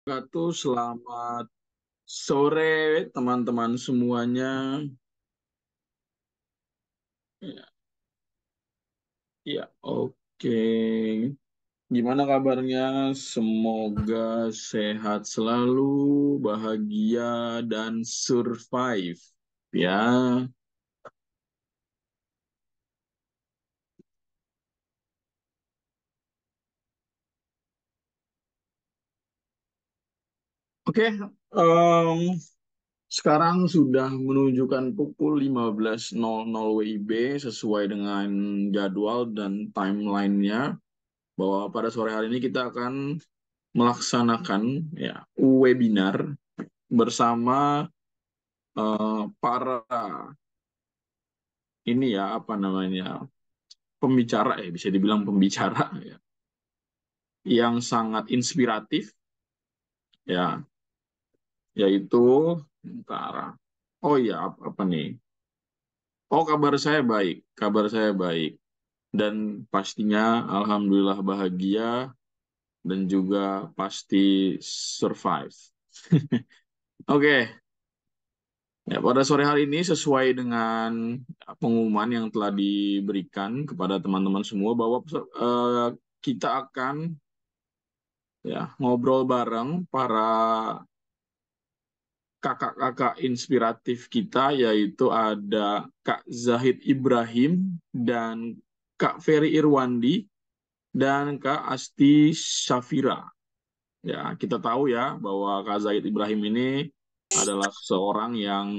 Wabarakatuh. Selamat sore teman-teman semuanya. Ya, ya, oke. Gimana kabarnya? Semoga sehat selalu, bahagia dan survive. Ya, oke. Sekarang sudah menunjukkan pukul 15.00 WIB sesuai dengan jadwal dan timelinenya bahwa pada sore hari ini kita akan melaksanakan ya webinar bersama para ini ya apa namanya pembicara ya bisa dibilang pembicara ya yang sangat inspiratif ya yaitu Tara. Oh iya apa nih? Oh kabar saya baik dan pastinya alhamdulillah bahagia dan juga pasti survive. Oke, ya, pada sore hari ini sesuai dengan pengumuman yang telah diberikan kepada teman-teman semua bahwa kita akan ya ngobrol bareng para kakak-kakak inspiratif kita yaitu ada Kak Zahid Ibrahim dan Kak Ferry Irwandi dan Kak Asti Syafira. Ya, kita tahu ya bahwa Kak Zahid Ibrahim ini adalah seorang yang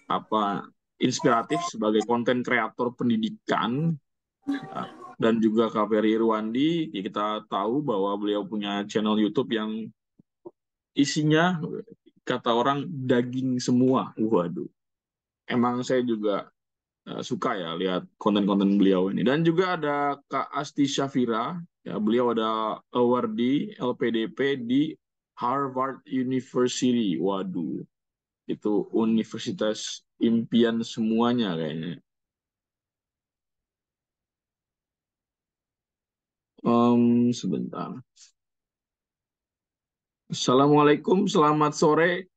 apa inspiratif sebagai konten kreator pendidikan ya. Dan juga Kak Ferry Irwandi ya kita tahu bahwa beliau punya channel YouTube yang isinya kata orang daging semua. Waduh, emang saya juga suka ya lihat konten-konten beliau ini. Dan juga ada Kak Asti Syafira, ya beliau ada awardee LPDP di Harvard University. Waduh, itu universitas impian semuanya kayaknya. Sebentar. Assalamualaikum, selamat sore,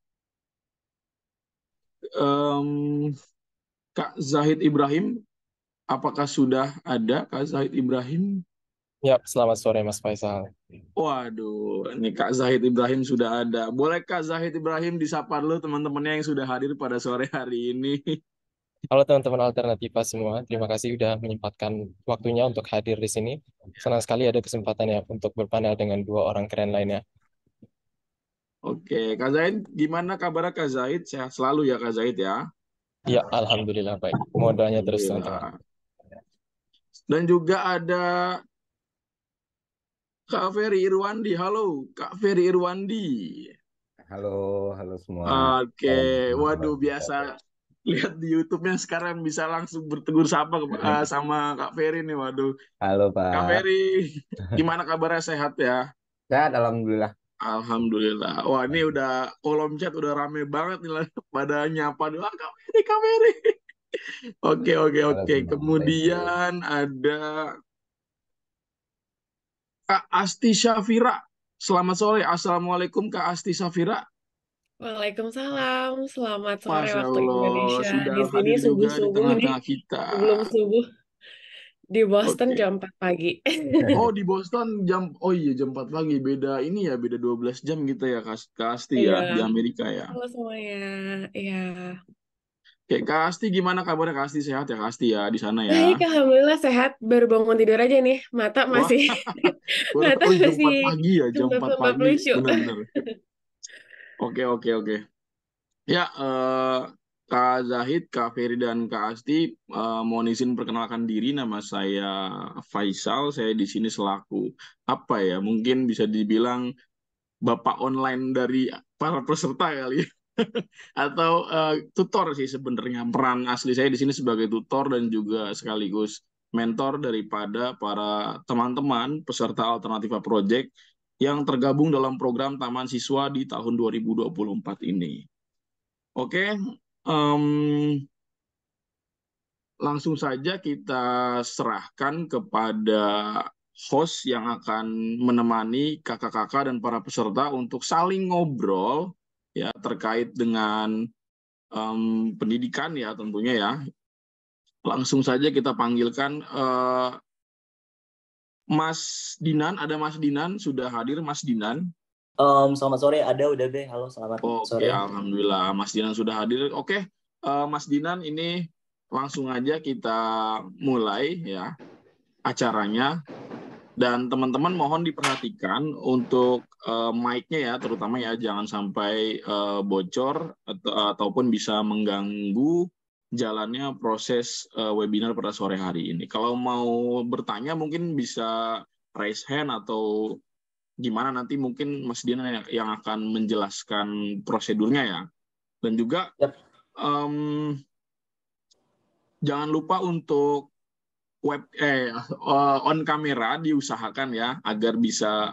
Em, Kak Zahid Ibrahim. Apakah sudah ada Kak Zahid Ibrahim? Ya, selamat sore Mas Faisal. Waduh, ini Kak Zahid Ibrahim sudah ada. Boleh Kak Zahid Ibrahim disapa dulu teman-temannya yang sudah hadir pada sore hari ini? Halo teman-teman Alternativa semua, terima kasih sudah menyempatkan waktunya untuk hadir di sini. Senang sekali ada kesempatan ya untuk berpanel dengan dua orang keren lainnya. Oke, Kak Zahid, gimana kabar Kak Zahid? Sehat selalu ya Kak Zahid ya? Ya, Alhamdulillah baik. Mohon doanya terus teman-teman. Alhamdulillah. Dan juga ada Kak Ferry Irwandi. Halo, Kak Ferry Irwandi. Halo, halo semua. Oke, waduh Alhamdulillah. biasa lihat di YouTube-nya sekarang bisa langsung bertegur sapa sama Kak Ferry nih. Waduh, Halo Kak Pak. Ferry, gimana kabarnya sehat ya? Sehat, Alhamdulillah. Alhamdulillah. Wah, ini udah kolom chat udah rame banget nih lah. Pada nyapa doa Kak Ferry, Kak Ferry. Oke, oke, Halo oke. semua. Thank you. Kemudian ada Kak Asti Syafira. Selamat sore. Assalamualaikum Kak Asti Syafira. Waalaikumsalam, selamat sore Masya waktu Allah, Indonesia. sudah Di sini hadir juga di subuh-subuh nih, tengah-tengah kita. sebelum subuh di Boston Oke. jam 4 pagi. Oh, di Boston oh iya jam 4 pagi. Beda ini ya, beda 12 jam gitu ya, Kak Asti ya, Iya, di Amerika ya. halo semuanya. Iya, Oke, Kak Asti gimana kabarnya? Kak Asti sehat ya, Kak Asti ya, di sana ya. baik, alhamdulillah sehat. Baru bangun tidur aja nih, mata Wah, masih mata oh jam masih 4 pagi ya, jam 4 lembab-lembab pagi. lucu. Benar-benar. Oke, oke, oke. Ya, Kak Zahid, Kak Ferry, dan Kak Asti, mohon izin perkenalkan diri. Nama saya Faisal. Saya di sini selaku apa ya? Mungkin bisa dibilang bapak online dari para peserta kali ya. Atau tutor sih sebenarnya. Peran asli saya di sini sebagai tutor dan juga sekaligus mentor daripada para teman-teman peserta Alternativa Project yang tergabung dalam program Taman Siswa di tahun 2024 ini. Oke, langsung saja kita serahkan kepada host yang akan menemani kakak-kakak dan para peserta untuk saling ngobrol ya terkait dengan pendidikan ya tentunya ya. Langsung saja kita panggilkan Mas Dinan. Ada Mas Dinan, sudah hadir Mas Dinan. Selamat sore, ada udah deh. Halo, selamat Oke, sore. alhamdulillah Mas Dinan sudah hadir. Oke, Mas Dinan ini langsung aja kita mulai ya acaranya. Dan teman-teman mohon diperhatikan untuk mic-nya ya, terutama ya jangan sampai bocor ataupun bisa mengganggu jalannya proses webinar pada sore hari ini. Kalau mau bertanya mungkin bisa raise hand atau gimana nanti mungkin Mas Dian yang akan menjelaskan prosedurnya ya. Dan juga Yap. Jangan lupa untuk on kamera diusahakan ya agar bisa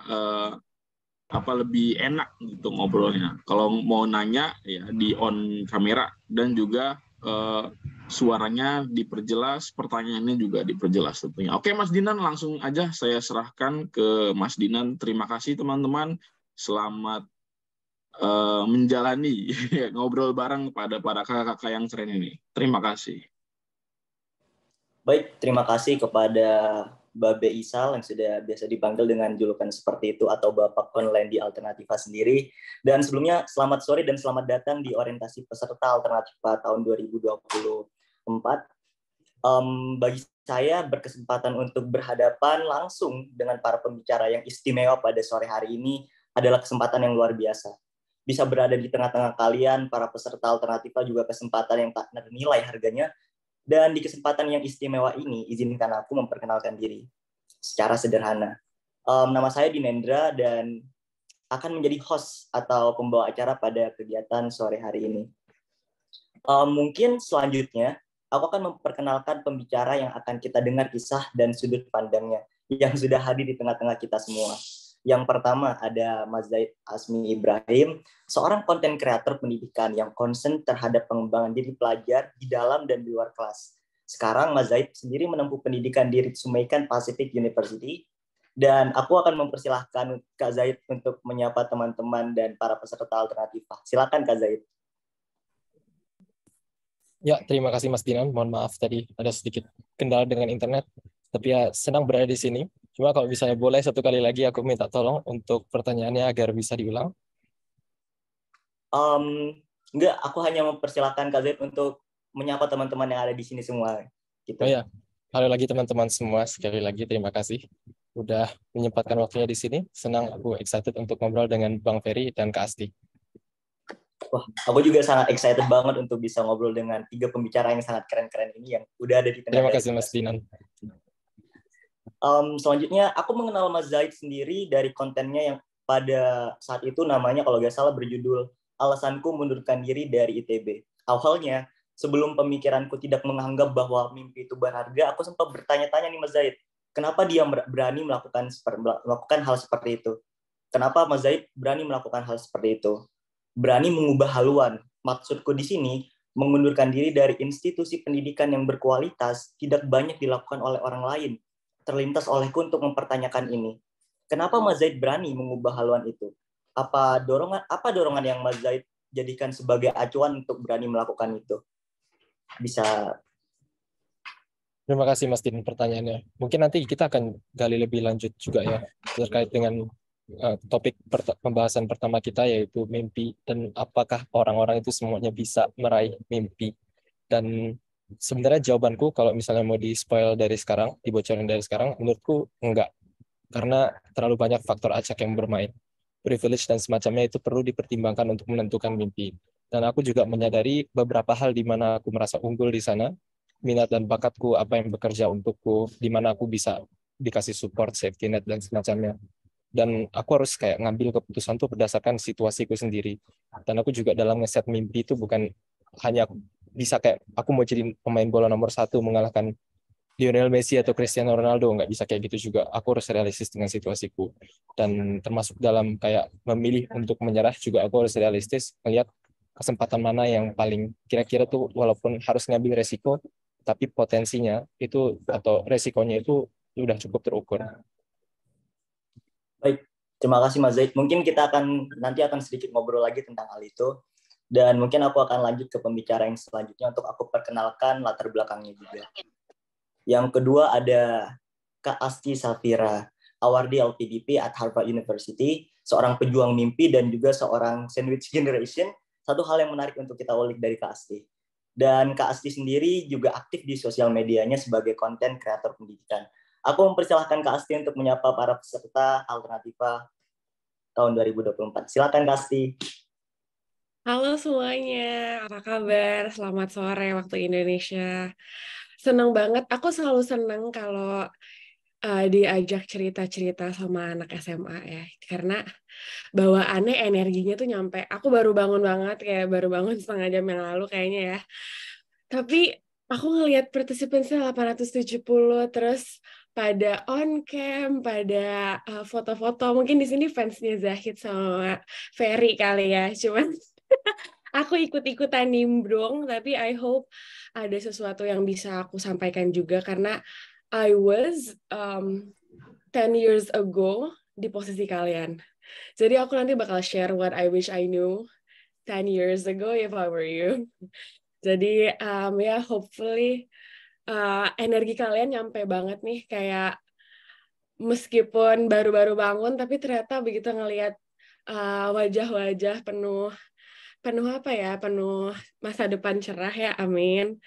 lebih enak gitu ngobrolnya. Kalau mau nanya ya di on kamera dan juga suaranya diperjelas, pertanyaannya juga diperjelas tentunya. Oke Mas Dinan, langsung aja saya serahkan ke Mas Dinan. Terima kasih teman-teman. Selamat menjalani ngobrol bareng pada para kakak-kakak yang keren ini. Terima kasih. Baik, terima kasih kepada Babe Isal yang sudah biasa dipanggil dengan julukan seperti itu atau Bapak Online di Alternativa sendiri. Dan sebelumnya selamat sore dan selamat datang di orientasi peserta Alternativa tahun 2024. Bagi saya berkesempatan untuk berhadapan langsung dengan para pembicara yang istimewa pada sore hari ini adalah kesempatan yang luar biasa. Bisa berada di tengah-tengah kalian, para peserta Alternativa juga kesempatan yang tak ternilai harganya. Dan di kesempatan yang istimewa ini, izinkan aku memperkenalkan diri secara sederhana. Nama saya Dinendra dan akan menjadi host atau pembawa acara pada kegiatan sore hari ini. Mungkin selanjutnya, aku akan memperkenalkan pembicara yang akan kita dengar kisah dan sudut pandangnya yang sudah hadir di tengah-tengah kita semua. Yang pertama ada Mas Zaid Asmi Ibrahim, seorang konten kreator pendidikan yang concern terhadap pengembangan diri pelajar di dalam dan di luar kelas. Sekarang Mas Zaid sendiri menempuh pendidikan di Ritsumeikan Pacific University, dan aku akan mempersilahkan Kak Zaid untuk menyapa teman-teman dan para peserta Alternativa. Silakan Kak Zaid. Ya, terima kasih Mas Dinan. Mohon maaf tadi ada sedikit kendala dengan internet. Tapi ya senang berada di sini. Cuma kalau misalnya boleh satu kali lagi aku minta tolong untuk pertanyaannya agar bisa diulang. Enggak, aku hanya mempersilahkan Kak Zaid untuk menyapa teman-teman yang ada di sini semua. Gitu. Oh ya, halo lagi teman-teman semua. Sekali lagi terima kasih udah menyempatkan waktunya di sini. Senang, aku excited untuk ngobrol dengan Bang Ferry dan Kak Asti. Wah, aku juga sangat excited banget untuk bisa ngobrol dengan 3 pembicara yang sangat keren-keren ini yang udah ada di tengah. Terima kasih Mas Dinan. Selanjutnya, aku mengenal Mas Zaid sendiri dari kontennya yang pada saat itu namanya kalau nggak salah berjudul Alasanku Mundurkan Diri dari ITB. Awalnya, sebelum pemikiranku tidak menganggap bahwa mimpi itu berharga, aku sempat bertanya-tanya nih Mas Zaid, kenapa dia berani melakukan hal seperti itu? Kenapa Mas Zaid berani melakukan hal seperti itu? Berani mengubah haluan. Maksudku di sini, mengundurkan diri dari institusi pendidikan yang berkualitas tidak banyak dilakukan oleh orang lain. Terlintas olehku untuk mempertanyakan ini. Kenapa Mas Zaid berani mengubah haluan itu? Apa dorongan yang Mas Zaid jadikan sebagai acuan untuk berani melakukan itu? Bisa. Terima kasih Mas Din pertanyaannya. Mungkin nanti kita akan gali lebih lanjut juga ya terkait dengan topik pembahasan pertama kita yaitu mimpi dan apakah orang-orang itu semuanya bisa meraih mimpi. Dan sebenarnya jawabanku kalau misalnya mau di-spoil dari sekarang, dibocorin dari sekarang, menurutku enggak. Karena terlalu banyak faktor acak yang bermain. Privilege dan semacamnya itu perlu dipertimbangkan untuk menentukan mimpi. Dan aku juga menyadari beberapa hal di mana aku merasa unggul di sana, minat dan bakatku, apa yang bekerja untukku, di mana aku bisa dikasih support, safety net, dan semacamnya. Dan aku harus kayak ngambil keputusan tuh berdasarkan situasiku sendiri. Dan aku juga dalam ngeset mimpi itu bukan hanya bisa kayak aku mau jadi pemain bola nomor 1 mengalahkan Lionel Messi atau Cristiano Ronaldo, nggak bisa kayak gitu juga. Aku harus realistis dengan situasiku. Dan termasuk dalam kayak memilih untuk menyerah juga aku harus realistis, melihat kesempatan mana yang paling kira-kira tuh walaupun harus ngambil resiko, tapi potensinya itu atau resikonya itu sudah cukup terukur. Baik, terima kasih Mas Zaid. Mungkin kita nanti akan sedikit ngobrol lagi tentang hal itu. Dan mungkin aku akan lanjut ke pembicara yang selanjutnya untuk aku perkenalkan latar belakangnya juga. Yang kedua ada Kak Asti Safira, awardee LPDP at Harvard University, seorang pejuang mimpi dan juga seorang sandwich generation. Satu hal yang menarik untuk kita ulik dari Kak Asti. Dan Kak Asti sendiri juga aktif di sosial medianya sebagai konten kreator pendidikan. Aku mempersilahkan Kak Asti untuk menyapa para peserta Alternativa tahun 2024. Silakan Kak Asti. Halo semuanya, apa kabar? Selamat sore waktu Indonesia. Seneng banget, aku selalu seneng kalau diajak cerita-cerita sama anak SMA ya. Karena bawaannya energinya tuh nyampe. Aku baru bangun banget, kayak baru bangun setengah jam yang lalu kayaknya ya. Tapi aku ngelihat participants-nya 870, terus pada on cam, pada foto-foto. Mungkin di sini fansnya Zahid sama Ferry kali ya. Cuman aku ikut-ikutan nimbrung, tapi I hope ada sesuatu yang bisa aku sampaikan juga karena I was 10 years ago di posisi kalian. Jadi aku nanti bakal share what I wish I knew 10 years ago if I were you. Jadi ya hopefully energi kalian nyampe banget nih, kayak meskipun baru-baru bangun tapi ternyata begitu ngelihat wajah-wajah penuh apa ya, penuh masa depan cerah ya, amin.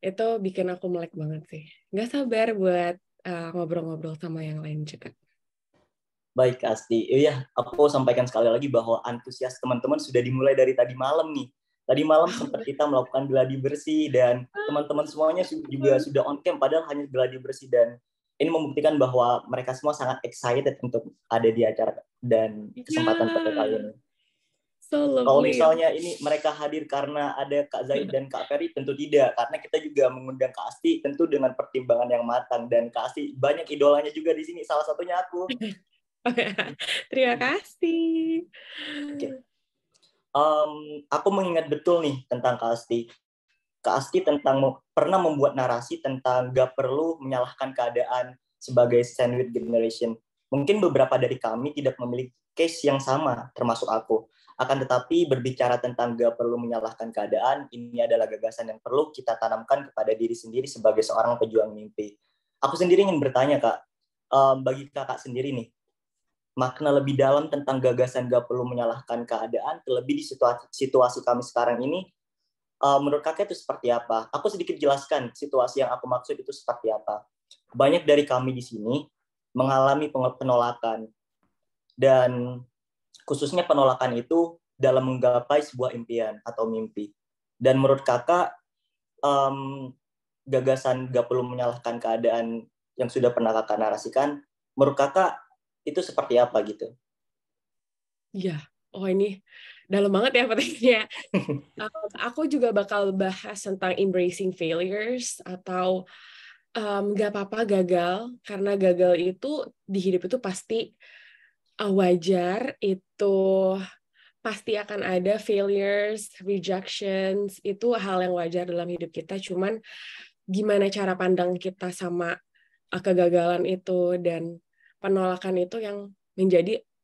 Itu bikin aku melek banget sih. Nggak sabar buat ngobrol-ngobrol sama yang lain juga. Baik, Kak Asti. Iya, aku sampaikan sekali lagi bahwa antusias teman-teman sudah dimulai dari tadi malam nih. Tadi malam sempat kita melakukan gladi bersih dan teman-teman semuanya juga sudah on cam padahal hanya gladi bersih, dan ini membuktikan bahwa mereka semua sangat excited untuk ada di acara dan kesempatan pada kali ini. So Kalau lovely. misalnya ini mereka hadir karena ada Kak Zaid dan Kak Ferry, tentu tidak, karena kita juga mengundang Kak Asti tentu dengan pertimbangan yang matang, dan Kak Asti banyak idolanya juga di sini, salah satunya aku. Terima kasih. Oke. Aku mengingat betul nih tentang Kak Asti. Kak Asti pernah membuat narasi tentang gak perlu menyalahkan keadaan sebagai sandwich generation. Mungkin beberapa dari kami tidak memiliki case yang sama, termasuk aku. Akan tetapi berbicara tentang gak perlu menyalahkan keadaan, ini adalah gagasan yang perlu kita tanamkan kepada diri sendiri sebagai seorang pejuang mimpi. Aku sendiri ingin bertanya, Kak, bagi kakak sendiri nih, makna lebih dalam tentang gagasan gak perlu menyalahkan keadaan, terlebih di situasi kami sekarang ini, menurut kakak itu seperti apa? Aku sedikit jelaskan situasi yang aku maksud itu seperti apa. Banyak dari kami di sini mengalami penolakan, dan khususnya penolakan itu dalam menggapai sebuah impian atau mimpi. Dan menurut kakak, gagasan gak perlu menyalahkan keadaan yang sudah pernah kakak narasikan, menurut kakak itu seperti apa gitu? Iya, oh ini dalam banget ya pertanyaannya. Aku juga bakal bahas tentang embracing failures atau gak apa-apa gagal, karena gagal itu di hidup itu pasti wajar, itu pasti akan ada failures, rejections, itu hal yang wajar dalam hidup kita. Cuman gimana cara pandang kita sama kegagalan itu dan penolakan itu yang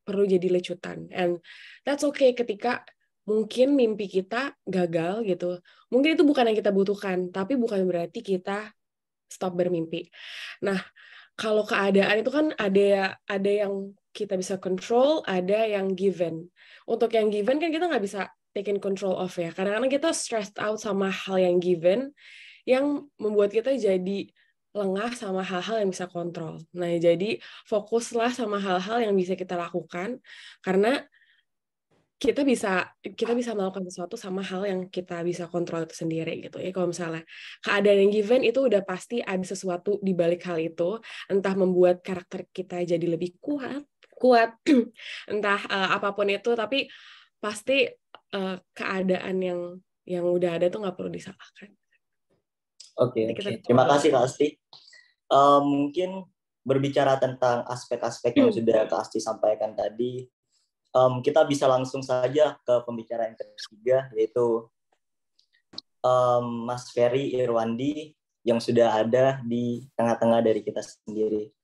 perlu jadi lecutan. And that's okay ketika mungkin mimpi kita gagal gitu. Mungkin itu bukan yang kita butuhkan, tapi bukan berarti kita stop bermimpi. Nah, kalau keadaan itu kan ada yang kita bisa control, ada yang given. Untuk yang given kan kita nggak bisa taking control of ya. Kadang-kadang kita stressed out sama hal yang given, yang membuat kita jadi lengah sama hal-hal yang bisa kontrol. Nah, jadi fokuslah sama hal-hal yang bisa kita lakukan, karena kita bisa melakukan sesuatu sama hal yang kita bisa kontrol itu sendiri gitu ya. Kalau misalnya keadaan yang given itu udah pasti ada sesuatu di balik hal itu, entah membuat karakter kita jadi lebih kuat, entah apapun itu, tapi pasti keadaan yang udah ada tuh nggak perlu disalahkan. Oke. Terima kasih Kak Asti. Mungkin berbicara tentang aspek-aspek yang sudah Kak Asti sampaikan tadi, kita bisa langsung saja ke pembicara yang ketiga, yaitu Mas Ferry Irwandi yang sudah ada di tengah-tengah dari kita sendiri.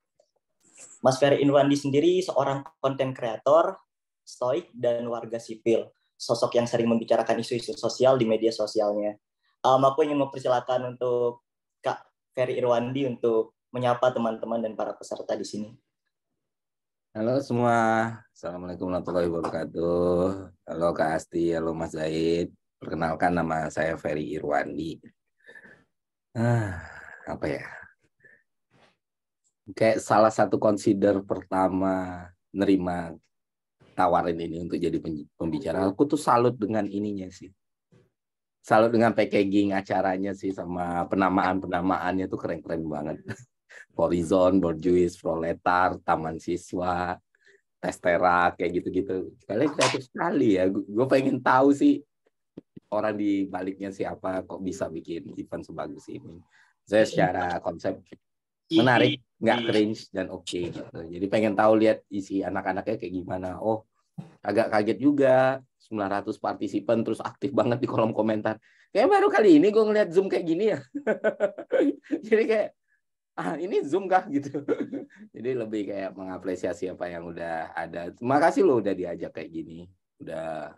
Mas Ferry Irwandi sendiri seorang konten kreator, stoik, dan warga sipil. Sosok yang sering membicarakan isu-isu sosial di media sosialnya. Aku ingin mempersilakan untuk Kak Ferry Irwandi untuk menyapa teman-teman dan para peserta di sini. Halo semua, Assalamualaikum warahmatullahi wabarakatuh. Halo Kak Asti, halo Mas Zaid. Perkenalkan, nama saya Ferry Irwandi. Apa ya? Kayak salah satu consider pertama nerima tawarin ini untuk jadi pembicara. Aku tuh salut dengan ininya sih. Salut dengan packaging acaranya sih, sama penamaan-penamaannya tuh keren-keren banget. Horizon, Borjuis, Proletar, Taman Siswa, Testera, kayak gitu-gitu. Kalian kreatif sekali ya. Gue pengen tahu sih orang di baliknya siapa, kok bisa bikin event sebagus ini. Saya secara konsep menarik, nggak cringe dan oke gitu. Jadi pengen tahu lihat isi anak-anaknya kayak gimana. Oh, agak kaget juga 900 partisipan terus aktif banget di kolom komentar. Kayak baru kali ini gue ngeliat Zoom kayak gini ya. Jadi kayak ini Zoom kah gitu. Jadi lebih kayak mengapresiasi apa yang udah ada. Terima kasih lo udah diajak kayak gini. Udah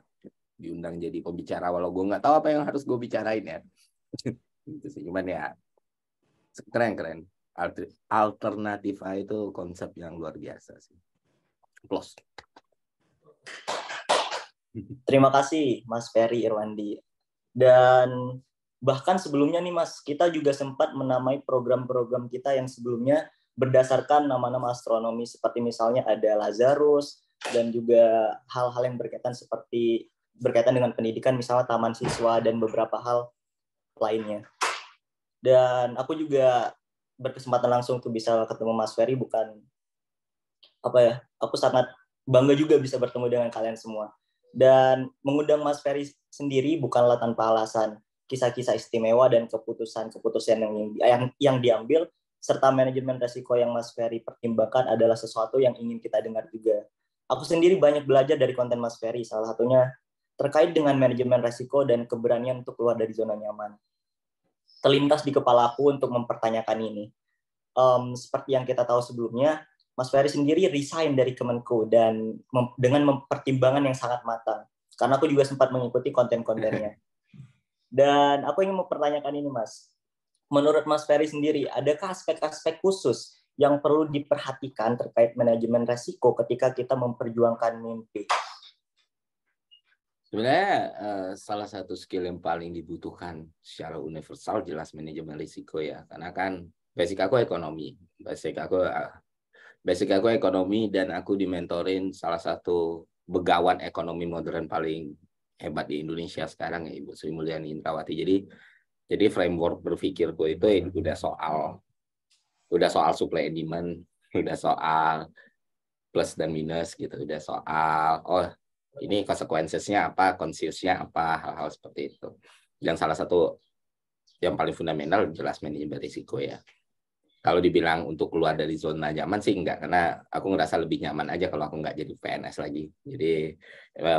diundang jadi pembicara walau gue nggak tahu apa yang harus gue bicarain ya. Gitu sih. Cuman ya keren-keren. Alternativa itu konsep yang luar biasa sih. Plus. Terima kasih Mas Ferry Irwandi. Dan bahkan sebelumnya nih Mas, kita juga sempat menamai program-program kita yang sebelumnya berdasarkan nama-nama astronomi, seperti misalnya ada Lazarus, dan juga hal-hal yang berkaitan dengan pendidikan, misalnya Taman Siswa dan beberapa hal lainnya. Dan aku juga berkesempatan langsung untuk bisa ketemu Mas Ferry, aku sangat bangga juga bisa bertemu dengan kalian semua. Dan mengundang Mas Ferry sendiri bukanlah tanpa alasan. Kisah-kisah istimewa dan keputusan-keputusan yang diambil serta manajemen resiko yang Mas Ferry pertimbangkan adalah sesuatu yang ingin kita dengar juga. Aku sendiri banyak belajar dari konten Mas Ferry, salah satunya terkait dengan manajemen resiko dan keberanian untuk keluar dari zona nyaman. Terlintas di kepala aku untuk mempertanyakan ini. Seperti yang kita tahu sebelumnya, Mas Ferry sendiri resign dari Kemenko dan dengan pertimbangan yang sangat matang. Karena aku juga sempat mengikuti konten-kontennya. Dan aku ingin mempertanyakan ini, Mas. Menurut Mas Ferry sendiri, adakah aspek-aspek khusus yang perlu diperhatikan terkait manajemen resiko ketika kita memperjuangkan mimpi? Sebenarnya salah satu skill yang paling dibutuhkan secara universal jelas manajemen risiko ya. Karena kan basic aku ekonomi. Basic aku ekonomi dan aku dimentorin salah satu begawan ekonomi modern paling hebat di Indonesia sekarang ya Ibu Sri Mulyani Indrawati. Jadi framework berpikirku itu udah soal supply and demand, udah soal plus dan minus gitu, udah soal ini konsekuensinya apa, conscious-nya apa, hal-hal seperti itu. Dan salah satu yang paling fundamental jelas manajemen risiko ya. Kalau dibilang untuk keluar dari zona nyaman sih enggak, karena aku ngerasa lebih nyaman aja kalau aku nggak jadi PNS lagi. Jadi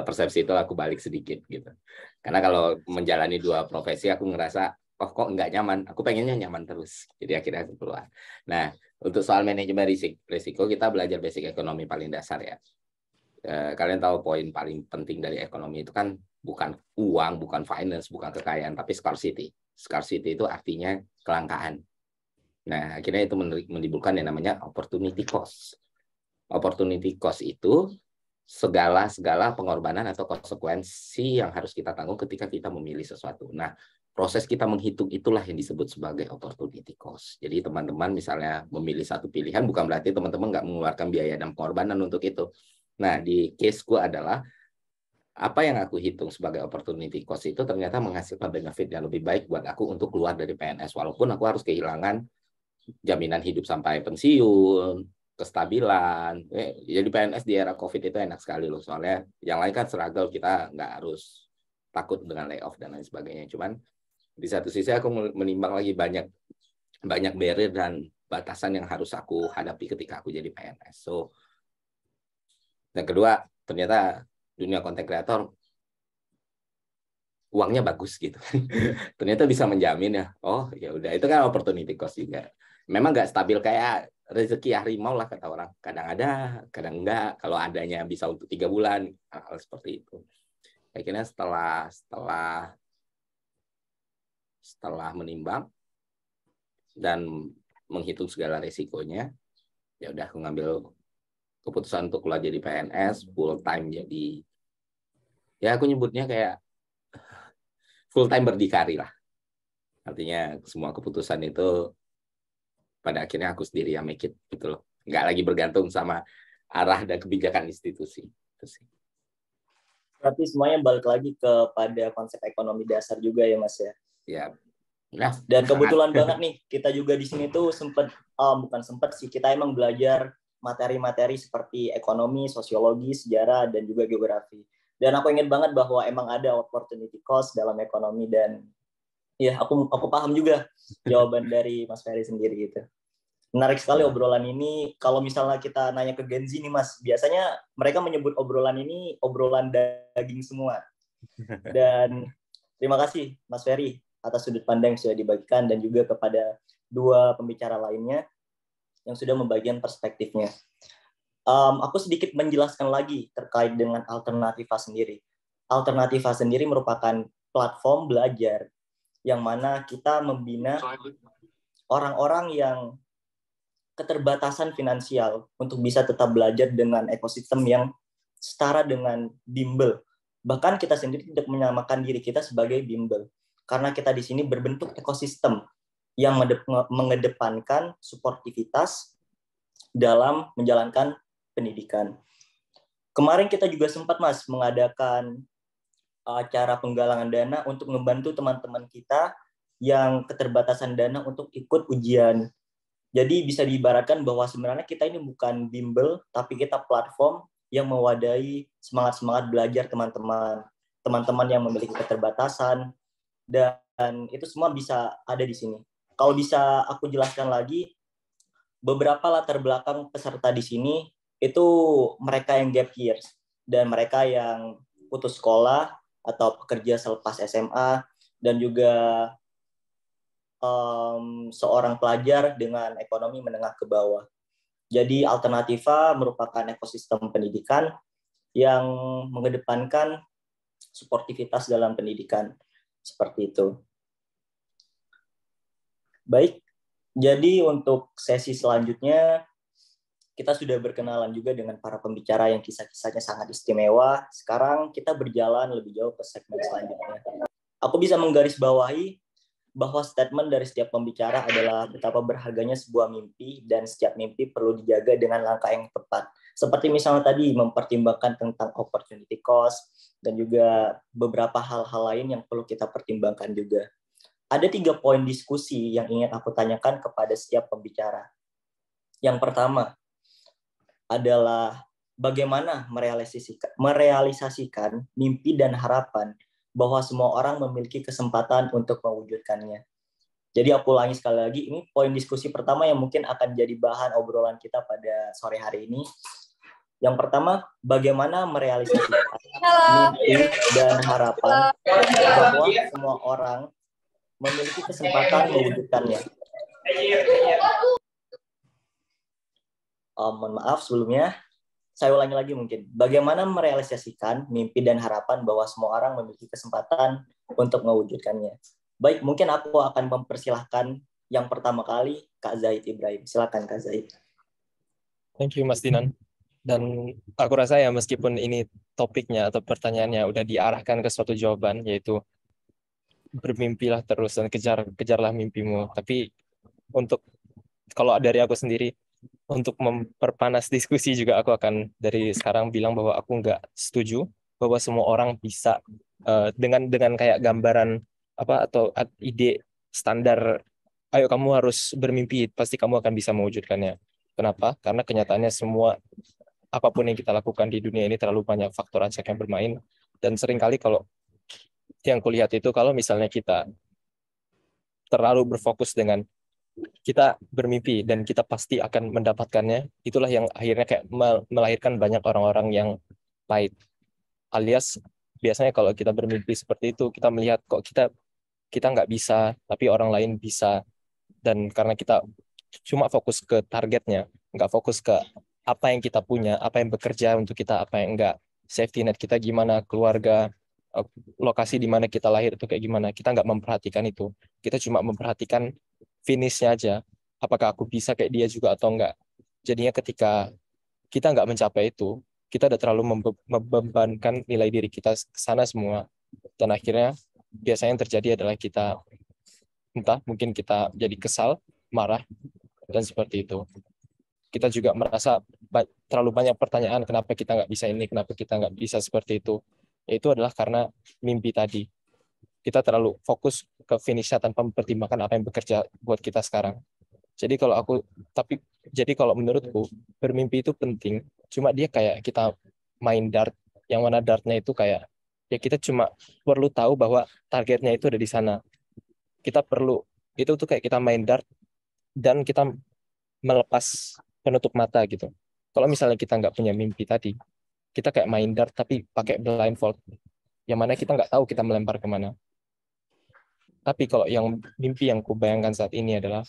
persepsi itu aku balik sedikit gitu. Karena kalau menjalani dua profesi aku ngerasa kok nggak nyaman, aku pengennya nyaman terus. Jadi akhirnya aku keluar. Nah, untuk soal manajemen risiko kita belajar basic ekonomi paling dasar ya. Kalian tahu poin paling penting dari ekonomi itu kan bukan uang, bukan finance, bukan kekayaan, tapi scarcity. Scarcity itu artinya kelangkaan. Nah, akhirnya itu menimbulkan yang namanya opportunity cost. Opportunity cost itu segala pengorbanan atau konsekuensi yang harus kita tanggung ketika kita memilih sesuatu. Nah, proses kita menghitung itulah yang disebut sebagai opportunity cost. Jadi teman-teman misalnya memilih satu pilihan bukan berarti teman-teman nggak mengeluarkan biaya dan pengorbanan untuk itu. Nah, di case-ku adalah apa yang aku hitung sebagai opportunity cost itu ternyata menghasilkan benefit yang lebih baik buat aku untuk keluar dari PNS. Walaupun aku harus kehilangan jaminan hidup sampai pensiun, kestabilan. Jadi PNS di era COVID itu enak sekali loh. Soalnya yang lain kan struggle, kita nggak harus takut dengan layoff dan lain sebagainya. Cuman di satu sisi aku menimbang lagi banyak barrier dan batasan yang harus aku hadapi ketika aku jadi PNS. So, dan kedua, ternyata dunia konten kreator uangnya bagus gitu. Ternyata bisa menjamin ya. Oh, ya udah itu kan opportunity cost juga. Memang nggak stabil kayak rezeki harimau lah kata orang. Kadang ada, kadang enggak. Kalau adanya bisa untuk 3 bulan, hal seperti itu. Akhirnya setelah menimbang dan menghitung segala resikonya, ya udah aku ngambil keputusan untuk keluar jadi PNS full time. Jadi ya aku nyebutnya kayak full time berdikari lah. Artinya semua keputusan itu pada akhirnya aku sendiri yang make it gitu loh. Nggak lagi bergantung sama arah dan kebijakan institusi. Itu sih. Berarti semuanya balik lagi kepada konsep ekonomi dasar juga ya Mas ya. Ya. Nah, Dan kebetulan banget nih kita juga di sini tuh bukan sempat sih, kita emang belajar materi-materi seperti ekonomi, sosiologi, sejarah dan juga geografi. Dan aku ingat banget bahwa emang ada opportunity cost dalam ekonomi, dan ya aku paham juga jawaban dari Mas Ferry sendiri gitu. Menarik sekali obrolan ini. Kalau misalnya kita nanya ke Gen Z nih Mas, biasanya mereka menyebut obrolan ini obrolan daging semua. Dan terima kasih Mas Ferry atas sudut pandang yang sudah dibagikan, dan juga kepada dua pembicara lainnya yang sudah membagikan perspektifnya. Aku sedikit menjelaskan lagi terkait dengan Alternativa sendiri. Alternativa sendiri merupakan platform belajar yang mana kita membina orang-orang yang keterbatasan finansial untuk bisa tetap belajar dengan ekosistem yang setara dengan bimbel. Bahkan kita sendiri tidak menyamakan diri kita sebagai bimbel, karena kita di sini berbentuk ekosistem yang mengedepankan suportivitas dalam menjalankan pendidikan. Kemarin kita juga sempat Mas mengadakan acara penggalangan dana untuk membantu teman-teman kita yang keterbatasan dana untuk ikut ujian. Jadi bisa diibaratkan bahwa sebenarnya kita ini bukan bimbel, tapi kita platform yang mewadahi semangat-semangat belajar teman-teman yang memiliki keterbatasan, dan itu semua bisa ada di sini. Kalau bisa aku jelaskan lagi, beberapa latar belakang peserta di sini itu mereka yang gap year dan mereka yang putus sekolah atau pekerja selepas SMA, dan juga seorang pelajar dengan ekonomi menengah ke bawah. Jadi Alternativa merupakan ekosistem pendidikan yang mengedepankan suportivitas dalam pendidikan. Seperti itu. Baik, jadi untuk sesi selanjutnya kita sudah berkenalan juga dengan para pembicara yang kisah-kisahnya sangat istimewa. Sekarang kita berjalan lebih jauh ke segmen selanjutnya. Aku bisa menggarisbawahi bahwa statement dari setiap pembicara adalah betapa berharganya sebuah mimpi, dan setiap mimpi perlu dijaga dengan langkah yang tepat. Seperti misalnya tadi mempertimbangkan tentang opportunity cost, dan juga beberapa hal-hal lain yang perlu kita pertimbangkan juga. Ada 3 poin diskusi yang ingin aku tanyakan kepada setiap pembicara. Yang pertama adalah bagaimana merealisasikan mimpi dan harapan bahwa semua orang memiliki kesempatan untuk mewujudkannya. Jadi aku ulangi sekali lagi, ini poin diskusi pertama yang mungkin akan jadi bahan obrolan kita pada sore hari ini. Yang pertama, bagaimana merealisasikan mimpi dan harapan bahwa semua orang memiliki kesempatan mewujudkannya. Mohon maaf sebelumnya, saya ulangi lagi mungkin. Bagaimana merealisasikan mimpi dan harapan bahwa semua orang memiliki kesempatan untuk mewujudkannya. Baik, mungkin aku akan mempersilahkan yang pertama kali Kak Zahid Ibrahim. Silakan Kak Zahid. Thank you Mas Dinan. Dan aku rasa ya meskipun ini topiknya atau pertanyaannya udah diarahkan ke suatu jawaban, yaitu bermimpilah terus dan kejarlah mimpimu. Tapi kalau dari aku sendiri, untuk memperpanas diskusi juga aku akan dari sekarang bilang bahwa aku nggak setuju bahwa semua orang bisa dengan kayak gambaran atau ide standar, ayo kamu harus bermimpi, pasti kamu akan bisa mewujudkannya. Kenapa? Karena kenyataannya semua apapun yang kita lakukan di dunia ini terlalu banyak faktor acak yang bermain, dan seringkali kalau yang kulihat itu kalau misalnya kita terlalu berfokus dengan kita bermimpi dan kita pasti akan mendapatkannya, itulah yang akhirnya kayak melahirkan banyak orang-orang yang pahit. Alias biasanya kalau kita bermimpi seperti itu, kita melihat kok kita nggak bisa, tapi orang lain bisa. Dan karena kita cuma fokus ke targetnya, nggak fokus ke apa yang kita punya, apa yang bekerja untuk kita, apa yang enggak, safety net kita gimana, keluarga, lokasi di mana kita lahir itu kayak gimana. Kita nggak memperhatikan itu. Kita cuma memperhatikan finishnya aja. Apakah aku bisa kayak dia juga atau enggak. Jadinya ketika kita nggak mencapai itu, kita udah terlalu membebankan nilai diri kita ke sana semua. Dan akhirnya biasanya yang terjadi adalah kita, entah mungkin kita jadi kesal, marah, dan seperti itu. Kita juga merasa terlalu banyak pertanyaan, kenapa kita nggak bisa ini, kenapa kita nggak bisa seperti itu. Itu adalah karena mimpi tadi. Kita terlalu fokus ke finishnya tanpa mempertimbangkan apa yang bekerja buat kita sekarang. Jadi kalau menurutku, bermimpi itu penting. Cuma dia kayak kita main dart, yang mana dartnya itu kayak, ya kita cuma perlu tahu bahwa targetnya itu ada di sana. Kita perlu, itu tuh kayak kita main dart, dan kita melepas penutup mata gitu. Kalau misalnya kita nggak punya mimpi tadi, kita kayak main dart tapi pakai blindfold, yang mana kita nggak tahu kita melempar kemana. Tapi kalau yang mimpi yang kubayangkan saat ini adalah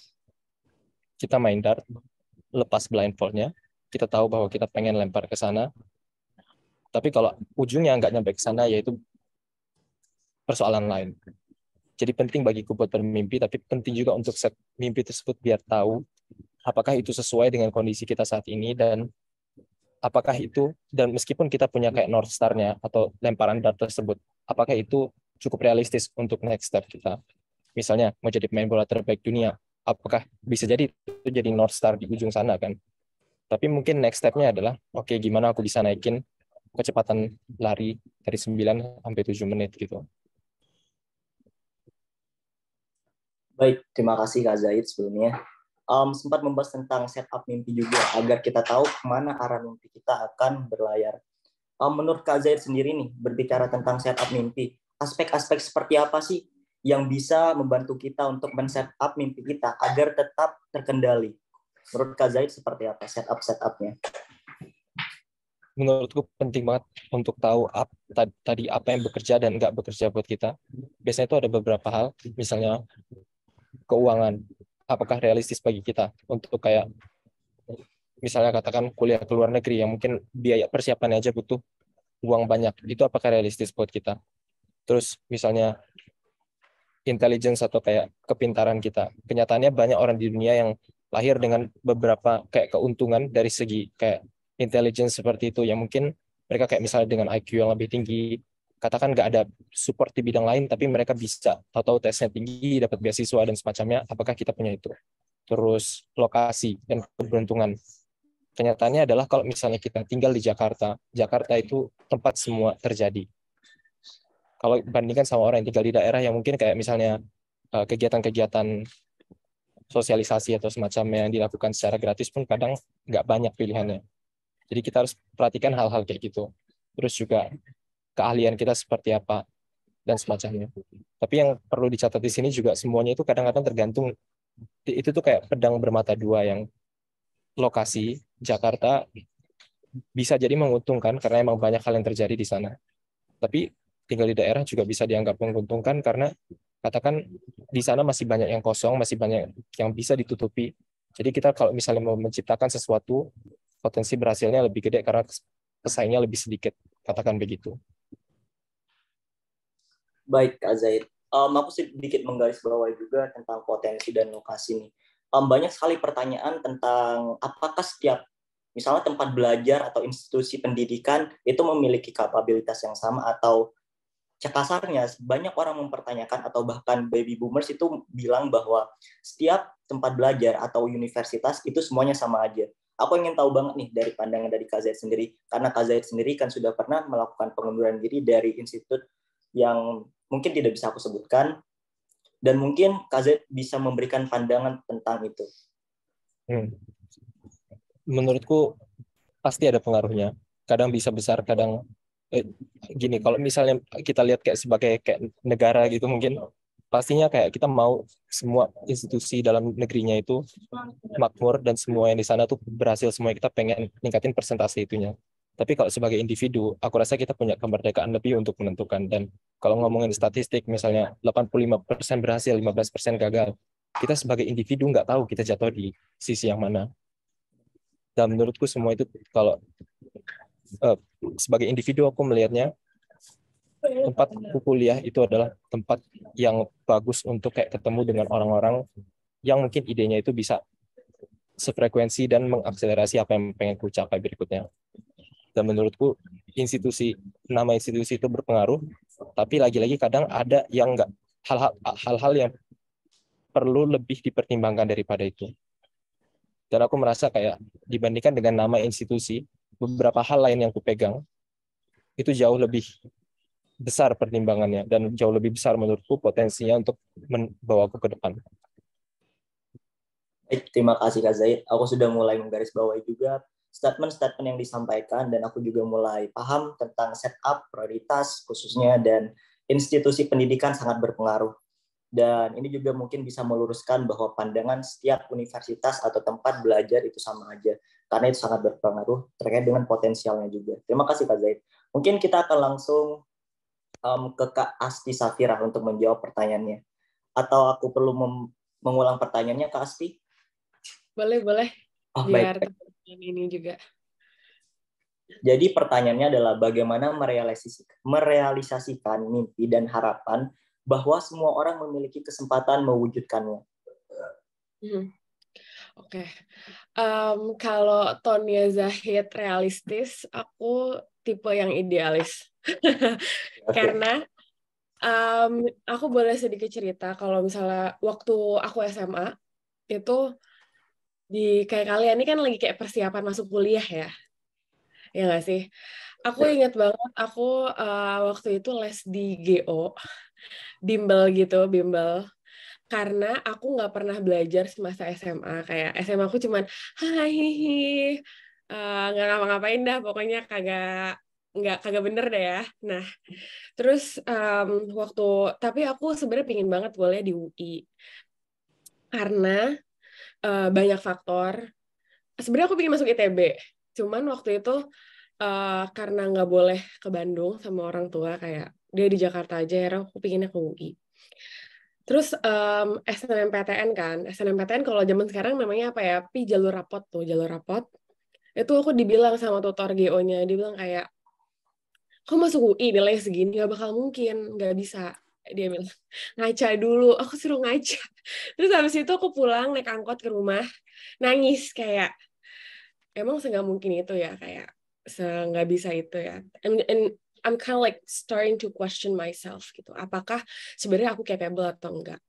kita main dart, lepas blindfoldnya, kita tahu bahwa kita pengen lempar ke sana, tapi kalau ujungnya nggak nyampe ke sana, yaitu persoalan lain. Jadi penting bagiku buat bermimpi, tapi penting juga untuk set mimpi tersebut biar tahu apakah itu sesuai dengan kondisi kita saat ini, dan apakah itu, dan meskipun kita punya kayak North Star-nya atau lemparan dart tersebut, apakah itu cukup realistis untuk next step kita. Misalnya mau jadi pemain bola terbaik dunia, apakah bisa jadi itu jadi North Star di ujung sana kan. Tapi mungkin next step-nya adalah, oke, gimana aku bisa naikin kecepatan lari dari 9 sampai 7 menit gitu. Baik, terima kasih Kak Zaid sebelumnya. Sempat membahas tentang setup mimpi juga, agar kita tahu kemana arah mimpi kita akan berlayar. Menurut Kak Zaid sendiri nih, berbicara tentang setup mimpi, aspek-aspek seperti apa sih yang bisa membantu kita untuk men-setup mimpi kita agar tetap terkendali? Menurut Kak Zaid seperti apa setup-setupnya? Menurutku penting banget untuk tahu tadi apa yang bekerja dan nggak bekerja buat kita. Biasanya itu ada beberapa hal, misalnya keuangan. Apakah realistis bagi kita untuk kayak, misalnya katakan kuliah ke luar negeri yang mungkin biaya persiapannya aja butuh uang banyak, itu apakah realistis buat kita? Terus misalnya intelligence atau kayak kepintaran kita. Kenyataannya banyak orang di dunia yang lahir dengan beberapa kayak keuntungan dari segi kayak intelligence seperti itu, yang mungkin mereka kayak misalnya dengan IQ yang lebih tinggi, katakan nggak ada support di bidang lain, tapi mereka bisa tahu-tahu tesnya tinggi, dapat beasiswa dan semacamnya. Apakah kita punya itu? Terus lokasi dan keberuntungan. Kenyataannya adalah kalau misalnya kita tinggal di Jakarta, Jakarta itu tempat semua terjadi. Kalau bandingkan sama orang yang tinggal di daerah yang mungkin kayak misalnya kegiatan-kegiatan sosialisasi atau semacamnya yang dilakukan secara gratis pun kadang nggak banyak pilihannya. Jadi kita harus perhatikan hal-hal kayak gitu. Terus juga keahlian kita seperti apa dan semacamnya. Tapi yang perlu dicatat di sini juga semuanya itu kadang-kadang tergantung, itu tuh kayak pedang bermata dua, yang lokasi Jakarta bisa jadi menguntungkan karena emang banyak hal yang terjadi di sana. Tapi tinggal di daerah juga bisa dianggap menguntungkan karena katakan di sana masih banyak yang kosong, masih banyak yang bisa ditutupi. Jadi kita kalau misalnya mau menciptakan sesuatu, potensi berhasilnya lebih gede karena pesaingnya lebih sedikit, katakan begitu. Baik, Kak Zaid. Aku sedikit menggarisbawahi juga tentang potensi dan lokasi nih. Banyak sekali pertanyaan tentang apakah setiap misalnya tempat belajar atau institusi pendidikan itu memiliki kapabilitas yang sama, atau kasarnya banyak orang mempertanyakan atau bahkan baby boomers itu bilang bahwa setiap tempat belajar atau universitas itu semuanya sama aja. Aku ingin tahu banget nih dari pandangan dari Kak Zaid sendiri, karena Kak Zaid sendiri kan sudah pernah melakukan pengunduran diri dari institut yang mungkin tidak bisa aku sebutkan, dan mungkin Kak Zaid bisa memberikan pandangan tentang itu. Menurutku pasti ada pengaruhnya. Kadang bisa besar, kadang gini. Kalau misalnya kita lihat kayak sebagai kayak negara gitu, mungkin pastinya kayak kita mau semua institusi dalam negerinya itu makmur dan semua yang di sana tuh berhasil, semua kita pengen ningkatin persentase itunya. Tapi kalau sebagai individu, aku rasa kita punya kemerdekaan lebih untuk menentukan. Dan kalau ngomongin statistik, misalnya 85% berhasil, 15% gagal. kita sebagai individu nggak tahu kita jatuh di sisi yang mana. Dan menurutku semua itu kalau sebagai individu aku melihatnya tempat aku kuliah itu adalah tempat yang bagus untuk kayak ketemu dengan orang-orang yang mungkin idenya itu bisa sefrekuensi dan mengakselerasi apa yang pengen ku capai berikutnya. Dan menurutku nama institusi itu berpengaruh, tapi lagi-lagi kadang ada yang enggak, hal-hal yang perlu lebih dipertimbangkan daripada itu. Dan aku merasa kayak dibandingkan dengan nama institusi, beberapa hal lain yang kupegang itu jauh lebih besar pertimbangannya dan jauh lebih besar menurutku potensinya untuk membawaku ke depan. Terima kasih Kak Zaid. Aku sudah mulai menggarisbawahi juga statement-statement yang disampaikan dan aku juga mulai paham tentang setup, prioritas khususnya dan institusi pendidikan sangat berpengaruh. Dan ini juga mungkin bisa meluruskan bahwa pandangan setiap universitas atau tempat belajar itu sama aja. Karena itu sangat berpengaruh terkait dengan potensialnya juga. Terima kasih Kak Zaid. Mungkin kita akan langsung ke Kak Asti Safira untuk menjawab pertanyaannya. Atau aku perlu mengulang pertanyaannya Kak Asti? Boleh. Oh, Biar baik. teman-teman ini juga. Jadi pertanyaannya adalah bagaimana merealisasikan mimpi dan harapan bahwa semua orang memiliki kesempatan mewujudkannya. Oke. Kalau Tonia Zahid realistis, aku tipe yang idealis. Karena aku boleh sedikit cerita kalau misalnya waktu aku SMA itu kayak kalian ini kan lagi kayak persiapan masuk kuliah ya. Ya nggak sih? Aku ingat banget aku waktu itu les di GO, bimbel gitu, bimbel. Karena aku nggak pernah belajar semasa SMA. Kayak SMA aku cuman hai nggak ngapa-ngapain dah, pokoknya kagak bener deh ya. Nah, terus tapi aku sebenarnya pingin banget boleh di UI karena banyak faktor. Sebenarnya aku pingin masuk ITB, cuman waktu itu karena nggak boleh ke Bandung sama orang tua, kayak dia di Jakarta aja, ya aku pinginnya ke UI. Terus SNMPTN kan, SNMPTN kalau zaman sekarang namanya apa ya, jalur rapot tuh, jalur rapot. Itu aku dibilang sama tutor GO-nya, dia bilang kayak, kok masuk UI nilai segini, gak bakal mungkin, gak bisa. Dia bilang, ngaca dulu, aku suruh ngaca. Terus habis itu aku pulang, naik angkot ke rumah, nangis kayak, emang nggak mungkin itu ya, kayak, nggak bisa itu ya. And I'm kind of like starting to question myself gitu. Apakah sebenarnya aku capable atau enggak?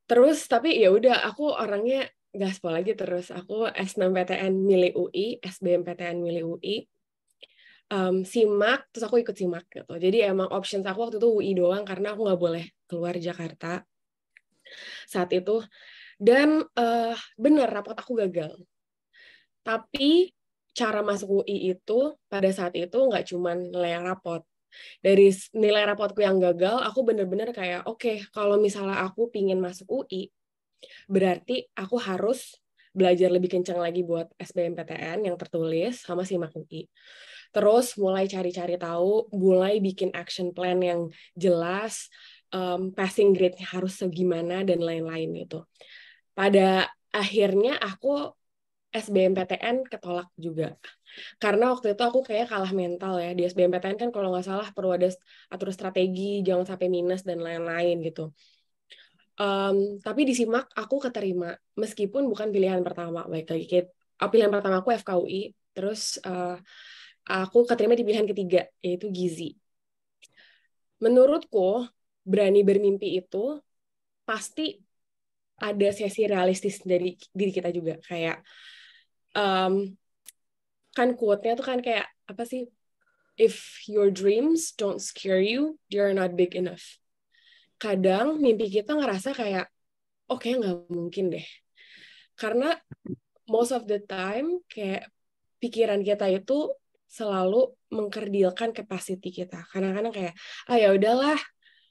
Terus tapi ya udah aku orangnya gaspol lagi terus. Aku S6PTN milih UI, SBMPTN milih UI. SIMAK, terus aku ikut SIMAK gitu. Jadi emang options aku waktu itu UI doang karena aku nggak boleh keluar Jakarta saat itu. Dan bener rapot aku gagal. Tapi cara masuk UI itu pada saat itu nggak cuma nilai rapot. Dari nilai rapotku yang gagal, aku bener-bener kayak, oke, kalau misalnya aku pingin masuk UI, berarti aku harus belajar lebih kencang lagi buat SBMPTN yang tertulis sama SIMAK UI. Terus mulai cari-cari tahu, mulai bikin action plan yang jelas, passing grade-nya harus segimana, dan lain-lain gitu. Pada akhirnya aku SBMPTN ketolak juga. Karena waktu itu aku kayak kalah mental ya. Di SBMPTN kan kalau nggak salah perlu ada atur strategi, jangan sampai minus, dan lain-lain gitu. Tapi di SIMAK aku keterima, meskipun bukan pilihan pertama. Baik lagi, pilihan pertama aku FKUI, terus aku keterima di pilihan ketiga, yaitu Gizi. Menurutku, berani bermimpi itu pasti ada sesi realistis dari diri kita juga. Kayak, kan quote-nya tuh kan kayak, apa sih? If your dreams don't scare you, you're not big enough. Kadang mimpi kita ngerasa kayak, oke, nggak mungkin deh. Karena most of the time, kayak pikiran kita itu selalu mengkerdilkan capacity kita. Kadang-kadang kayak, ya udahlah,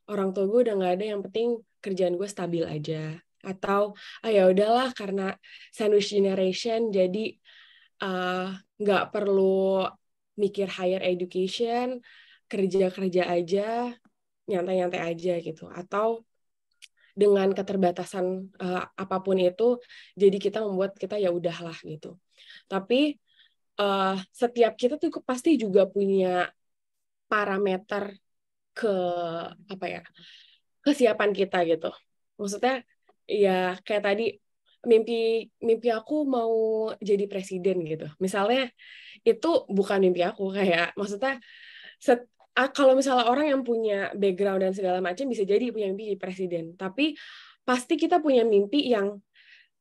orang tua gue udah nggak ada, yang penting kerjaan gue stabil aja. Atau, ya udahlah, karena sandwich generation, jadi nggak perlu mikir higher education, kerja-kerja aja, nyantai-nyantai aja gitu. Atau dengan keterbatasan apapun itu, jadi kita membuat kita ya udahlah gitu. Tapi setiap kita tuh pasti juga punya parameter ke apa ya, kesiapan kita gitu. Maksudnya ya kayak tadi mimpi aku mau jadi presiden gitu. Misalnya itu bukan mimpi aku, kayak maksudnya kalau misalnya orang yang punya background dan segala macam bisa jadi punya mimpi jadi presiden, tapi pasti kita punya mimpi yang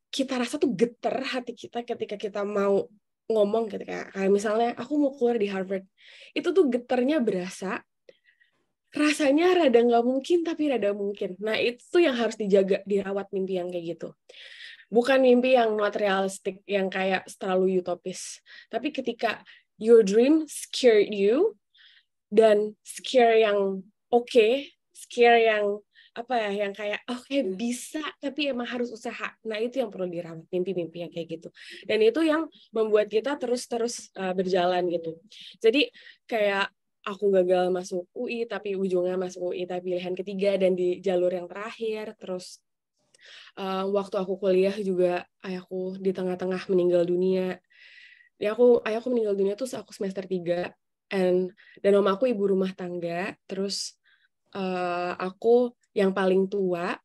kita rasa tuh geter hati kita ketika kita mau ngomong gitu, kayak misalnya aku mau keluar di Harvard, itu tuh geternya berasa, rasanya rada nggak mungkin tapi rada mungkin. Nah itu yang harus dijaga, dirawat mimpi yang kayak gitu. Bukan mimpi yang not realistic, yang kayak terlalu utopis. Tapi ketika your dream scared you, dan scare yang scare yang apa ya, yang kayak oke, bisa, tapi emang harus usaha. Nah itu yang perlu dirawat, mimpi-mimpi yang kayak gitu. Dan itu yang membuat kita terus berjalan gitu. Jadi kayak aku gagal masuk UI, tapi ujungnya masuk UI tapi pilihan ketiga dan di jalur yang terakhir. Terus waktu aku kuliah juga ayahku di tengah-tengah meninggal dunia. Ya ayahku meninggal dunia tuh aku semester 3, dan mama aku ibu rumah tangga. Terus aku yang paling tua.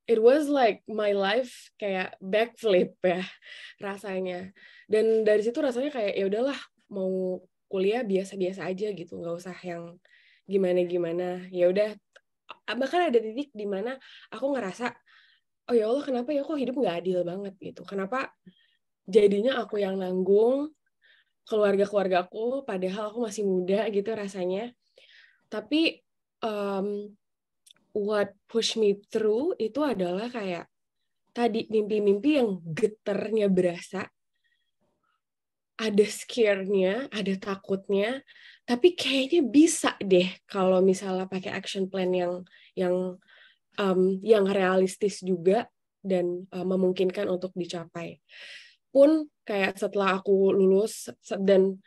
It was like my life kayak backflip ya rasanya. Dan dari situ rasanya kayak ya udahlah, mau kuliah biasa-biasa aja gitu, nggak usah yang gimana-gimana. Ya udah, bahkan ada titik di mana aku ngerasa, oh ya Allah, kenapa ya kok hidup nggak adil banget gitu. Kenapa jadinya aku yang nanggung keluarga-keluargaku, padahal aku masih muda gitu rasanya. Tapi what push me through itu adalah kayak tadi mimpi-mimpi yang geternya berasa, ada scare-nya, ada takutnya, tapi kayaknya bisa deh kalau misalnya pakai action plan yang realistis juga dan memungkinkan untuk dicapai. Pun kayak setelah aku lulus dan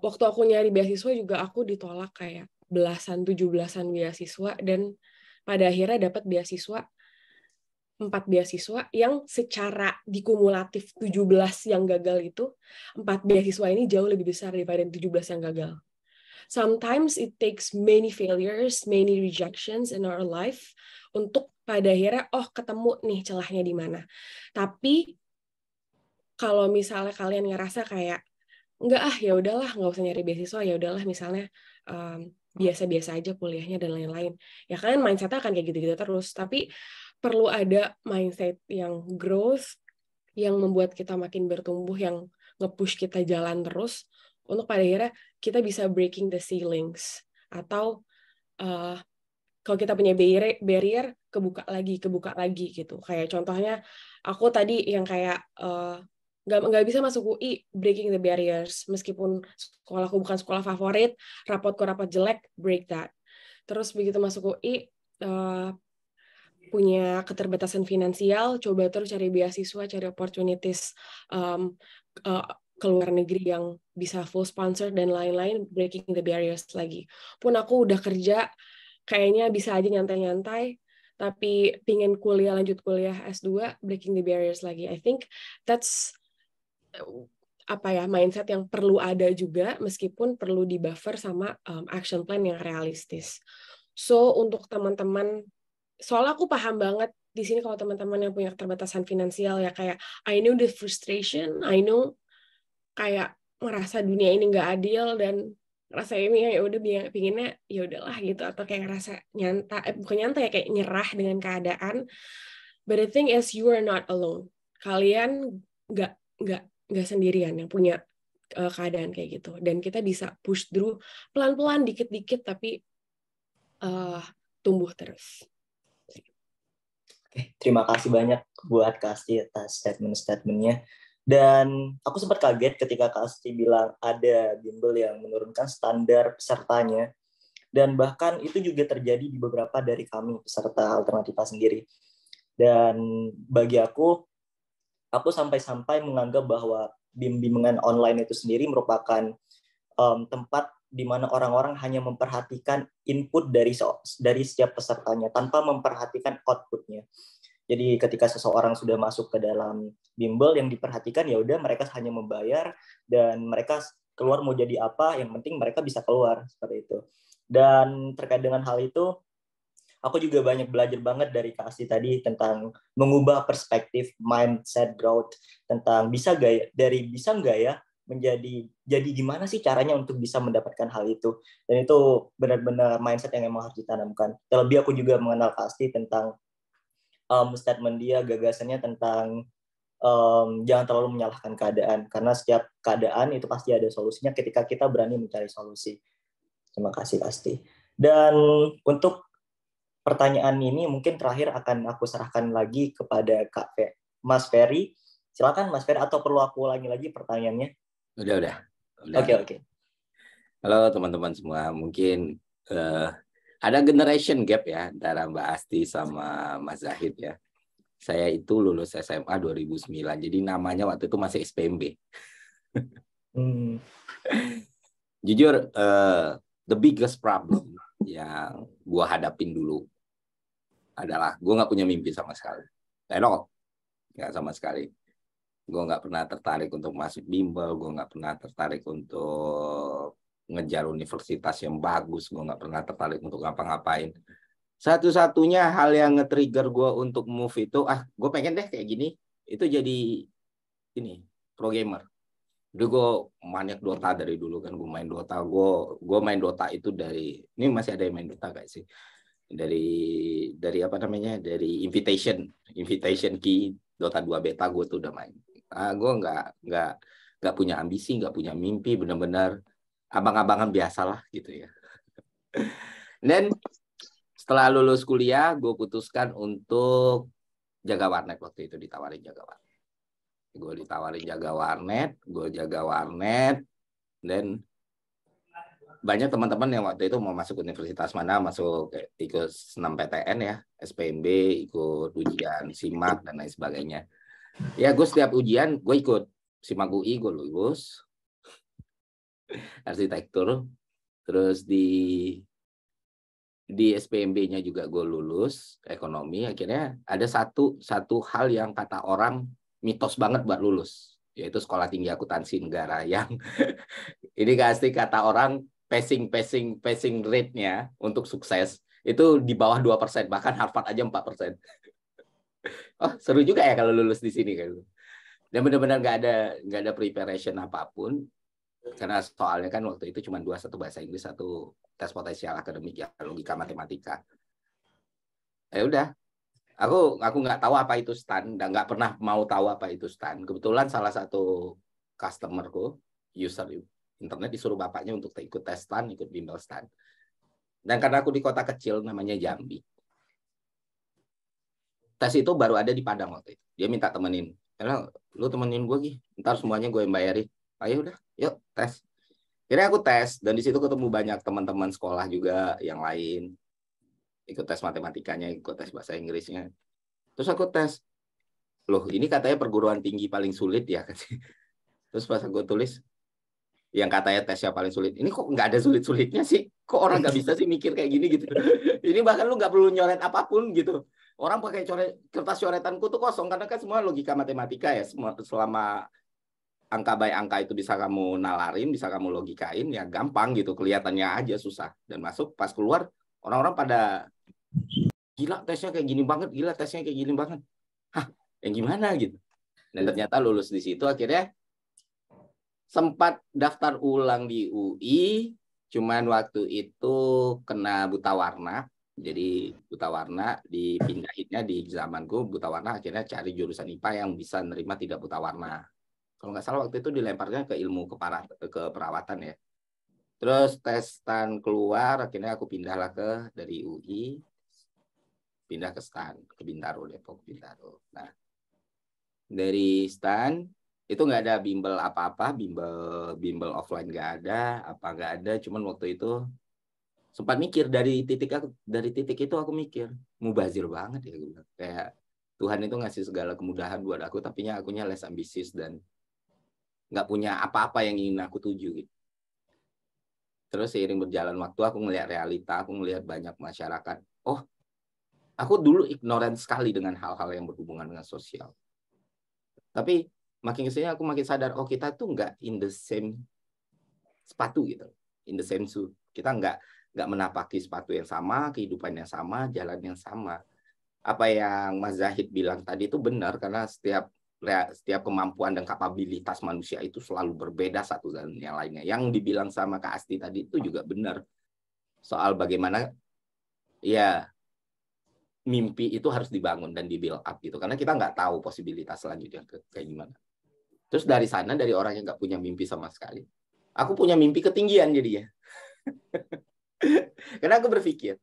waktu aku nyari beasiswa juga aku ditolak kayak 17-an beasiswa, dan pada akhirnya dapat 4 beasiswa yang secara dikumulatif 17 yang gagal itu, 4 beasiswa ini jauh lebih besar daripada 17 yang gagal. Sometimes it takes many failures, many rejections in our life untuk pada akhirnya ketemu nih celahnya di mana. Tapi kalau misalnya kalian ngerasa kayak enggak ya udahlah, nggak usah nyari beasiswa, ya udahlah misalnya biasa-biasa aja kuliahnya dan lain-lain, ya kan mindset-nya akan kayak gitu-gitu terus. Tapi perlu ada mindset yang growth, yang membuat kita makin bertumbuh, yang nge-push kita jalan terus untuk pada akhirnya kita bisa breaking the ceilings, atau kalau kita punya barrier kebuka lagi gitu. Kayak contohnya aku tadi yang kayak nggak bisa masuk UI, breaking the barriers, meskipun sekolahku bukan sekolah favorit, rapotku rapat jelek, break that. Terus begitu masuk UI, punya keterbatasan finansial, coba terus cari beasiswa, cari opportunities ke luar negeri yang bisa full sponsor dan lain-lain, breaking the barriers lagi. Pun aku udah kerja, kayaknya bisa aja nyantai-nyantai, tapi pingin lanjut kuliah S2, breaking the barriers lagi. I think that's mindset yang perlu ada juga, meskipun perlu di buffer sama action plan yang realistis. So untuk teman-teman, soalnya aku paham banget di sini kalau teman-teman yang punya keterbatasan finansial, ya kayak I know the frustration, I know kayak ngerasa dunia ini nggak adil dan rasa ini ya udah pinginnya ya udahlah gitu, atau kayak ngerasa bukan nyanta ya, kayak nyerah dengan keadaan. But the thing is, you are not alone. Kalian nggak sendirian yang punya keadaan kayak gitu, dan kita bisa push through pelan-pelan, dikit-dikit, tapi tumbuh terus. Oke, terima kasih banyak buat Kak Asti atas statement-statementnya. Dan aku sempat kaget ketika Kak Asti bilang ada bimbel yang menurunkan standar pesertanya. Dan bahkan itu juga terjadi di beberapa dari kami, peserta Alternativa sendiri. Dan bagi aku sampai-sampai menganggap bahwa bimbingan online itu sendiri merupakan tempat di mana orang-orang hanya memperhatikan input dari setiap pesertanya tanpa memperhatikan outputnya. Jadi ketika seseorang sudah masuk ke dalam bimbel, yang diperhatikan ya udah mereka hanya membayar dan mereka keluar mau jadi apa, yang penting mereka bisa keluar seperti itu. Dan terkait dengan hal itu, aku juga banyak belajar banget dari Kak Asti tadi tentang mengubah perspektif mindset growth, tentang bisa nggak ya menjadi jadi gimana sih caranya untuk bisa mendapatkan hal itu. Dan itu benar-benar mindset yang emang harus ditanamkan. Terlebih aku juga mengenal Kak Asti tentang statement dia, gagasannya tentang jangan terlalu menyalahkan keadaan, karena setiap keadaan itu pasti ada solusinya ketika kita berani mencari solusi. Terima kasih pasti. Dan untuk pertanyaan ini mungkin terakhir akan aku serahkan lagi kepada Mas Ferry. Silakan Mas Ferry, atau perlu aku ulangi lagi pertanyaannya? Udah. Oke. Halo teman-teman semua, mungkin ada generation gap ya antara Mbak Asti sama Mas Zahid ya. Saya itu lulus SMA 2009, jadi namanya waktu itu masih SPMB. Jujur, the biggest problem yang gue hadapin dulu adalah gue nggak punya mimpi sama sekali. Nggak sama sekali. Gue nggak pernah tertarik untuk masuk bimbel, gue nggak pernah tertarik untuk ngejar universitas yang bagus, gue nggak pernah tertarik untuk ngapa-ngapain. Satu-satunya hal yang nge-trigger gue untuk move itu, gue pengen deh kayak gini, itu jadi ini pro gamer. Dulu gue maniak Dota dari dulu kan, gue main Dota. Gue main Dota itu dari, ini masih ada yang main Dota gak sih? Dari apa namanya? Dari Invitation Key Dota 2 beta gue tuh udah main. Gue nggak punya ambisi, nggak punya mimpi, benar-benar abang-abangan biasalah gitu ya. Dan setelah lulus kuliah, gue putuskan untuk jaga warnet. Waktu itu ditawarin jaga warnet. Gue jaga warnet, dan banyak teman-teman yang waktu itu mau masuk universitas mana, ikut senam PTN ya, SPMB, ikut ujian SIMAK dan lain sebagainya. Ya gue setiap ujian gue ikut. SIMAK UI gue lulus, arsitektur, terus di SPMB-nya juga gue lulus, ekonomi. Akhirnya ada satu hal yang kata orang mitos banget buat lulus, yaitu sekolah tinggi akuntansi negara yang ini pasti kata orang passing rate-nya untuk sukses itu di bawah 2%, bahkan Harvard aja 4%. Oh, seru juga ya kalau lulus di sini kan. Dan benar-benar nggak ada preparation apapun, karena soalnya kan waktu itu cuma 2, satu bahasa Inggris, satu tes potensial akademik ya, logika matematika. Ya udah, aku nggak tahu apa itu STAN dan nggak pernah mau tahu apa itu STAN. Kebetulan salah satu customerku, user internet, disuruh bapaknya untuk ikut tes STAN, ikut bimbel STAN. Dan karena aku di kota kecil namanya Jambi, tes itu baru ada di Padang waktu itu. Dia minta temenin. Karena lu temenin gue Gi, ntar semuanya gue yang bayarin. Ayo udah, yuk tes. Akhirnya aku tes, dan di situ ketemu banyak teman-teman sekolah juga yang lain. Ikut tes matematikanya, ikut tes bahasa Inggrisnya. Terus aku tes, loh ini katanya perguruan tinggi paling sulit ya. Terus pas aku tulis, yang katanya tesnya paling sulit, ini kok nggak ada sulit-sulitnya sih? Kok orang nggak bisa sih mikir kayak gini gitu? Ini bahkan lu nggak perlu nyoret apapun gitu. Orang pakai kertas coretanku tuh kosong, karena kan semua logika matematika ya. Selama angka by angka itu bisa kamu nalarin, bisa kamu logikain, ya gampang gitu. Kelihatannya aja susah. Dan masuk, pas keluar, orang-orang pada, gila tesnya kayak gini banget, gila tesnya kayak gini banget. Hah, yang gimana gitu. Dan ternyata lulus di situ, akhirnya sempat daftar ulang di UI, cuman waktu itu kena buta warna. Jadi buta warna dipindahinnya di zamanku, buta warna akhirnya cari jurusan IPA yang bisa nerima tidak buta warna. Kalau nggak salah waktu itu dilemparnya ke ilmu keperawatan ya. Terus tes STAN keluar, akhirnya aku pindahlah dari UI, pindah ke STAN, ke Bintaro, Depok, Bintaro. Nah, dari STAN itu nggak ada bimbel apa-apa, bimbel offline nggak ada, cuman waktu itu sempat mikir dari titik itu aku mikir, mubazir banget ya gue bilang. Kayak Tuhan itu ngasih segala kemudahan buat aku, tapi akunya less ambisius dan nggak punya apa-apa yang ingin aku tuju gitu. Terus seiring berjalan waktu aku ngelihat realita, aku ngelihat banyak masyarakat. Oh, aku dulu ignorant sekali dengan hal-hal yang berhubungan dengan sosial. Tapi makin kesini aku makin sadar, oh kita tuh nggak in the same sepatu gitu, in the same shoe. Kita nggak menapaki sepatu yang sama, kehidupan yang sama, jalan yang sama. Apa yang Mas Zahid bilang tadi itu benar, karena setiap kemampuan dan kapabilitas manusia itu selalu berbeda satu dan yang lainnya. Yang dibilang sama Kak Asti tadi itu juga benar. Soal bagaimana ya mimpi itu harus dibangun dan di-build up gitu. Karena kita nggak tahu posibilitas selanjutnya kayak gimana. Terus dari sana, dari orang yang nggak punya mimpi sama sekali, aku punya mimpi ketinggian jadinya. Karena aku berpikir,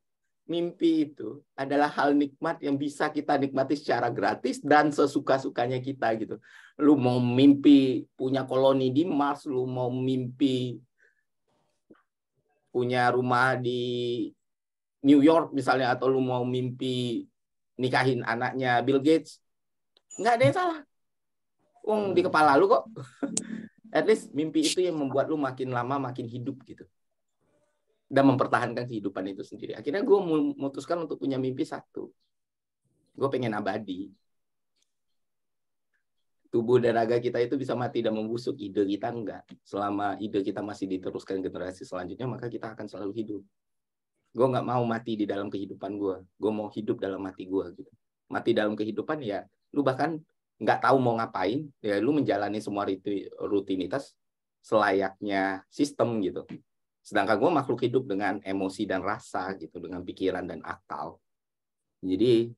mimpi itu adalah hal nikmat yang bisa kita nikmati secara gratis dan sesuka-sukanya kita gitu. Lu mau mimpi punya koloni di Mars, lu mau mimpi punya rumah di New York misalnya, atau lu mau mimpi nikahin anaknya Bill Gates, nggak ada yang salah. Wong di kepala lu kok. At least mimpi itu yang membuat lu makin lama makin hidup gitu. Dan mempertahankan kehidupan itu sendiri. Akhirnya gue memutuskan untuk punya mimpi satu. Gue pengen abadi. Tubuh dan raga kita itu bisa mati dan membusuk, ide kita enggak. Selama ide kita masih diteruskan generasi selanjutnya, maka kita akan selalu hidup. Gue nggak mau mati di dalam kehidupan gue. Gue mau hidup dalam mati gue. Gitu. Mati dalam kehidupan ya, lu bahkan nggak tahu mau ngapain, ya lu menjalani semua rutinitas selayaknya sistem gitu. Sedangkan gue makhluk hidup dengan emosi dan rasa gitu, dengan pikiran dan akal. Jadi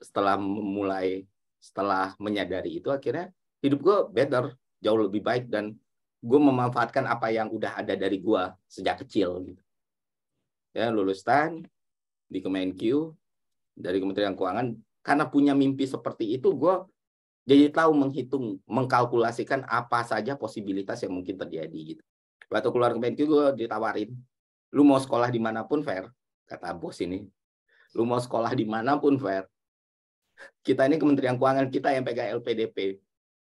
setelah menyadari itu, akhirnya hidup gue better, jauh lebih baik, dan gue memanfaatkan apa yang udah ada dari gue sejak kecil gitu. Ya, lulus STAN di Kemenkeu dari Kementerian Keuangan, karena punya mimpi seperti itu, gue jadi tahu menghitung, mengkalkulasikan apa saja posibilitas yang mungkin terjadi gitu. Waktu keluar Kemenkeu gue ditawarin, lu mau sekolah dimanapun fair, kata bos ini. Lu mau sekolah dimanapun fair. Kita ini Kementerian Keuangan, kita yang pegang LPDP.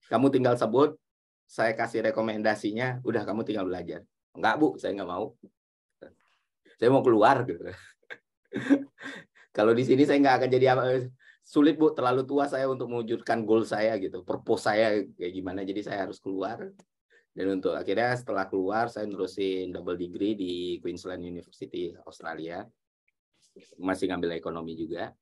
Kamu tinggal sebut, saya kasih rekomendasinya, udah kamu tinggal belajar. Enggak Bu, saya nggak mau. Saya mau keluar gitu. Kalau di sini saya nggak akan jadi apa. Sulit Bu, terlalu tua saya untuk mewujudkan goal saya gitu. Purpose saya kayak gimana, jadi saya harus keluar. Dan untuk akhirnya setelah keluar, saya nerusin double degree di Queensland University, Australia. Masih ngambil ekonomi juga.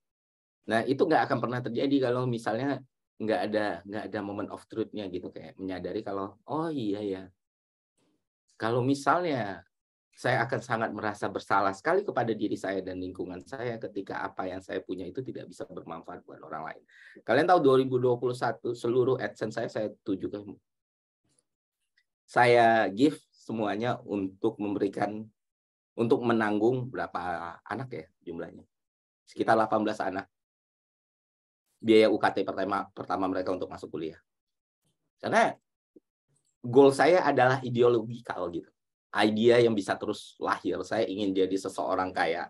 Nah, itu nggak akan pernah terjadi kalau misalnya nggak ada moment of truth-nya gitu. Kayak menyadari kalau, oh iya ya, kalau misalnya saya akan sangat merasa bersalah sekali kepada diri saya dan lingkungan saya ketika apa yang saya punya itu tidak bisa bermanfaat buat orang lain. Kalian tahu 2021 seluruh AdSense saya tujukan. Saya give semuanya untuk menanggung berapa anak ya jumlahnya. Sekitar 18 anak. Biaya UKT pertama mereka untuk masuk kuliah. Karena goal saya adalah ideologikal gitu. Idea yang bisa terus lahir. Saya ingin jadi seseorang kayak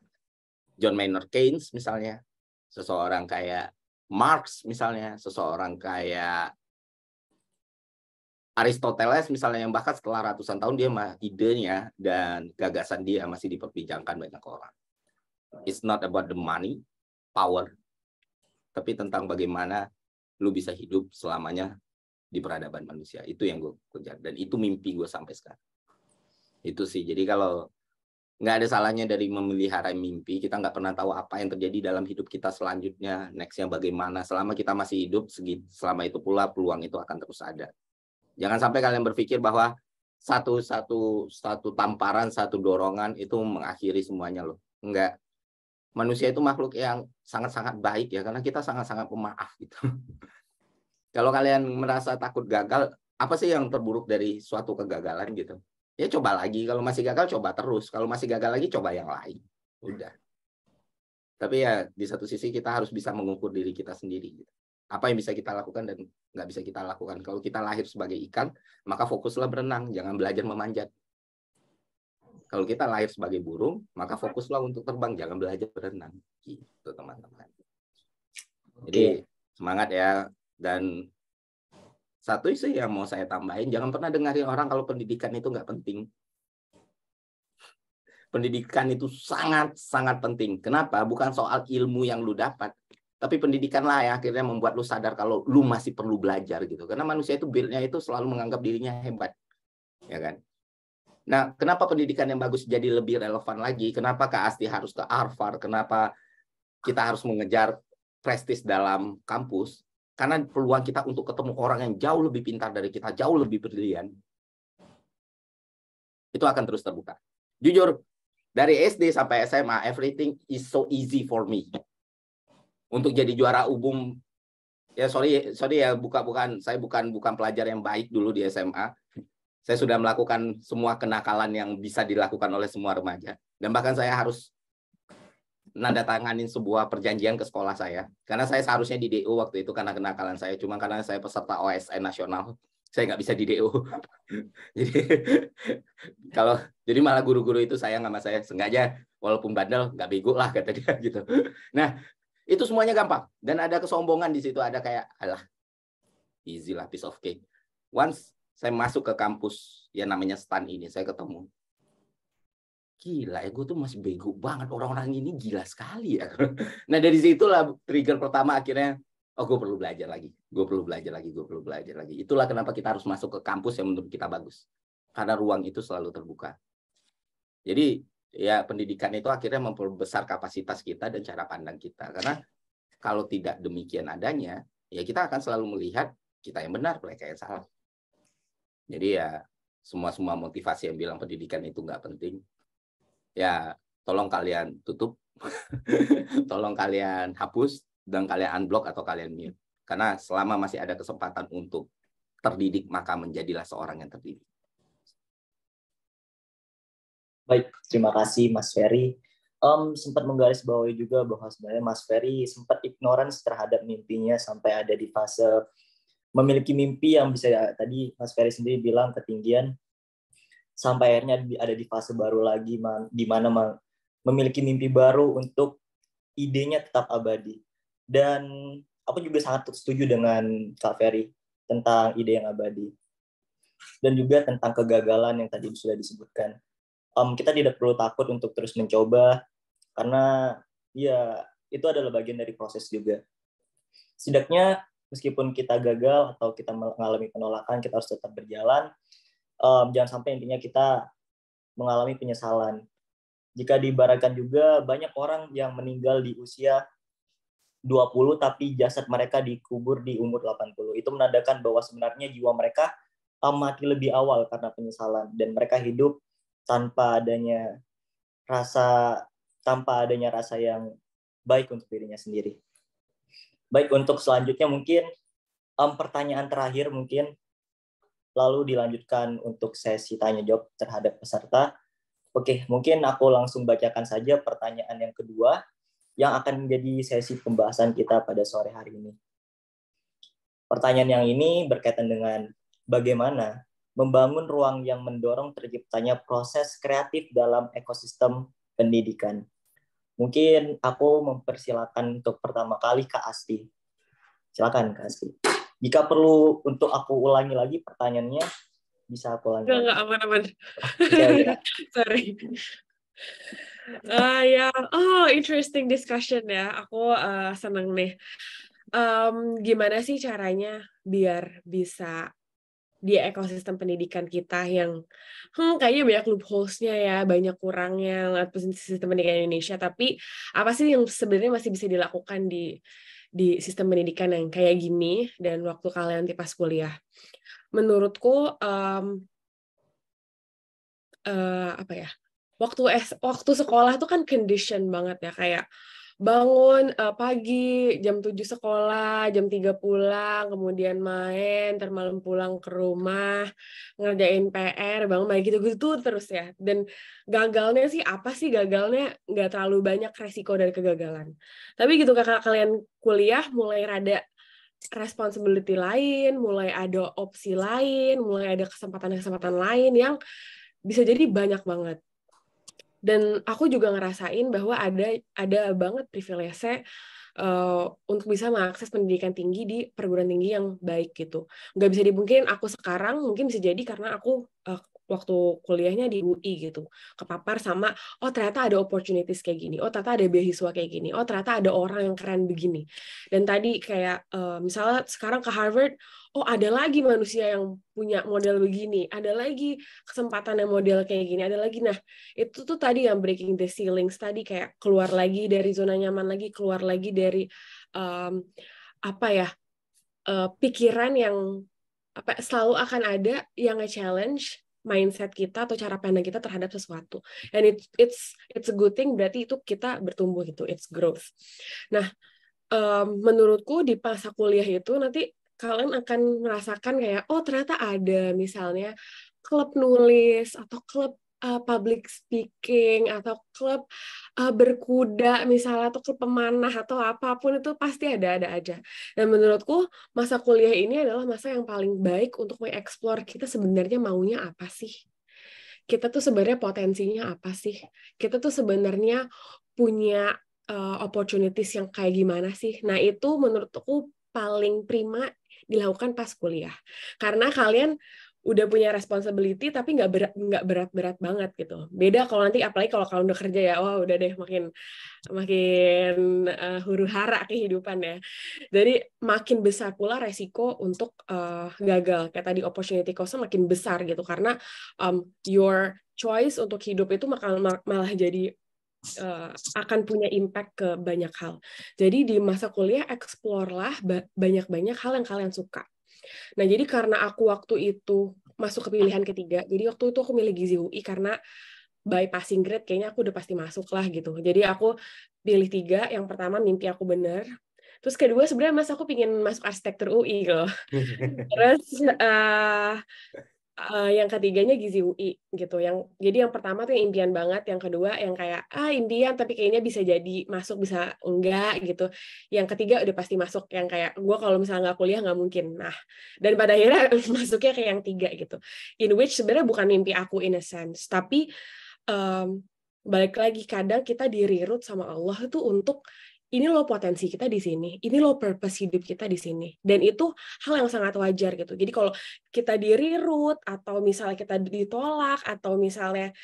John Maynard Keynes misalnya. Seseorang kayak Marx misalnya. Seseorang kayak Aristoteles misalnya, yang bahkan setelah ratusan tahun dia idenya dan gagasan dia masih diperbincangkan banyak orang. It's not about the money, power, tapi tentang bagaimana lu bisa hidup selamanya di peradaban manusia. Itu yang gue kejar, dan itu mimpi gue sampai sekarang. Itu sih. Jadi kalau nggak ada salahnya dari memelihara mimpi, kita nggak pernah tahu apa yang terjadi dalam hidup kita selanjutnya, nextnya bagaimana. Selama kita masih hidup, selama itu pula peluang itu akan terus ada. Jangan sampai kalian berpikir bahwa satu tamparan, satu dorongan itu mengakhiri semuanya loh. Enggak. Manusia itu makhluk yang sangat-sangat baik ya, karena kita sangat-sangat pemaaf gitu. Kalau kalian merasa takut gagal, apa sih yang terburuk dari suatu kegagalan gitu? Ya coba lagi. Kalau masih gagal, coba terus. Kalau masih gagal lagi, coba yang lain. Udah. Tapi ya di satu sisi kita harus bisa mengukur diri kita sendiri gitu. Apa yang bisa kita lakukan dan nggak bisa kita lakukan. Kalau kita lahir sebagai ikan, maka fokuslah berenang, jangan belajar memanjat. Kalau kita lahir sebagai burung, maka fokuslah untuk terbang, jangan belajar berenang. Gitu teman-teman. Jadi semangat ya. Dan satu isu yang mau saya tambahin, jangan pernah dengarin orang kalau pendidikan itu nggak penting. pendidikan itu sangat-sangat penting. Kenapa? Bukan soal ilmu yang lu dapat, tapi pendidikanlah yang akhirnya membuat lu sadar kalau lu masih perlu belajar gitu. Karena manusia itu build-nya itu selalu menganggap dirinya hebat, ya kan? Nah, kenapa pendidikan yang bagus jadi lebih relevan lagi? Kenapa Kak Asti harus ke Harvard? Kenapa kita harus mengejar prestis dalam kampus? Karena peluang kita untuk ketemu orang yang jauh lebih pintar dari kita, jauh lebih brilian, itu akan terus terbuka. Jujur, dari SD sampai SMA, everything is so easy for me. Untuk jadi juara umum, ya sorry ya, saya bukan pelajar yang baik dulu di SMA. Saya sudah melakukan semua kenakalan yang bisa dilakukan oleh semua remaja. Dan bahkan saya harus nandatanganin sebuah perjanjian ke sekolah saya. Karena saya seharusnya di DO waktu itu karena kenakalan saya. Cuma karena saya peserta OSN nasional, saya nggak bisa di DO. Jadi malah guru-guru itu sayang sama saya. Sengaja, walaupun bandel, nggak bego lah kata dia gitu. Nah, itu semuanya gampang. Dan ada kesombongan di situ. Ada kayak, alah, easy lah, piece of cake. Once saya masuk ke kampus yang namanya STAN ini, saya ketemu. Gila ya, gue tuh masih bego banget. Orang-orang ini gila sekali ya. Nah, dari situlah trigger pertama akhirnya, oh gue perlu belajar lagi. Gue perlu belajar lagi. Itulah kenapa kita harus masuk ke kampus yang menurut kita bagus. Karena ruang itu selalu terbuka. Jadi, ya pendidikan itu akhirnya memperbesar kapasitas kita dan cara pandang kita. Karena kalau tidak demikian adanya, ya kita akan selalu melihat kita yang benar, mereka yang salah. Jadi ya semua motivasi yang bilang pendidikan itu nggak penting, ya tolong kalian tutup, tolong kalian hapus, dan kalian unblock atau kalian mute. Karena selama masih ada kesempatan untuk terdidik, maka menjadilah seorang yang terdidik. Baik, terima kasih Mas Ferry. Sempat menggarisbawahi juga bahwa sebenarnya Mas Ferry sempat ignorance terhadap mimpinya sampai ada di fase memiliki mimpi yang bisa, ya, tadi Mas Ferry sendiri bilang ketinggian, sampai akhirnya ada di fase baru lagi di mana memiliki mimpi baru untuk idenya tetap abadi. Dan aku juga sangat setuju dengan Kak Ferry tentang ide yang abadi. Dan juga tentang kegagalan yang tadi sudah disebutkan. Kita tidak perlu takut untuk terus mencoba, karena ya itu adalah bagian dari proses juga. Setidaknya meskipun kita gagal atau kita mengalami penolakan, kita harus tetap berjalan. Jangan sampai intinya kita mengalami penyesalan. Jika diibaratkan juga, banyak orang yang meninggal di usia 20 tapi jasad mereka dikubur di umur 80. Itu menandakan bahwa sebenarnya jiwa mereka mati lebih awal karena penyesalan, dan mereka hidup tanpa adanya rasa yang baik untuk dirinya sendiri. Baik, untuk selanjutnya mungkin pertanyaan terakhir mungkin, lalu dilanjutkan untuk sesi tanya jawab terhadap peserta. Oke, mungkin aku langsung bacakan saja pertanyaan yang kedua yang akan menjadi sesi pembahasan kita pada sore hari ini. Pertanyaan yang ini berkaitan dengan bagaimana membangun ruang yang mendorong terciptanya proses kreatif dalam ekosistem pendidikan. Mungkin aku mempersilakan untuk pertama kali Kak Asti. Silakan Kak Asti. Jika perlu untuk aku ulangi lagi pertanyaannya, bisa aku ulangi. Enggak, aman. Okay. Sorry. Interesting discussion ya. Aku seneng nih. Gimana sih caranya biar bisa di ekosistem pendidikan kita yang kayaknya banyak loopholes-nya ya, banyak kurangnya sistem pendidikan Indonesia, tapi apa sih yang sebenarnya masih bisa dilakukan di sistem pendidikan yang kayak gini dan waktu kalian pas kuliah? Menurutku waktu sekolah tuh kan condition banget ya, kayak bangun pagi jam 7 sekolah, jam 3 pulang, kemudian main, malam pulang ke rumah, ngerjain PR, bangun lagi gitu-gitu terus ya. Dan gagalnya sih apa sih? Gagalnya nggak terlalu banyak resiko dari kegagalan. Tapi gitu kakak kalian kuliah mulai rada responsibility lain, mulai ada opsi lain, mulai ada kesempatan-kesempatan lain yang bisa jadi banyak banget. Dan aku juga ngerasain bahwa ada banget privilege untuk bisa mengakses pendidikan tinggi di perguruan tinggi yang baik gitu. Nggak bisa dipungkirin aku sekarang mungkin bisa jadi karena aku waktu kuliahnya di UI gitu, kepapar sama oh ternyata ada opportunities kayak gini, oh ternyata ada beasiswa kayak gini, oh ternyata ada orang yang keren begini. Dan tadi kayak misalnya sekarang ke Harvard, oh ada lagi manusia yang punya model begini, ada lagi kesempatan yang model kayak gini, ada lagi. Nah itu tuh tadi yang breaking the ceilings tadi, kayak keluar lagi dari zona nyaman lagi, keluar lagi dari apa ya, pikiran yang apa selalu akan ada yang nge-challenge mindset kita atau cara pandang kita terhadap sesuatu. And it's a good thing, berarti itu kita bertumbuh gitu, it's growth. Nah, menurutku di masa kuliah itu nanti kalian akan merasakan kayak oh ternyata ada misalnya klub nulis atau klub public speaking atau klub berkuda misalnya atau klub pemanah atau apapun, itu pasti ada aja. Dan menurutku masa kuliah ini adalah masa yang paling baik untuk mengeksplor kita sebenarnya maunya apa sih, kita tuh sebenarnya potensinya apa sih, kita tuh sebenarnya punya opportunities yang kayak gimana sih. Nah itu menurutku paling prima dilakukan pas kuliah, karena kalian udah punya responsibility tapi nggak berat-berat banget gitu. Beda kalau nanti apalagi kalau kalian udah kerja ya, wah udah deh makin huru hara kehidupan ya. Jadi makin besar pula resiko untuk gagal. Kayak tadi opportunity cost makin besar gitu, karena your choice untuk hidup itu malah jadi akan punya impact ke banyak hal. Jadi di masa kuliah explore lah banyak-banyak hal yang kalian suka. Nah, jadi karena aku waktu itu masuk ke pilihan ketiga, jadi waktu itu aku milih Gizi UI karena by passing grade kayaknya aku udah pasti masuk lah gitu. Jadi aku pilih 3, yang pertama mimpi aku bener, terus kedua sebenarnya aku pingin masuk arsitektur UI loh. Terus yang ketiganya Gizi UI gitu. Jadi yang pertama tuh yang impian banget, yang kedua yang kayak impian tapi kayaknya bisa jadi masuk bisa enggak gitu. Yang ketiga udah pasti masuk, yang kayak gue kalau misalnya nggak kuliah nggak mungkin. Nah, dan pada akhirnya masuknya kayak yang 3 gitu. In which sebenarnya bukan mimpi aku in a sense, tapi balik lagi kadang kita di-reroute sama Allah itu untuk ini loh potensi kita di sini, ini loh purpose hidup kita di sini, dan itu hal yang sangat wajar gitu. Jadi kalau kita di-reroute atau misalnya kita ditolak atau misalnya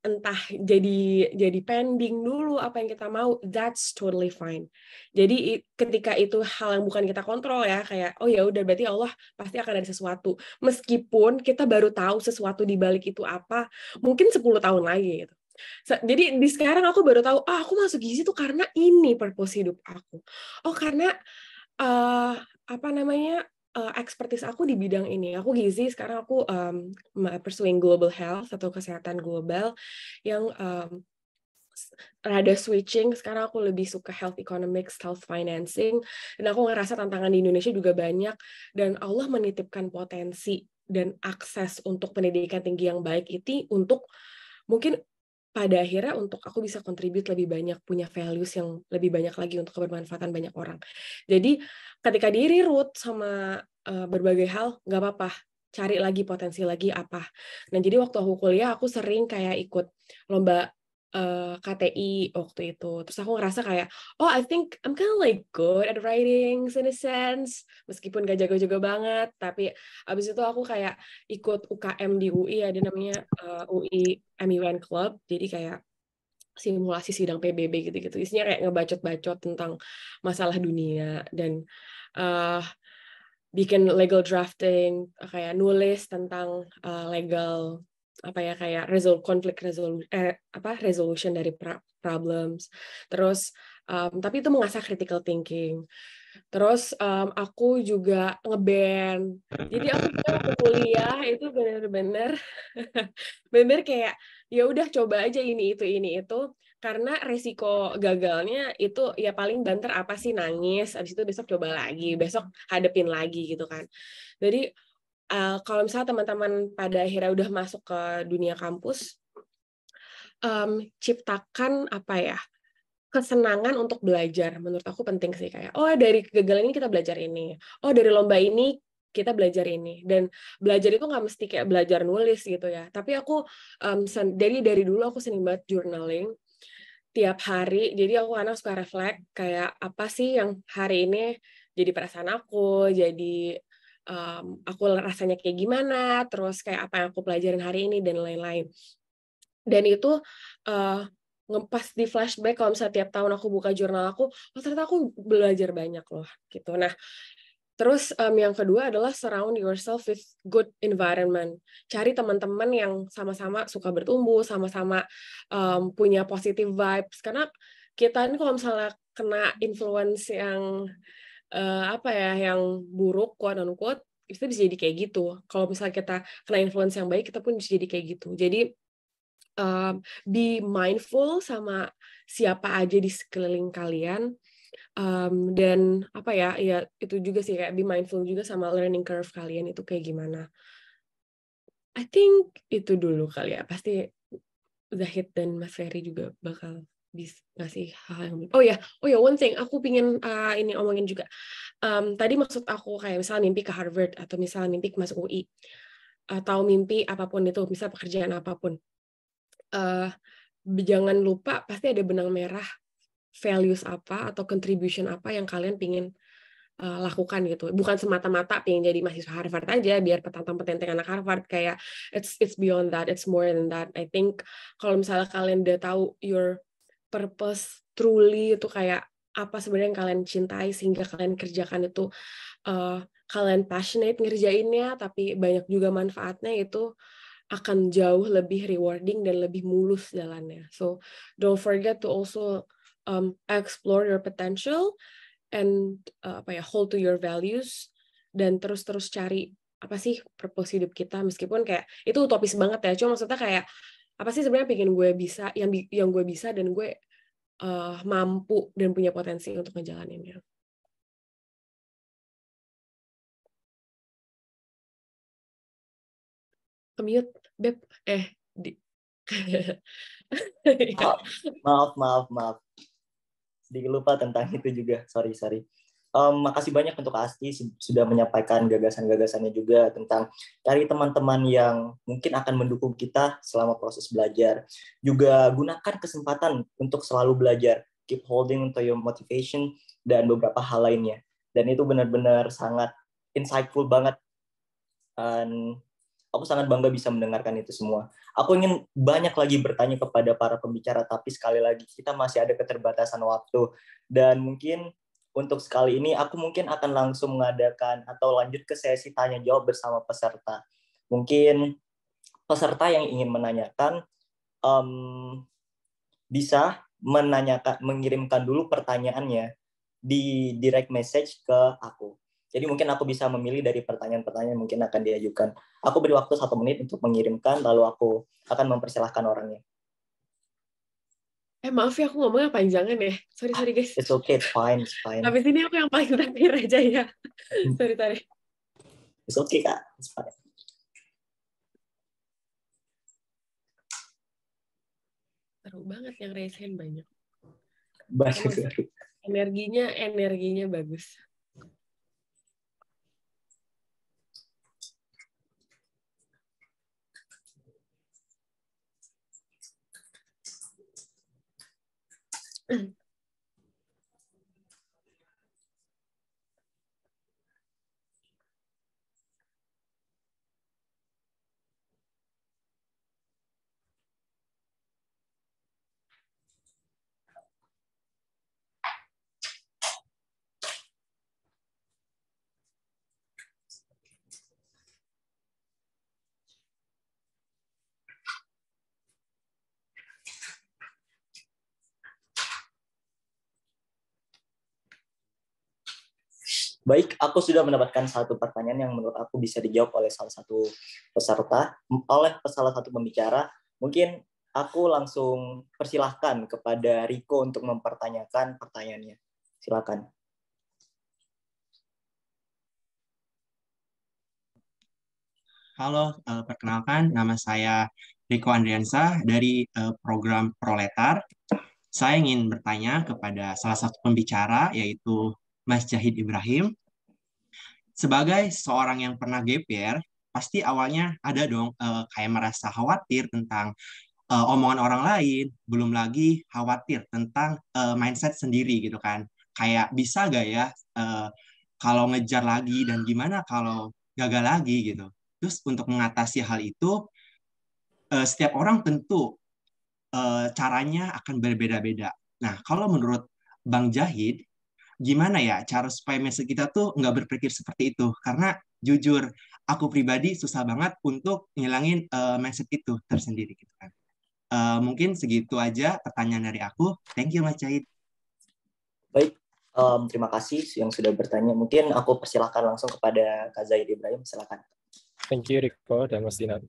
entah jadi pending dulu apa yang kita mau, that's totally fine. Jadi ketika itu hal yang bukan kita kontrol ya, kayak oh ya udah berarti Allah pasti akan ada sesuatu, meskipun kita baru tahu sesuatu di balik itu apa mungkin 10 tahun lagi gitu. Jadi di sekarang aku baru tahu, aku masuk gizi tuh karena ini purpose hidup aku. Oh karena expertise aku di bidang ini. Aku gizi, sekarang aku pursuing global health atau kesehatan global yang rada switching. Sekarang aku lebih suka health economics, health financing, dan aku ngerasa tantangan di Indonesia juga banyak, dan Allah menitipkan potensi dan akses untuk pendidikan tinggi yang baik itu untuk mungkin pada akhirnya untuk aku bisa contribute lebih banyak, punya values yang lebih banyak lagi untuk kebermanfaatan banyak orang. Jadi ketika di-reroute sama berbagai hal, nggak apa-apa, cari lagi potensi lagi apa. Nah jadi waktu aku kuliah, aku sering kayak ikut lomba KTI waktu itu. Terus aku ngerasa kayak, oh I think I'm kind of like good at writing in a sense, meskipun gak jago-jago banget, tapi abis itu aku kayak ikut UKM di UI, ada namanya UI MUN Club, jadi kayak simulasi sidang PBB gitu-gitu. Isinya kayak ngebacot-bacot tentang masalah dunia, dan bikin legal drafting, kayak nulis tentang legal kayak resolution dari problems. Terus tapi itu mengasah critical thinking. Terus aku juga ngeband. Jadi aku waktu kuliah itu benar-benar kayak ya udah coba aja ini itu, karena resiko gagalnya itu ya paling banter apa sih, nangis, abis itu besok coba lagi, besok hadepin lagi gitu kan. Jadi kalau misalnya teman-teman pada akhirnya udah masuk ke dunia kampus, ciptakan kesenangan untuk belajar. Menurut aku penting sih, kayak oh dari kegagalan ini kita belajar ini, oh dari lomba ini kita belajar ini. Dan belajar itu nggak mesti kayak belajar nulis gitu ya, tapi aku dari dulu aku sering banget journaling tiap hari. Jadi aku kadang suka reflect kayak apa sih yang hari ini jadi perasaan aku, jadi aku rasanya kayak gimana, terus kayak apa yang aku pelajarin hari ini dan lain-lain. Dan itu pas di flashback kalau misalnya tiap tahun aku buka jurnal aku, oh ternyata aku belajar banyak loh gitu. Nah, terus yang kedua adalah surround yourself with good environment. Cari teman-teman yang sama-sama suka bertumbuh, sama-sama punya positive vibes. Karena kita ini kalau misalnya kena influence yang apa ya, yang buruk, quote unquote, itu bisa jadi kayak gitu. Kalau misalnya kita kena influence yang baik, kita pun bisa jadi kayak gitu. Jadi be mindful sama siapa aja di sekeliling kalian. Dan apa ya itu juga sih, kayak be mindful juga sama learning curve kalian itu kayak gimana. I think itu dulu kali ya, pasti Zahid dan Mas Ferry juga bakal bisa ngasih hal yang oh ya one thing aku pingin ini omongin juga. Tadi maksud aku kayak misalnya mimpi ke Harvard atau misalnya mimpi masuk UI atau mimpi apapun itu, misal pekerjaan apapun, jangan lupa pasti ada benang merah values apa atau contribution apa yang kalian pingin lakukan gitu. Bukan semata-mata pengen jadi mahasiswa Harvard aja biar petantang-petenteng anak Harvard, kayak it's beyond that, it's more than that. I think kalau misalnya kalian udah tahu your purpose truly itu kayak apa sebenarnya yang kalian cintai sehingga kalian kerjakan itu kalian passionate ngerjainnya tapi banyak juga manfaatnya, itu akan jauh lebih rewarding dan lebih mulus jalannya. So don't forget to also explore your potential and hold to your values, dan terus cari apa sih purpose hidup kita, meskipun kayak itu utopis banget ya, cuma maksudnya kayak apa sih sebenarnya pengen gue bisa, yang gue bisa dan gue mampu dan punya potensi untuk ngejalaninnya. Kemute Beb Maaf. Sedikit lupa tentang itu juga. Sorry. Makasih banyak untuk Asti sudah menyampaikan gagasan-gagasannya juga tentang cari teman-teman yang mungkin akan mendukung kita selama proses belajar. Juga gunakan kesempatan untuk selalu belajar. Keep holding to your motivation dan beberapa hal lainnya. Dan itu benar-benar sangat insightful banget. Dan aku sangat bangga bisa mendengarkan itu semua. Aku ingin banyak lagi bertanya kepada para pembicara, tapi sekali lagi kita masih ada keterbatasan waktu. Dan mungkin untuk sekali ini aku mungkin akan langsung mengadakan atau lanjut ke sesi tanya jawab bersama peserta. Mungkin peserta yang ingin menanyakan bisa mengirimkan dulu pertanyaannya di direct message ke aku. Jadi mungkin aku bisa memilih dari pertanyaan-pertanyaan yang mungkin akan diajukan. Aku beri waktu 1 menit untuk mengirimkan, lalu aku akan mempersilahkan orangnya. Maaf ya, aku ngomongnya panjangan ya. Sorry guys. It's okay, it's fine. Habis ini aku yang paling terakhir aja ya. Sorry. It's okay, Kak. It's fine. Seru banget yang raise hand banyak. Banyak. Energinya bagus. Baik, aku sudah mendapatkan satu pertanyaan yang menurut aku bisa dijawab oleh salah satu peserta, oleh salah satu pembicara. Mungkin aku langsung persilahkan kepada Riko untuk mempertanyakan pertanyaannya. Silakan. Halo, perkenalkan nama saya Riko Andriansa dari program Proletar. Saya ingin bertanya kepada salah satu pembicara, yaitu Mas Zahid Ibrahim. Sebagai seorang yang pernah gap year, pasti awalnya ada dong kayak merasa khawatir tentang omongan orang lain, belum lagi khawatir tentang mindset sendiri gitu kan. Kayak bisa gak ya kalau ngejar lagi, dan gimana kalau gagal lagi gitu. Terus untuk mengatasi hal itu, setiap orang tentu caranya akan berbeda-beda. Nah, kalau menurut Bang Jahid, gimana ya cara supaya mindset kita tuh nggak berpikir seperti itu? Karena jujur, aku pribadi susah banget untuk ngilangin mindset itu tersendiri gitu kan. Mungkin segitu aja pertanyaan dari aku. Thank you Mas Jahid. Baik, terima kasih yang sudah bertanya. Mungkin aku persilahkan langsung kepada Kak Zahid Ibrahim. Silakan. Thank you Riko dan Mas Dinar.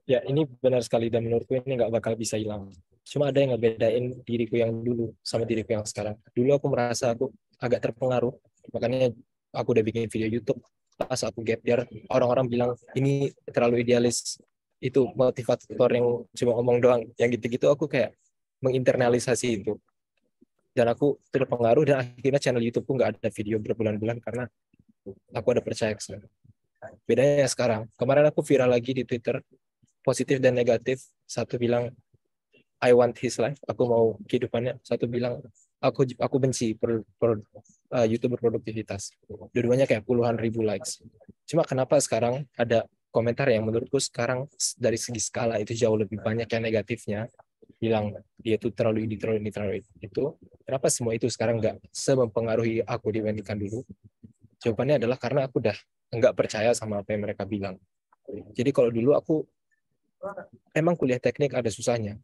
Ya, ini benar sekali dan menurutku ini nggak bakal bisa hilang. Cuma ada yang ngebedain diriku yang dulu sama diriku yang sekarang. Dulu aku merasa aku agak terpengaruh, makanya aku udah bikin video YouTube. Pas aku gap year, orang-orang bilang ini terlalu idealis. Itu motivator yang cuma ngomong doang. Yang gitu-gitu aku kayak menginternalisasi itu. Dan aku terpengaruh dan akhirnya channel YouTubeku nggak ada video berbulan-bulan karena aku ada percaya ke sana. Bedanya sekarang, kemarin aku viral lagi di Twitter, positif dan negatif. Satu bilang I want his life, aku mau kehidupannya. Satu bilang aku benci YouTuber produktivitas. Dua-duanya kayak puluhan ribu likes. Cuma kenapa sekarang ada komentar yang menurutku sekarang dari segi skala itu jauh lebih banyak yang negatifnya, bilang dia tuh terlalu ini, terlalu ini, terlalu itu. Kenapa semua itu sekarang nggak semempengaruhi aku dibandingkan dulu? Jawabannya adalah karena aku udah nggak percaya sama apa yang mereka bilang. Jadi kalau dulu aku emang kuliah teknik ada susahnya.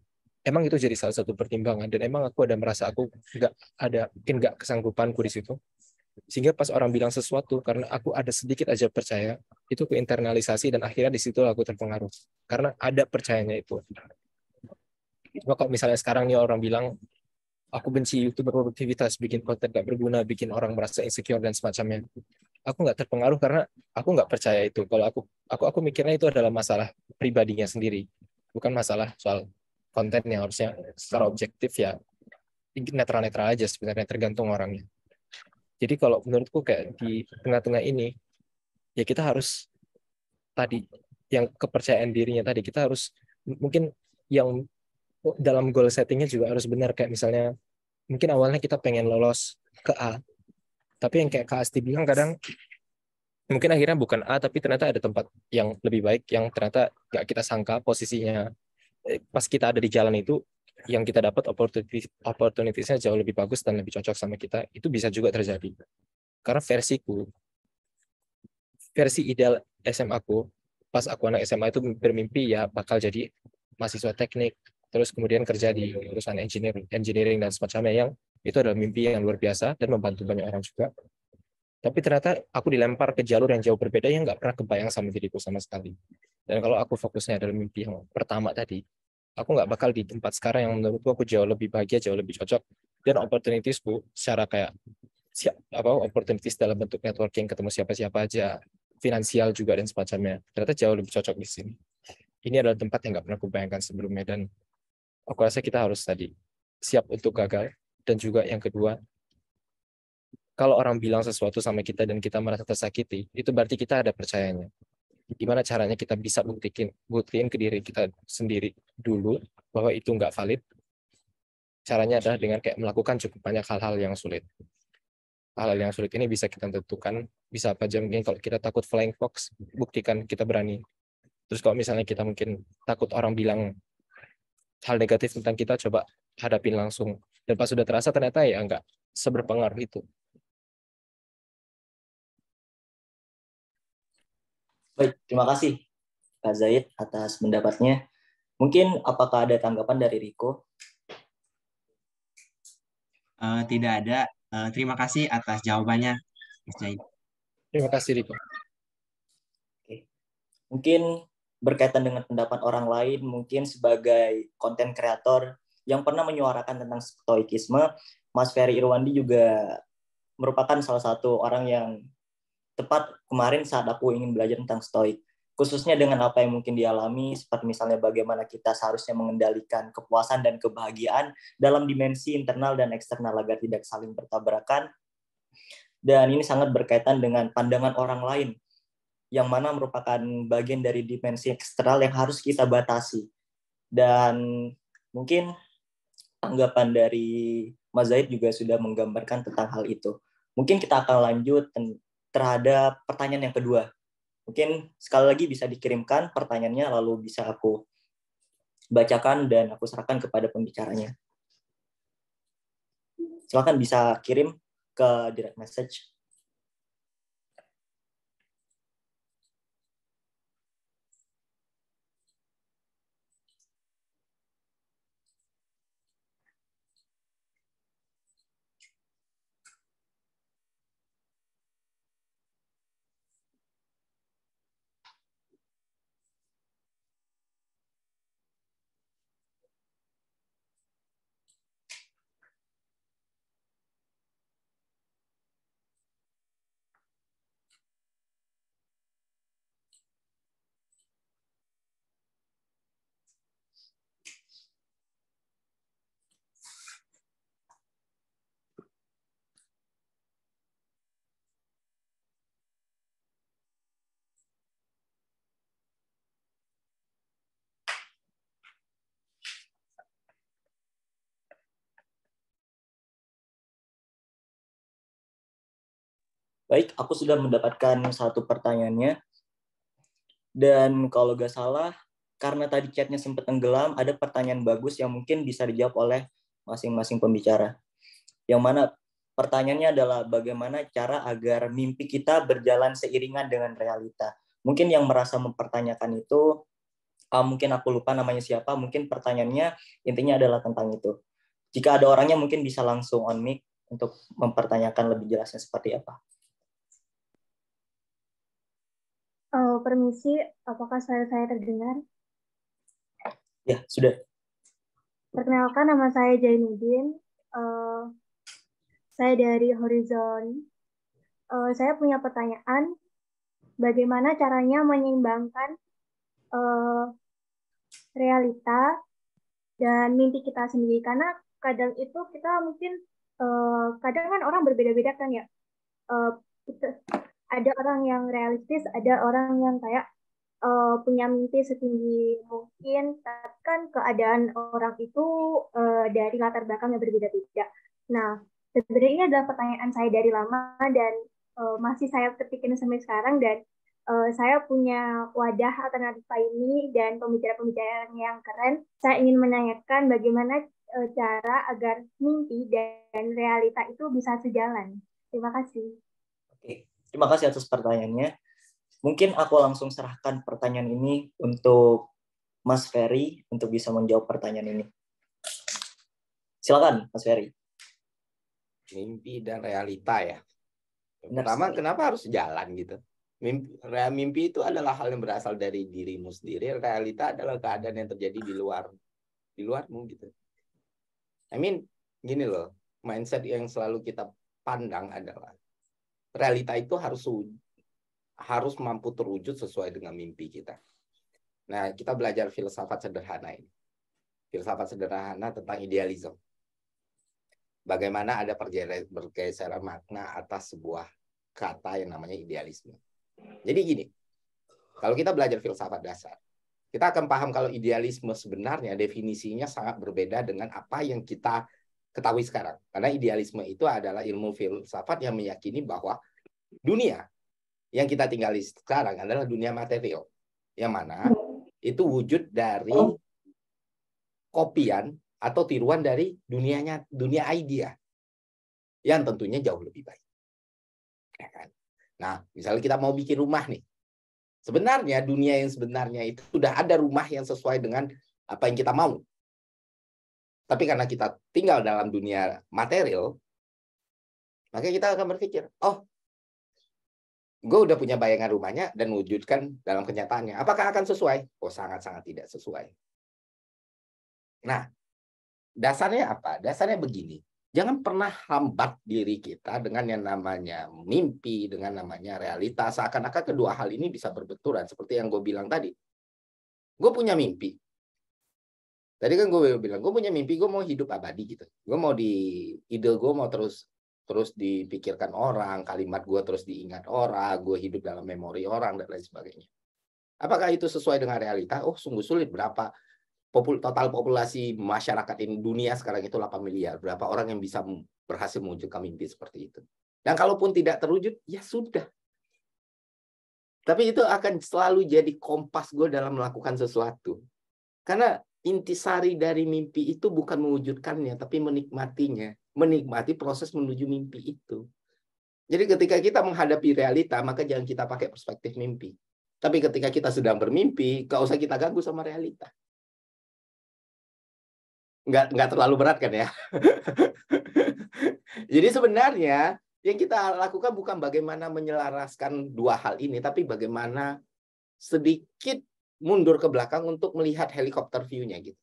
Emang itu jadi salah satu pertimbangan dan emang aku ada merasa aku mungkin nggak kesanggupanku di situ. Sehingga pas orang bilang sesuatu karena aku ada sedikit aja percaya, itu ke internalisasi dan akhirnya di situ aku terpengaruh. Karena ada percayanya itu. Cuma kalau misalnya sekarang nih orang bilang aku benci YouTuber produktivitas, bikin konten gak berguna, bikin orang merasa insecure dan semacamnya. Aku nggak terpengaruh karena aku nggak percaya itu. Kalau aku mikirnya itu adalah masalah pribadinya sendiri, bukan masalah soal konten yang harusnya secara objektif ya netral-netral aja sebenarnya tergantung orangnya. Jadi kalau menurutku kayak di tengah-tengah ini ya kita harus tadi yang kepercayaan dirinya tadi kita harus mungkin yang dalam goal settingnya juga harus benar kayak misalnya mungkin awalnya kita pengen lolos ke A tapi yang kayak Kak Asti bilang kadang mungkin akhirnya bukan A tapi ternyata ada tempat yang lebih baik yang ternyata nggak kita sangka posisinya pas kita ada di jalan itu yang kita dapat opportunitiesnya jauh lebih bagus dan lebih cocok sama kita itu bisa juga terjadi karena versi ideal SMA aku pas aku anak SMA itu bermimpi ya bakal jadi mahasiswa teknik terus kemudian kerja di urusan engineering dan semacamnya yang itu adalah mimpi yang luar biasa dan membantu banyak orang juga. Tapi ternyata aku dilempar ke jalur yang jauh berbeda yang nggak pernah kebayang sama diriku sama sekali. Dan kalau aku fokusnya adalah mimpi yang pertama tadi, aku nggak bakal di tempat sekarang yang menurutku aku jauh lebih bahagia, jauh lebih cocok. Dan opportunitiesku secara kayak opportunities dalam bentuk networking, ketemu siapa-siapa aja, finansial juga dan semacamnya. Ternyata jauh lebih cocok di sini. Ini adalah tempat yang nggak pernah kubayangkan sebelumnya dan aku rasa kita harus tadi siap untuk gagal. Dan juga yang kedua, kalau orang bilang sesuatu sama kita dan kita merasa tersakiti, itu berarti kita ada percayanya. Gimana caranya kita bisa buktiin ke diri kita sendiri dulu bahwa itu nggak valid. Caranya adalah dengan kayak melakukan cukup banyak hal-hal yang sulit. Hal-hal yang sulit ini bisa kita tentukan, bisa apa aja mungkin kalau kita takut flying fox, buktikan kita berani. Terus kalau misalnya kita mungkin takut orang bilang hal negatif tentang kita, coba hadapin langsung. Dan pas sudah terasa ternyata ya nggak seberpengaruh itu. Baik, terima kasih Kak Zaid atas pendapatnya. Mungkin apakah ada tanggapan dari Riko? Tidak ada. Terima kasih atas jawabannya, Mas Jahid. Terima kasih, Riko. Oke. Mungkin berkaitan dengan pendapat orang lain, mungkin sebagai konten kreator yang pernah menyuarakan tentang stoikisme, Mas Ferry Irwandi juga merupakan salah satu orang yang tepat kemarin saat aku ingin belajar tentang stoik, khususnya dengan apa yang mungkin dialami, seperti misalnya bagaimana kita seharusnya mengendalikan kepuasan dan kebahagiaan dalam dimensi internal dan eksternal agar tidak saling bertabrakan. Dan ini sangat berkaitan dengan pandangan orang lain, yang mana merupakan bagian dari dimensi eksternal yang harus kita batasi. Dan mungkin tanggapan dari Mas Zaid juga sudah menggambarkan tentang hal itu. Mungkin kita akan lanjut terhadap pertanyaan yang kedua. Mungkin sekali lagi bisa dikirimkan pertanyaannya, lalu bisa aku bacakan dan aku serahkan kepada pembicaranya. Silakan bisa kirim ke direct message. Baik, aku sudah mendapatkan satu pertanyaannya. Dan kalau nggak salah, karena tadi chatnya sempat tenggelam, ada pertanyaan bagus yang mungkin bisa dijawab oleh masing-masing pembicara. Yang mana pertanyaannya adalah bagaimana cara agar mimpi kita berjalan seiringan dengan realita. Mungkin yang merasa mempertanyakan itu, mungkin aku lupa namanya siapa, mungkin pertanyaannya intinya adalah tentang itu. Jika ada orangnya mungkin bisa langsung on mic untuk mempertanyakan lebih jelasnya seperti apa. Permisi, apakah saya terdengar? Ya, sudah. Perkenalkan, nama saya Jainuddin. Saya dari Horizon. Saya punya pertanyaan, bagaimana caranya menyeimbangkan realita dan mimpi kita sendiri? Karena kadang itu kita mungkin, kadang kan orang berbeda-beda kan ya. Ada orang yang realistis, ada orang yang kayak punya mimpi setinggi mungkin, tapi kan keadaan orang itu dari latar belakang yang berbeda-beda. Nah, sebenarnya ini adalah pertanyaan saya dari lama dan masih saya ketikin sampai sekarang, dan saya punya wadah alternatif ini dan pembicara-pembicara yang keren. Saya ingin menanyakan bagaimana cara agar mimpi dan realita itu bisa sejalan. Terima kasih. Oke. Terima kasih atas pertanyaannya. Mungkin aku langsung serahkan pertanyaan ini untuk Mas Ferry untuk bisa menjawab pertanyaan ini. Silakan, Mas Ferry. Mimpi dan realita ya. Pertama, kenapa harus jalan gitu? Mimpi itu adalah hal yang berasal dari dirimu sendiri. Realita adalah keadaan yang terjadi di luarmu gitu. Gini loh, mindset yang selalu kita pandang adalah realita itu harus mampu terwujud sesuai dengan mimpi kita. Nah, kita belajar filsafat sederhana ini. Filsafat sederhana tentang idealisme. Bagaimana ada pergeseran makna atas sebuah kata yang namanya idealisme. Jadi gini, kalau kita belajar filsafat dasar, kita akan paham kalau idealisme sebenarnya definisinya sangat berbeda dengan apa yang kita ketahui sekarang. Karena idealisme itu adalah ilmu filsafat yang meyakini bahwa dunia yang kita tinggali sekarang adalah dunia material, yang mana itu wujud dari kopian atau tiruan dari dunia idea yang tentunya jauh lebih baik. Ya kan? Nah, misalnya kita mau bikin rumah nih, sebenarnya dunia yang sebenarnya itu sudah ada rumah yang sesuai dengan apa yang kita mau. Tapi karena kita tinggal dalam dunia material, maka kita akan berpikir, oh, gue udah punya bayangan rumahnya dan wujudkan dalam kenyataannya. Apakah akan sesuai? Oh, sangat-sangat tidak sesuai. Nah, dasarnya apa? Dasarnya begini. Jangan pernah hambat diri kita dengan yang namanya mimpi, dengan namanya realita. Seakan-akan kedua hal ini bisa berbenturan. Seperti yang gue bilang tadi. Gue punya mimpi. Tadi kan gue bilang, gue punya mimpi, gue mau hidup abadi gitu. Gue mau ide gue mau terus dipikirkan orang, kalimat gue terus diingat orang, gue hidup dalam memori orang, dan lain sebagainya. Apakah itu sesuai dengan realita? Oh, sungguh sulit. Berapa total populasi masyarakat ini dunia sekarang itu 8 miliar. Berapa orang yang bisa berhasil mewujudkan mimpi seperti itu? Dan kalaupun tidak terwujud, ya sudah. Tapi itu akan selalu jadi kompas gue dalam melakukan sesuatu. Karena intisari dari mimpi itu bukan mewujudkannya, tapi menikmatinya. Menikmati proses menuju mimpi itu. Jadi ketika kita menghadapi realita, maka jangan kita pakai perspektif mimpi. Tapi ketika kita sedang bermimpi, gak usah kita ganggu sama realita. Nggak terlalu berat kan ya? Jadi sebenarnya yang kita lakukan bukan bagaimana menyelaraskan dua hal ini, tapi bagaimana sedikit mundur ke belakang untuk melihat helikopter view-nya gitu.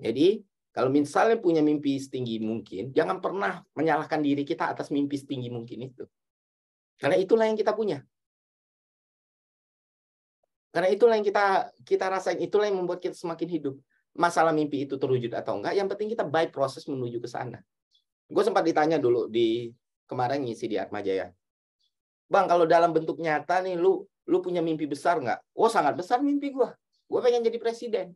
Jadi kalau misalnya punya mimpi setinggi mungkin, jangan pernah menyalahkan diri kita atas mimpi setinggi mungkin itu. Karena itulah yang kita punya. Karena itulah yang kita rasain, itulah yang membuat kita semakin hidup. Masalah mimpi itu terwujud atau enggak, yang penting kita by proses menuju ke sana. Gue sempat ditanya dulu di kemarin ngisi di Atmajaya. Bang, kalau dalam bentuk nyata nih, lu punya mimpi besar nggak? Oh, sangat besar mimpi gue. Gue pengen jadi presiden.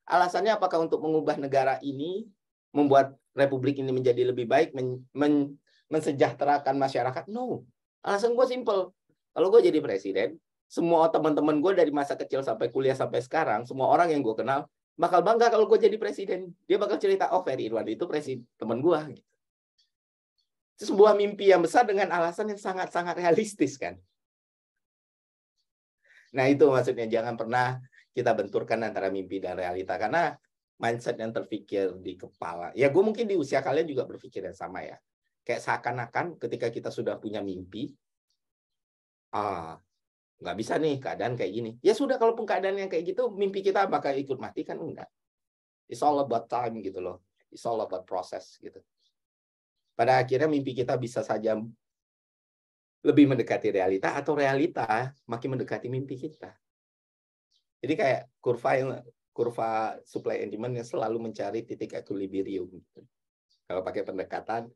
Alasannya apakah untuk mengubah negara ini, membuat republik ini menjadi lebih baik, mensejahterakan masyarakat? No. Alasan gue simple. Kalau gue jadi presiden, semua teman-teman gue dari masa kecil sampai kuliah sampai sekarang, semua orang yang gue kenal, bakal bangga kalau gue jadi presiden. Dia bakal cerita, oh Ferry Irwandi itu presiden teman gue. Itu sebuah mimpi yang besar dengan alasan yang sangat-sangat realistis kan. Nah itu maksudnya, jangan pernah kita benturkan antara mimpi dan realita. Karena mindset yang terpikir di kepala. Ya gue mungkin di usia kalian juga berpikir yang sama ya. Kayak seakan-akan ketika kita sudah punya mimpi, nggak bisa nih keadaan kayak gini. Ya sudah, kalaupun keadaan yang kayak gitu, mimpi kita bakal ikut mati kan? Enggak. It's all about time gitu loh. It's all about process gitu. Pada akhirnya mimpi kita bisa saja lebih mendekati realita, atau realita makin mendekati mimpi kita. Jadi kayak kurva supply and demand yang selalu mencari titik equilibrium gitu. Kalau pakai pendekatan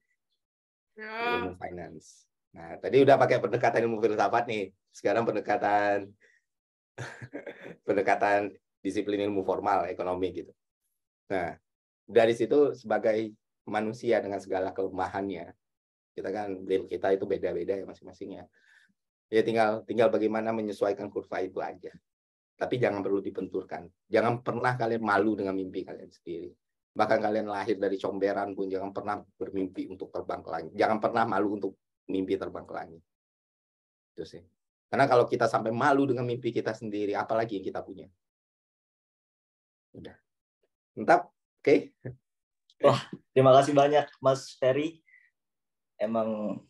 ilmu finance. Nah, tadi udah pakai pendekatan ilmu filsafat nih. Sekarang pendekatan disiplin ilmu formal, ekonomi gitu. Nah, dari situ sebagai manusia dengan segala kelemahannya, kita kan brain kita itu beda-beda ya masing-masingnya. Ya tinggal bagaimana menyesuaikan kurva itu aja. Tapi jangan perlu dibenturkan. Jangan pernah kalian malu dengan mimpi kalian sendiri. Bahkan kalian lahir dari comberan pun jangan pernah bermimpi untuk terbang ke langit. Jangan pernah malu untuk mimpi terbang ke langit. Itu sih. Karena kalau kita sampai malu dengan mimpi kita sendiri, apalagi yang kita punya. Udah. Mantap. Oke. Wah, terima kasih banyak Mas Ferry. Emang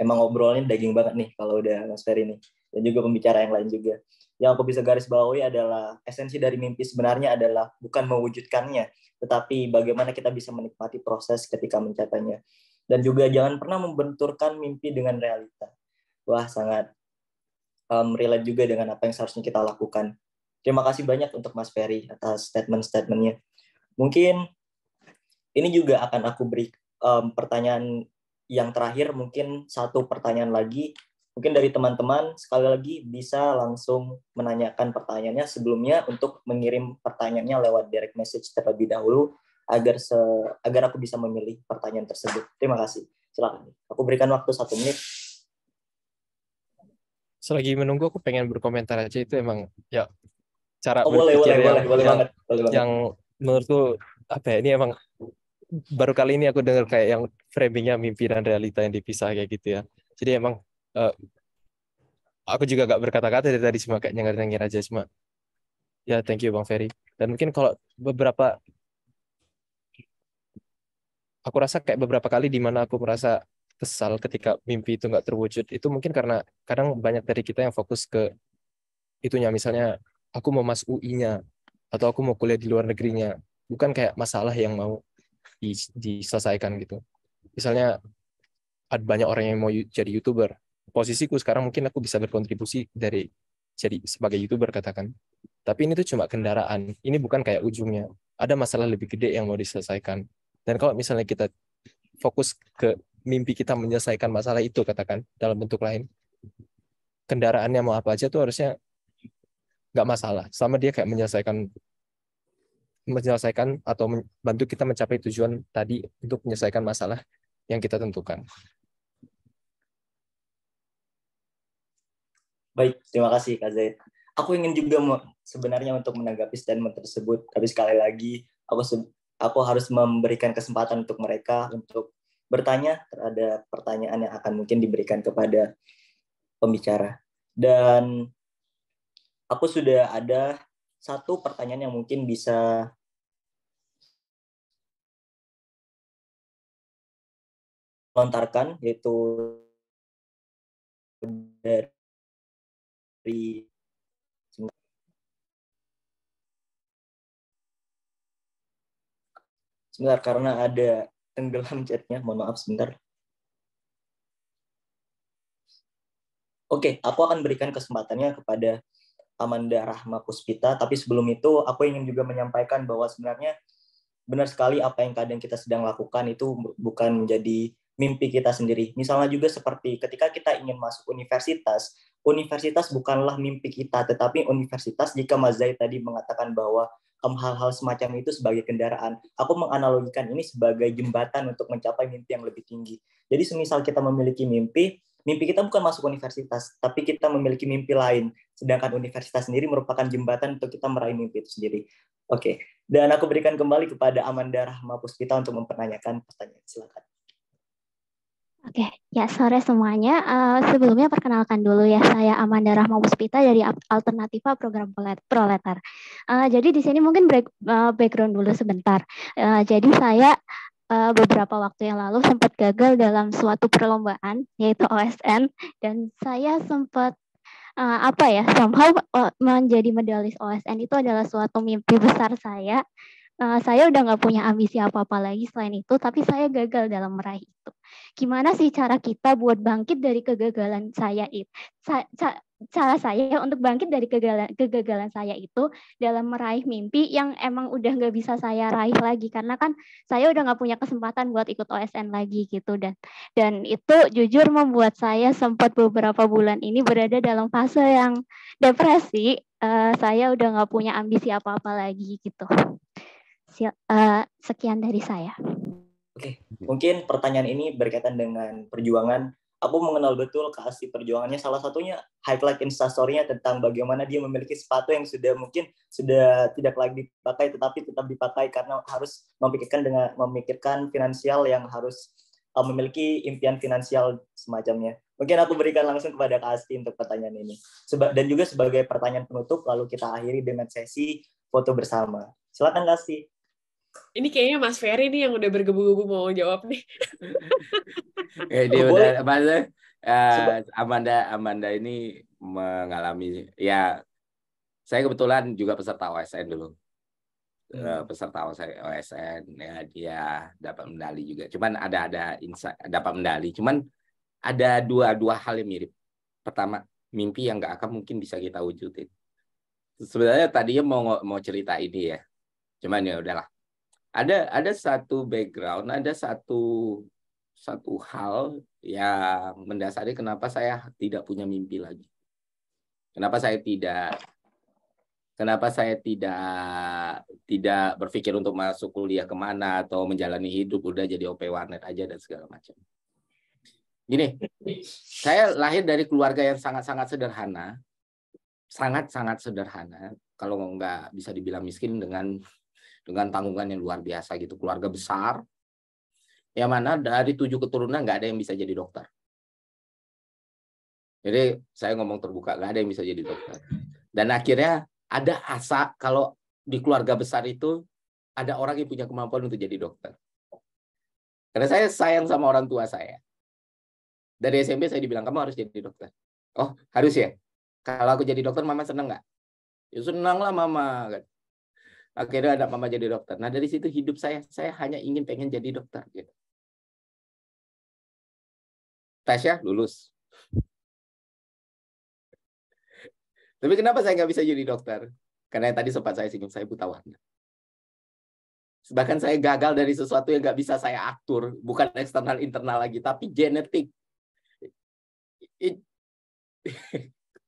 ngobrolnya daging banget nih kalau udah Mas Ferry nih. Dan juga pembicara yang lain juga. Yang aku bisa garis bawahi adalah esensi dari mimpi sebenarnya adalah bukan mewujudkannya, tetapi bagaimana kita bisa menikmati proses ketika mencapainya. Dan juga jangan pernah membenturkan mimpi dengan realita. Wah, sangat relate juga dengan apa yang seharusnya kita lakukan. Terima kasih banyak untuk Mas Ferry atas statement-statementnya. Mungkin ini juga akan aku beri pertanyaan yang terakhir, mungkin satu pertanyaan lagi. Mungkin dari teman-teman sekali lagi bisa langsung menanyakan pertanyaannya sebelumnya untuk mengirim pertanyaannya lewat direct message terlebih dahulu agar aku bisa memilih pertanyaan tersebut. Terima kasih. Silakan. Aku berikan waktu 1 menit. Selagi menunggu aku pengen berkomentar aja, itu emang ya cara boleh banget. Yang menurutku apa ya, ini emang baru kali ini aku dengar kayak yang framingnya mimpi dan realita yang dipisah kayak gitu ya. Jadi emang aku juga gak berkata-kata dari tadi, cuma kayak nyengir-nyengir aja, cuma ya thank you Bang Ferry. Dan mungkin kalau aku rasa kayak beberapa kali di mana aku merasa kesal ketika mimpi itu nggak terwujud, itu mungkin karena kadang banyak dari kita yang fokus ke itunya, misalnya aku mau masuk UI-nya atau aku mau kuliah di luar negerinya, bukan kayak masalah yang mau diselesaikan gitu. Misalnya ada banyak orang yang mau jadi YouTuber. Posisiku sekarang mungkin aku bisa berkontribusi dari jadi sebagai YouTuber katakan. Tapi ini tuh cuma kendaraan. Ini bukan kayak ujungnya. Ada masalah lebih gede yang mau diselesaikan. Dan kalau misalnya kita fokus ke mimpi kita menyelesaikan masalah itu katakan dalam bentuk lain, kendaraannya mau apa aja tuh harusnya nggak masalah. Selama dia kayak menyelesaikan atau membantu kita mencapai tujuan tadi untuk menyelesaikan masalah. yang kita tentukan. Baik, terima kasih Kak Zaid. Aku ingin juga sebenarnya untuk menanggapi statement tersebut, tapi sekali lagi aku harus memberikan kesempatan untuk mereka untuk bertanya terhadap pertanyaan yang akan mungkin diberikan kepada pembicara. Dan aku sudah ada satu pertanyaan yang mungkin bisa lontarkan, yaitu dari sebentar karena ada tenggelam chatnya, mohon maaf sebentar. Oke, aku akan berikan kesempatannya kepada Amanda Rahma Puspita, tapi sebelum itu aku ingin juga menyampaikan bahwa sebenarnya benar sekali apa yang kadang kita sedang lakukan itu bukan menjadi mimpi kita sendiri. Misalnya juga seperti ketika kita ingin masuk universitas, universitas bukanlah mimpi kita, tetapi universitas, jika Mas Zaid tadi mengatakan bahwa hal-hal semacam itu sebagai kendaraan, aku menganalogikan ini sebagai jembatan untuk mencapai mimpi yang lebih tinggi. Jadi semisal kita memiliki mimpi kita bukan masuk universitas, tapi kita memiliki mimpi lain. Sedangkan universitas sendiri merupakan jembatan untuk kita meraih mimpi itu sendiri. Oke, dan aku berikan kembali kepada Amanda Rahma Puspita untuk mempertanyakan pertanyaan. Silakan. Oke, ya sore semuanya. Sebelumnya perkenalkan dulu ya, saya Amanda Rahma Puspita dari Alternativa Program Proletar. Jadi di sini mungkin background dulu sebentar. Jadi saya beberapa waktu yang lalu sempat gagal dalam suatu perlombaan yaitu OSN, dan saya sempat somehow menjadi medalis OSN itu adalah suatu mimpi besar saya. Saya udah nggak punya ambisi apa-apa lagi selain itu, tapi saya gagal dalam meraih itu. Gimana sih cara kita buat bangkit dari kegagalan saya itu? Cara saya untuk bangkit dari kegagalan saya itu dalam meraih mimpi yang emang udah nggak bisa saya raih lagi, karena kan saya udah nggak punya kesempatan buat ikut OSN lagi gitu, dan itu jujur membuat saya sempat beberapa bulan ini berada dalam fase yang depresi. Saya udah nggak punya ambisi apa-apa lagi gitu. Sekian dari saya. Oke, mungkin pertanyaan ini berkaitan dengan perjuangan. Aku mengenal betul keasli perjuangannya. Salah satunya highlight instastory-nya tentang bagaimana dia memiliki sepatu yang sudah tidak lagi dipakai, tetapi tetap dipakai karena harus memikirkan finansial yang harus memiliki impian finansial semacamnya. Mungkin aku berikan langsung kepada Kak Asti untuk pertanyaan ini. Dan juga sebagai pertanyaan penutup, lalu kita akhiri dengan sesi foto bersama. Silakan Kak Asti. Ini kayaknya Mas Ferry nih yang udah bergebu-gebu mau jawab nih. Dia udah Amanda ini mengalami, ya saya kebetulan juga peserta OSN dulu. Peserta OSN, ya dia dapat medali juga. Cuman ada dapat medali. Cuman ada dua hal yang mirip. Pertama, mimpi yang nggak akan mungkin bisa kita wujudin. Sebenarnya tadinya mau cerita ini ya. Cuman ya udahlah. Ada satu background, ada satu hal yang mendasari kenapa saya tidak punya mimpi lagi. Kenapa saya tidak berpikir untuk masuk kuliah kemana atau menjalani hidup, udah jadi OP warnet aja dan segala macam. Gini, saya lahir dari keluarga yang sangat-sangat sederhana, sangat-sangat sederhana. Kalau nggak bisa dibilang miskin, dengan tanggungan yang luar biasa gitu. Keluarga besar, yang mana dari 7 keturunan nggak ada yang bisa jadi dokter. Jadi saya ngomong terbuka, nggak ada yang bisa jadi dokter. Dan akhirnya ada asa kalau di keluarga besar itu ada orang yang punya kemampuan untuk jadi dokter. Karena saya sayang sama orang tua saya. Dari SMP saya dibilang, kamu harus jadi dokter. Oh, harus ya? Kalau aku jadi dokter, mama senang nggak? Ya senang lah mama. Akhirnya ada mama jadi dokter. Nah dari situ hidup saya hanya pengen jadi dokter. Gitu. Tasya lulus. Tapi kenapa saya nggak bisa jadi dokter? Karena tadi sempat saya singgung, saya buta warna. Bahkan saya gagal dari sesuatu yang nggak bisa saya atur. Bukan eksternal internal lagi, tapi genetik.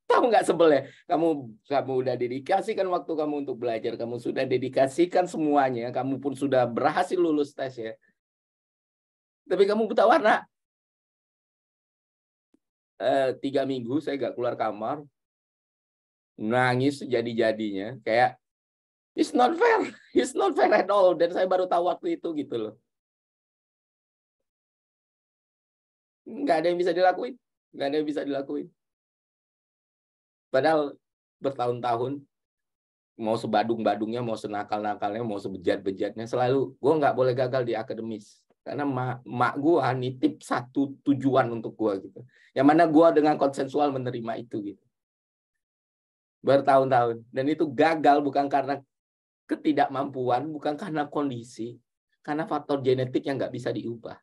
Tahu nggak sebelnya? Kamu udah dedikasikan waktu kamu untuk belajar, kamu sudah dedikasikan semuanya, kamu pun sudah berhasil lulus tes ya. Tapi kamu buta warna. 3 minggu saya nggak keluar kamar, nangis jadi-jadinya, kayak it's not fair at all. Dan saya baru tahu waktu itu gitu loh. Nggak ada yang bisa dilakuin. Padahal bertahun-tahun, mau sebadung-badungnya, mau senakal-nakalnya, mau sebejat-bejatnya, selalu gue nggak boleh gagal di akademis. Karena mak gue nitip satu tujuan untuk gue gitu. Yang mana gue dengan konsensual menerima itu gitu. Bertahun-tahun. Dan itu gagal bukan karena ketidakmampuan, bukan karena kondisi, karena faktor genetik yang nggak bisa diubah.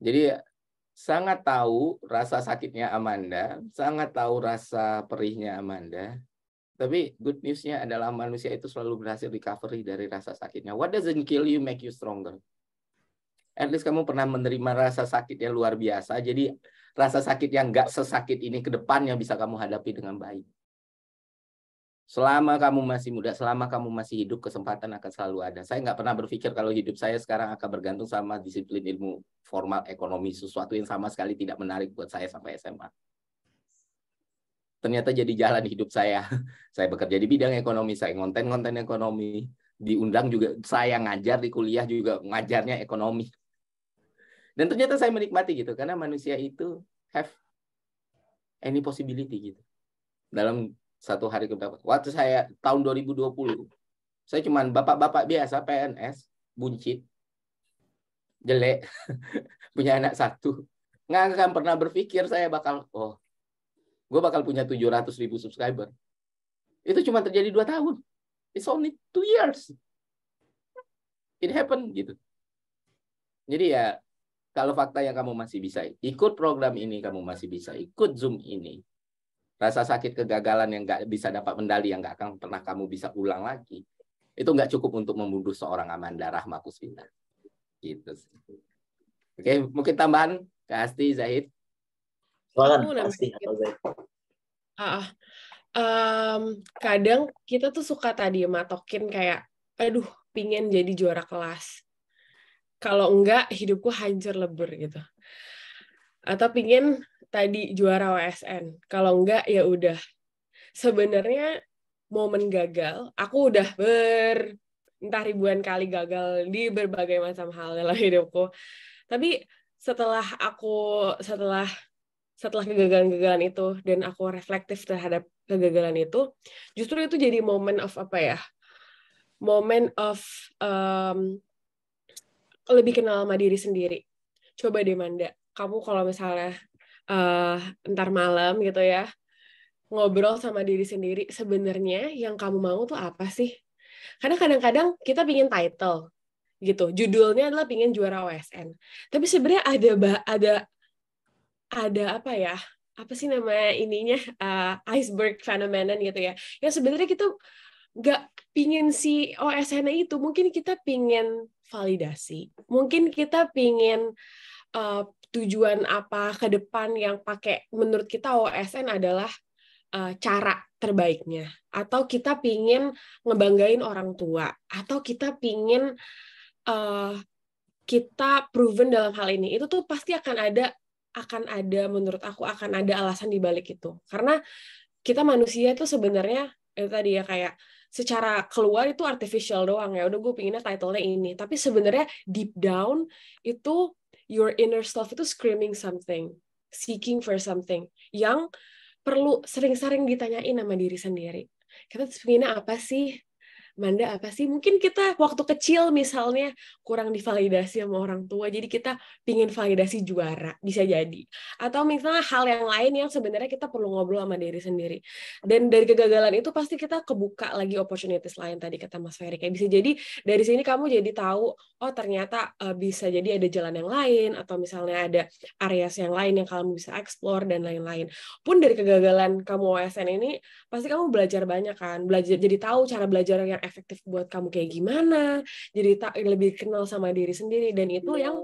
Jadi sangat tahu rasa sakitnya Amanda, sangat tahu rasa perihnya Amanda. Tapi good news-nya adalah manusia itu selalu berhasil recovery dari rasa sakitnya. What doesn't kill you make you stronger. At least kamu pernah menerima rasa sakit yang luar biasa. Jadi rasa sakit yang nggak sesakit ini ke depannya bisa kamu hadapi dengan baik. Selama kamu masih muda, selama kamu masih hidup, kesempatan akan selalu ada. Saya nggak pernah berpikir kalau hidup saya sekarang akan bergantung sama disiplin ilmu formal ekonomi, sesuatu yang sama sekali tidak menarik buat saya sampai SMA. Ternyata jadi jalan hidup saya. Saya bekerja di bidang ekonomi, saya konten ekonomi, diundang juga, saya ngajar di kuliah juga ngajarnya ekonomi. Dan ternyata saya menikmati gitu, karena manusia itu have any possibility gitu. Dalam satu hari keberapa. Waktu saya tahun 2020, saya cuman bapak-bapak biasa PNS, buncit, jelek, punya anak satu. Nggak akan pernah berpikir saya bakal, gue bakal punya 700.000 subscriber. Itu cuma terjadi 2 tahun. It's only 2 years. It happened gitu. Jadi ya, kalau fakta yang kamu masih bisa ikut program ini, kamu masih bisa ikut Zoom ini. Rasa sakit kegagalan yang nggak bisa dapat medali, yang nggak akan pernah kamu bisa ulang lagi, itu nggak cukup untuk membunuh seorang Amanda Rahma Puspita. Gitu. Oke, mungkin tambahan Kak Asti, Zahid. Silakan Asti atau Zahid. Kadang kita tuh suka tadi matokin kayak, aduh, pingin jadi juara kelas. Kalau enggak, hidupku hancur lebur gitu. Atau pingin tadi juara OSN. Kalau enggak, ya udah. Sebenarnya momen gagal, aku udah entah ribuan kali gagal di berbagai macam hal dalam hidupku. Tapi setelah kegagalan-kegagalan itu dan aku reflektif terhadap kegagalan itu, justru itu jadi moment of lebih kenal sama diri sendiri. Coba deh Manda, kamu kalau misalnya ntar malam gitu ya, ngobrol sama diri sendiri, sebenarnya yang kamu mau tuh apa sih? Karena kadang-kadang kita pingin title gitu, judulnya adalah pingin juara OSN. Tapi sebenarnya ada apa sih namanya ininya, iceberg phenomenon gitu ya. Yang sebenarnya kita nggak pingin si OSN itu, mungkin kita pingin validasi, mungkin kita pingin tujuan apa ke depan yang pakai menurut kita OSN adalah cara terbaiknya, atau kita pingin ngebanggain orang tua, atau kita pingin kita proven dalam hal ini. Itu tuh pasti akan ada menurut aku akan ada alasan di balik itu, karena kita manusia itu sebenarnya tadi ya kayak secara keluar itu artificial doang ya, udah gue pinginnya title-nya ini, tapi sebenarnya deep down itu your inner self itu screaming something, seeking for something yang perlu sering-sering ditanyain sama diri sendiri. Kita pinginnya apa sih? Manda, apa sih? Mungkin kita waktu kecil misalnya kurang divalidasi sama orang tua, jadi kita pingin validasi juara, bisa jadi. Atau misalnya hal yang lain yang sebenarnya kita perlu ngobrol sama diri sendiri. Dan dari kegagalan itu pasti kita kebuka lagi opportunities lain, tadi kata Mas Ferry. Kayak bisa jadi dari sini kamu jadi tahu, oh ternyata bisa jadi ada jalan yang lain, atau misalnya ada areas yang lain yang kamu bisa explore, dan lain-lain. Pun dari kegagalan kamu OSN ini, pasti kamu belajar banyak kan, jadi tahu cara belajar yang efektif buat kamu kayak gimana, jadi lebih kenal sama diri sendiri, dan itu yang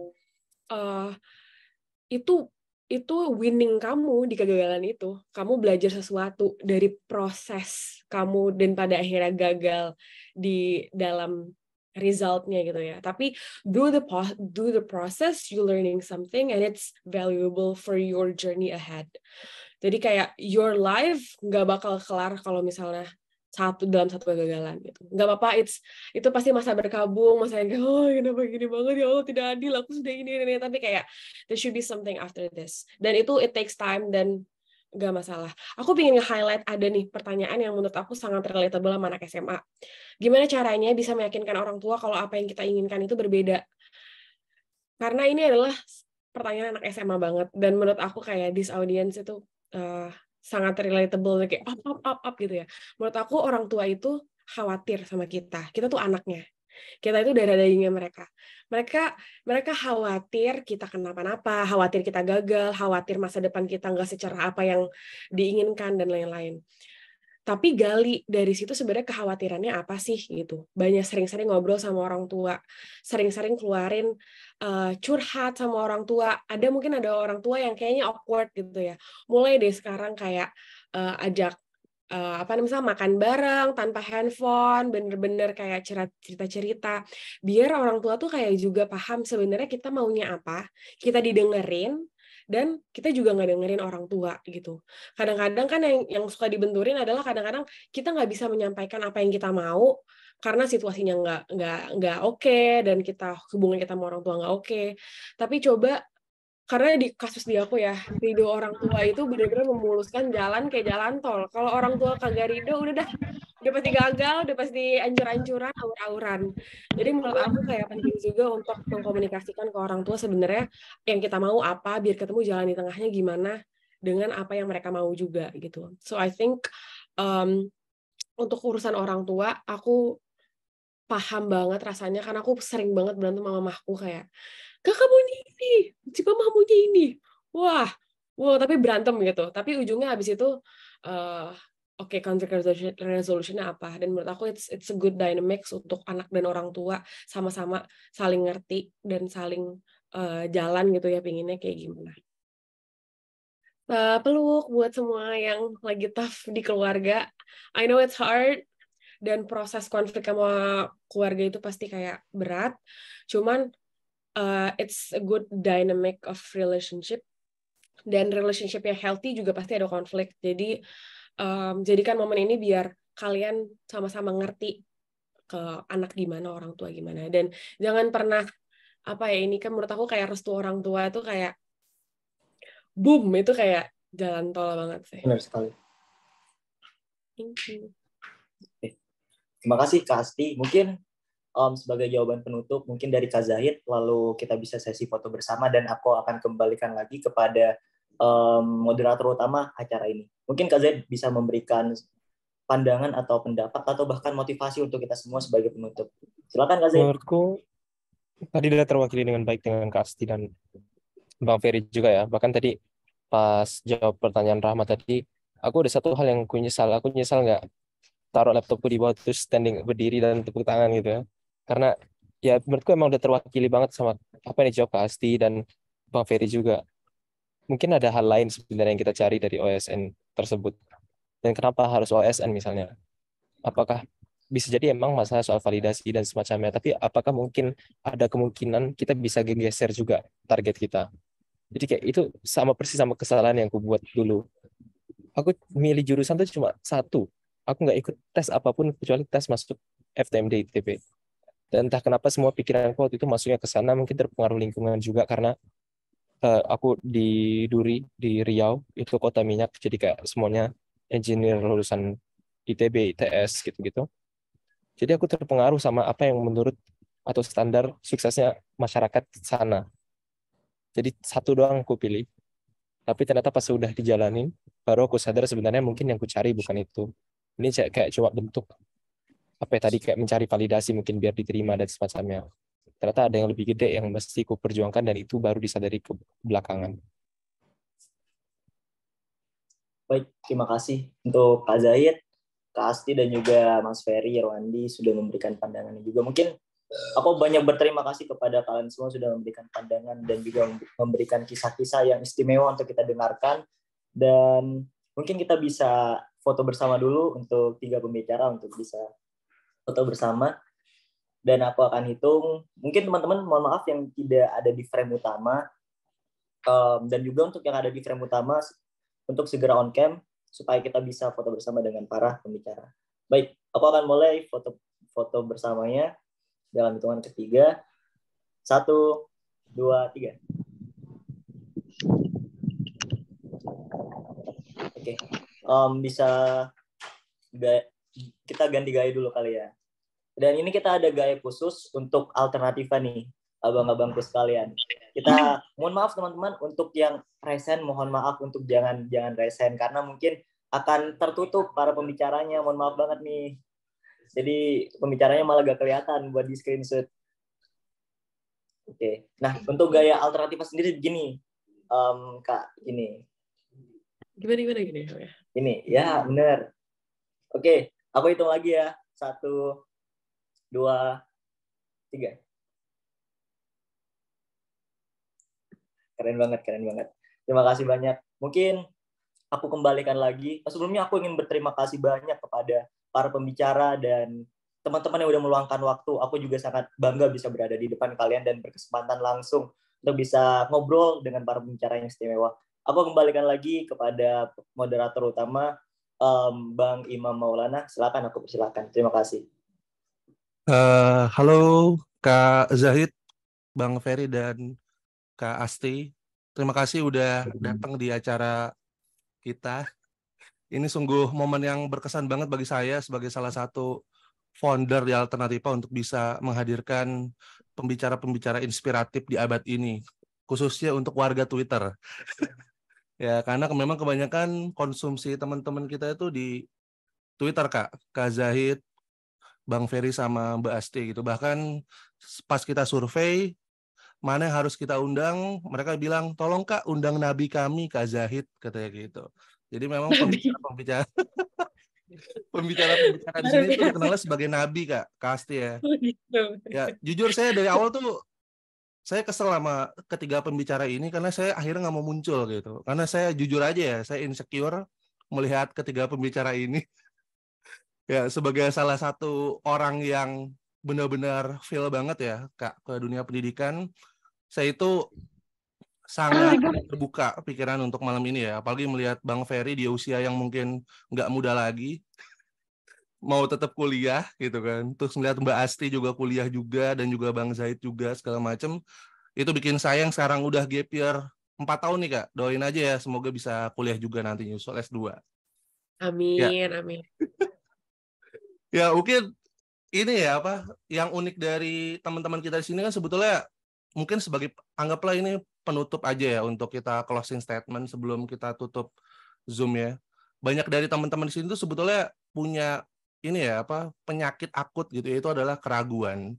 itu winning kamu di kegagalan itu. Kamu belajar sesuatu dari proses kamu dan pada akhirnya gagal di dalam resultnya gitu ya. Tapi do the process, you learning something and it's valuable for your journey ahead. Jadi kayak your life nggak bakal kelar kalau misalnya dalam satu kegagalan gitu. Nggak apa-apa, itu pasti masa berkabung, masa yang kayak, oh kenapa gini banget ya Allah, tidak adil, aku sudah ini. Tapi kayak there should be something after this. Dan itu it takes time dan nggak masalah. Aku pengen nge-highlight ada nih pertanyaan yang menurut aku sangat relatable sama anak SMA. Gimana caranya bisa meyakinkan orang tua kalau apa yang kita inginkan itu berbeda? Karena ini adalah pertanyaan anak SMA banget. Dan menurut aku kayak this audience itu sangat relatable, kayak up gitu ya. Menurut aku orang tua itu khawatir sama kita. Kita tuh anaknya. Kita itu darah dagingnya mereka. Mereka khawatir kita kenapa-napa, khawatir kita gagal, khawatir masa depan kita nggak secerah apa yang diinginkan dan lain-lain. Tapi gali dari situ sebenarnya kekhawatirannya apa sih gitu. Banyak sering-sering ngobrol sama orang tua, sering-sering keluarin curhat sama orang tua. Mungkin ada orang tua yang kayaknya awkward gitu ya. Mulai deh sekarang kayak ajak misalnya makan bareng tanpa handphone, bener-bener kayak cerita-cerita. Biar orang tua tuh kayak juga paham sebenarnya kita maunya apa, kita didengerin, dan kita juga nggak dengerin orang tua gitu. Kadang-kadang kan yang suka dibenturin adalah kadang-kadang kita nggak bisa menyampaikan apa yang kita mau karena situasinya nggak oke dan hubungan kita sama orang tua nggak oke. Tapi coba, karena di kasus di aku ya, ridho orang tua itu benar-benar memuluskan jalan kayak jalan tol. Kalau orang tua kagak ridho, udah pasti gagal, udah pasti ancur-ancuran, aur-auran. Jadi menurut aku kayak penting juga untuk mengkomunikasikan ke orang tua sebenarnya yang kita mau apa, biar ketemu jalan di tengahnya gimana dengan apa yang mereka mau juga gitu. So I think untuk urusan orang tua, aku paham banget rasanya karena aku sering banget berantem sama mamahku kayak, kakak maunya ini, si mama maunya ini. Wah, tapi berantem gitu. Tapi ujungnya habis itu, oke, conflict resolution-nya apa? Dan menurut aku it's a good dynamics untuk anak dan orang tua sama-sama saling ngerti dan saling jalan gitu ya, pinginnya kayak gimana. Peluk buat semua yang lagi tough di keluarga. I know it's hard, dan proses konflik sama keluarga itu pasti kayak berat. Cuman it's a good dynamic of relationship, dan relationship yang healthy juga pasti ada konflik. Jadi jadikan momen ini biar kalian sama-sama ngerti ke anak gimana, orang tua gimana, dan jangan pernah ini kan menurut aku kayak restu orang tua itu kayak boom, itu kayak jalan tol banget sih. Benar sekali. Thank you. Terima kasih Kak Asti. Mungkin sebagai jawaban penutup, mungkin dari Kak Zahid, lalu kita bisa sesi foto bersama dan aku akan kembalikan lagi kepada moderator utama acara ini. Mungkin Kak Zahid bisa memberikan pandangan atau pendapat atau bahkan motivasi untuk kita semua sebagai penutup. Silakan Kak Zahid. Menurutku tadi sudah terwakili dengan baik dengan Kak Asti dan Bang Ferry juga ya. Bahkan tadi pas jawab pertanyaan Rahmat tadi, aku ada satu hal yang aku nyesal nggak taruh laptopku di bawah terus berdiri dan tepuk tangan gitu ya. Karena ya menurutku emang udah terwakili banget sama apa yang dijawab Kak Asti dan Bang Ferry juga. Mungkin ada hal lain sebenarnya yang kita cari dari OSN tersebut. Dan kenapa harus OSN misalnya? Apakah bisa jadi emang masalah soal validasi dan semacamnya, tapi apakah mungkin ada kemungkinan kita bisa geser juga target kita? Jadi kayak itu sama persis sama kesalahan yang aku buat dulu. Aku milih jurusan itu cuma satu. Aku nggak ikut tes apapun kecuali tes masuk FTMD ITB. Dan entah kenapa semua pikiran aku waktu itu masuknya ke sana, mungkin terpengaruh lingkungan juga karena aku di Duri, di Riau, itu kota minyak, jadi kayak semuanya engineer lulusan ITB, ITS, gitu-gitu. Jadi aku terpengaruh sama apa yang menurut atau standar suksesnya masyarakat sana. Jadi satu doang aku pilih. Tapi ternyata pas sudah dijalanin, baru aku sadar sebenarnya mungkin yang aku cari bukan itu. Ini kayak cuma bentuk apa ya tadi, kayak mencari validasi mungkin biar diterima dan semacamnya. Ternyata ada yang lebih gede yang mesti aku perjuangkan dan itu baru disadari ke belakangan. Baik, terima kasih untuk Kak Zahid, Kak Asti, dan juga Mas Ferry, Irwandi sudah memberikan pandangannya juga. Mungkin aku banyak berterima kasih kepada kalian semua sudah memberikan pandangan dan juga memberikan kisah-kisah yang istimewa untuk kita dengarkan. Dan mungkin kita bisa foto bersama dulu untuk 3 pembicara untuk bisa foto bersama. Dan aku akan hitung, mungkin teman-teman mohon maaf yang tidak ada di frame utama, dan juga untuk yang ada di frame utama, untuk segera on cam supaya kita bisa foto bersama dengan para pembicara. Baik, aku akan mulai foto bersamanya dalam hitungan ketiga. 1, 2, 3. Oke, bisa kita ganti gaya dulu kali ya. Dan ini kita ada gaya khusus untuk alternativa nih, abang-abangku sekalian. Kita mohon maaf teman-teman untuk yang resen, mohon maaf untuk jangan resen karena mungkin akan tertutup para pembicaranya. Mohon maaf banget nih. Jadi pembicaranya malah gak kelihatan buat di screenshot. Oke. Nah, untuk gaya alternativa sendiri begini. Kak, gini. Gimana? Ini, ya benar. Oke, aku hitung lagi ya. 1, 2, 3. Keren banget. Terima kasih banyak. Mungkin aku kembalikan lagi. Sebelumnya aku ingin berterima kasih banyak kepada para pembicara dan teman-teman yang udah meluangkan waktu. Aku juga sangat bangga bisa berada di depan kalian dan berkesempatan langsung untuk bisa ngobrol dengan para pembicara yang istimewa. Aku kembalikan lagi kepada moderator utama, Bang Imam Maulana. Silakan, aku persilakan. Terima kasih. Halo Kak Zahid, Bang Ferry, dan Kak Asti. Terima kasih udah datang di acara kita. Ini sungguh momen yang berkesan banget bagi saya sebagai salah satu founder di Alternativa untuk bisa menghadirkan pembicara-pembicara inspiratif di abad ini, khususnya untuk warga Twitter. Ya, karena memang kebanyakan konsumsi teman-teman kita itu di Twitter, Kak Zahid, Bang Ferry sama Mbak Asti gitu. Bahkan pas kita survei mana yang harus kita undang, mereka bilang tolong Kak undang nabi kami Kak Zahid, katanya gitu. Jadi memang pembicara di sini itu dikenalnya sebagai nabi Kak Asti ya. Ya jujur saya dari awal tuh saya kesel sama ketiga pembicara ini karena saya akhirnya nggak mau muncul gitu. Karena saya jujur aja ya, saya insecure melihat ketiga pembicara ini. Ya, sebagai salah satu orang yang benar-benar feel banget ya, Kak, ke dunia pendidikan, saya itu sangat terbuka pikiran untuk malam ini ya. Apalagi melihat Bang Ferry di usia yang mungkin nggak muda lagi, mau tetap kuliah gitu kan. Terus melihat Mbak Asti juga kuliah juga, dan juga Bang Zaid juga, segala macam. Itu bikin saya yang sekarang udah gap year 4 tahun nih, Kak. Doain aja ya, semoga bisa kuliah juga nanti nyusul S2. Amin, amin. Ya mungkin ini ya yang unik dari teman-teman kita di sini kan sebetulnya mungkin sebagai anggaplah ini penutup aja ya untuk kita closing statement sebelum kita tutup Zoom ya. Banyak dari teman-teman di sini tuh sebetulnya punya ini ya penyakit akut gitu, itu adalah keraguan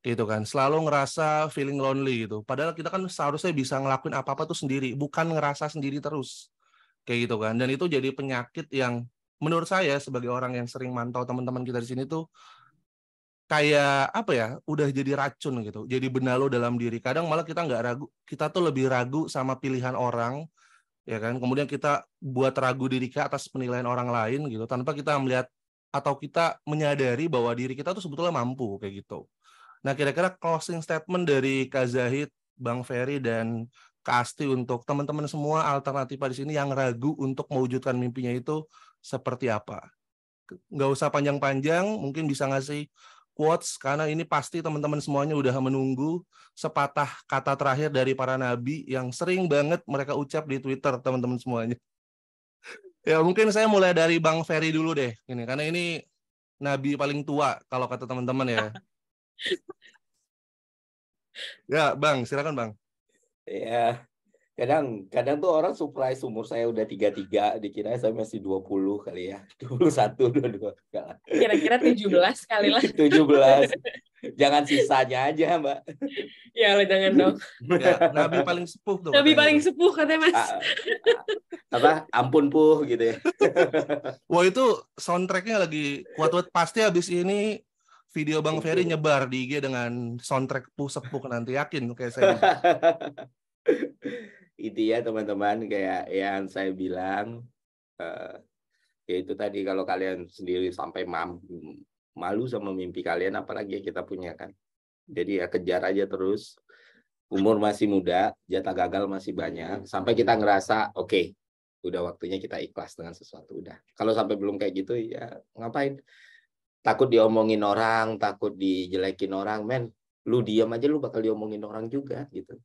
gitu kan. Selalu ngerasa feeling lonely gitu. Padahal kita kan seharusnya bisa ngelakuin apa-apa tuh sendiri, bukan ngerasa sendiri terus. Kayak gitu kan. Dan itu jadi penyakit yang menurut saya sebagai orang yang sering mantau teman-teman kita di sini tuh kayak udah jadi racun gitu, jadi benalu dalam diri. Kadang malah kita nggak ragu, kita tuh lebih ragu sama pilihan orang, ya kan. Kemudian kita buat ragu diri kita atas penilaian orang lain gitu, tanpa kita melihat atau kita menyadari bahwa diri kita tuh sebetulnya mampu kayak gitu. Nah, kira-kira closing statement dari Kak Zahid, Bang Ferry, dan Kak Asti untuk teman-teman semua Alternativa di sini yang ragu untuk mewujudkan mimpinya itu seperti apa? Nggak usah panjang-panjang, mungkin bisa ngasih quotes, karena ini pasti teman-teman semuanya udah menunggu sepatah kata terakhir dari para nabi yang sering banget mereka ucap di Twitter, teman-teman semuanya. Ya mungkin saya mulai dari Bang Ferry dulu deh, ini karena ini nabi paling tua kalau kata teman-teman ya. Ya Bang, silakan Bang. Ya, kadang tuh orang surprise umur saya udah 33, dikira saya masih 20 kali ya. 21, 22. Kira-kira 17 kali lah. 17. Jangan sisanya aja, Mbak. Ya, lo jangan dong. Ya, nabi paling sepuh tuh. Nabi paling sepuh katanya, Mas. Ampun puh gitu ya. Wah, itu soundtracknya lagi kuat-kuat. Pasti habis ini video Bang Ferry nyebar di IG dengan soundtrack puh sepuh nanti, yakin kayak saya. Itu ya teman-teman, kayak yang saya bilang, ya itu tadi, kalau kalian sendiri sampai malu sama mimpi kalian, apalagi kita punya kan. Jadi ya kejar aja terus. Umur masih muda, jatah gagal masih banyak. Sampai kita ngerasa, oke, Udah waktunya kita ikhlas dengan sesuatu. Udah. Kalau sampai belum kayak gitu, ya ngapain? Takut diomongin orang, takut dijelekin orang, men. Lu diam aja, lu bakal diomongin orang juga, gitu.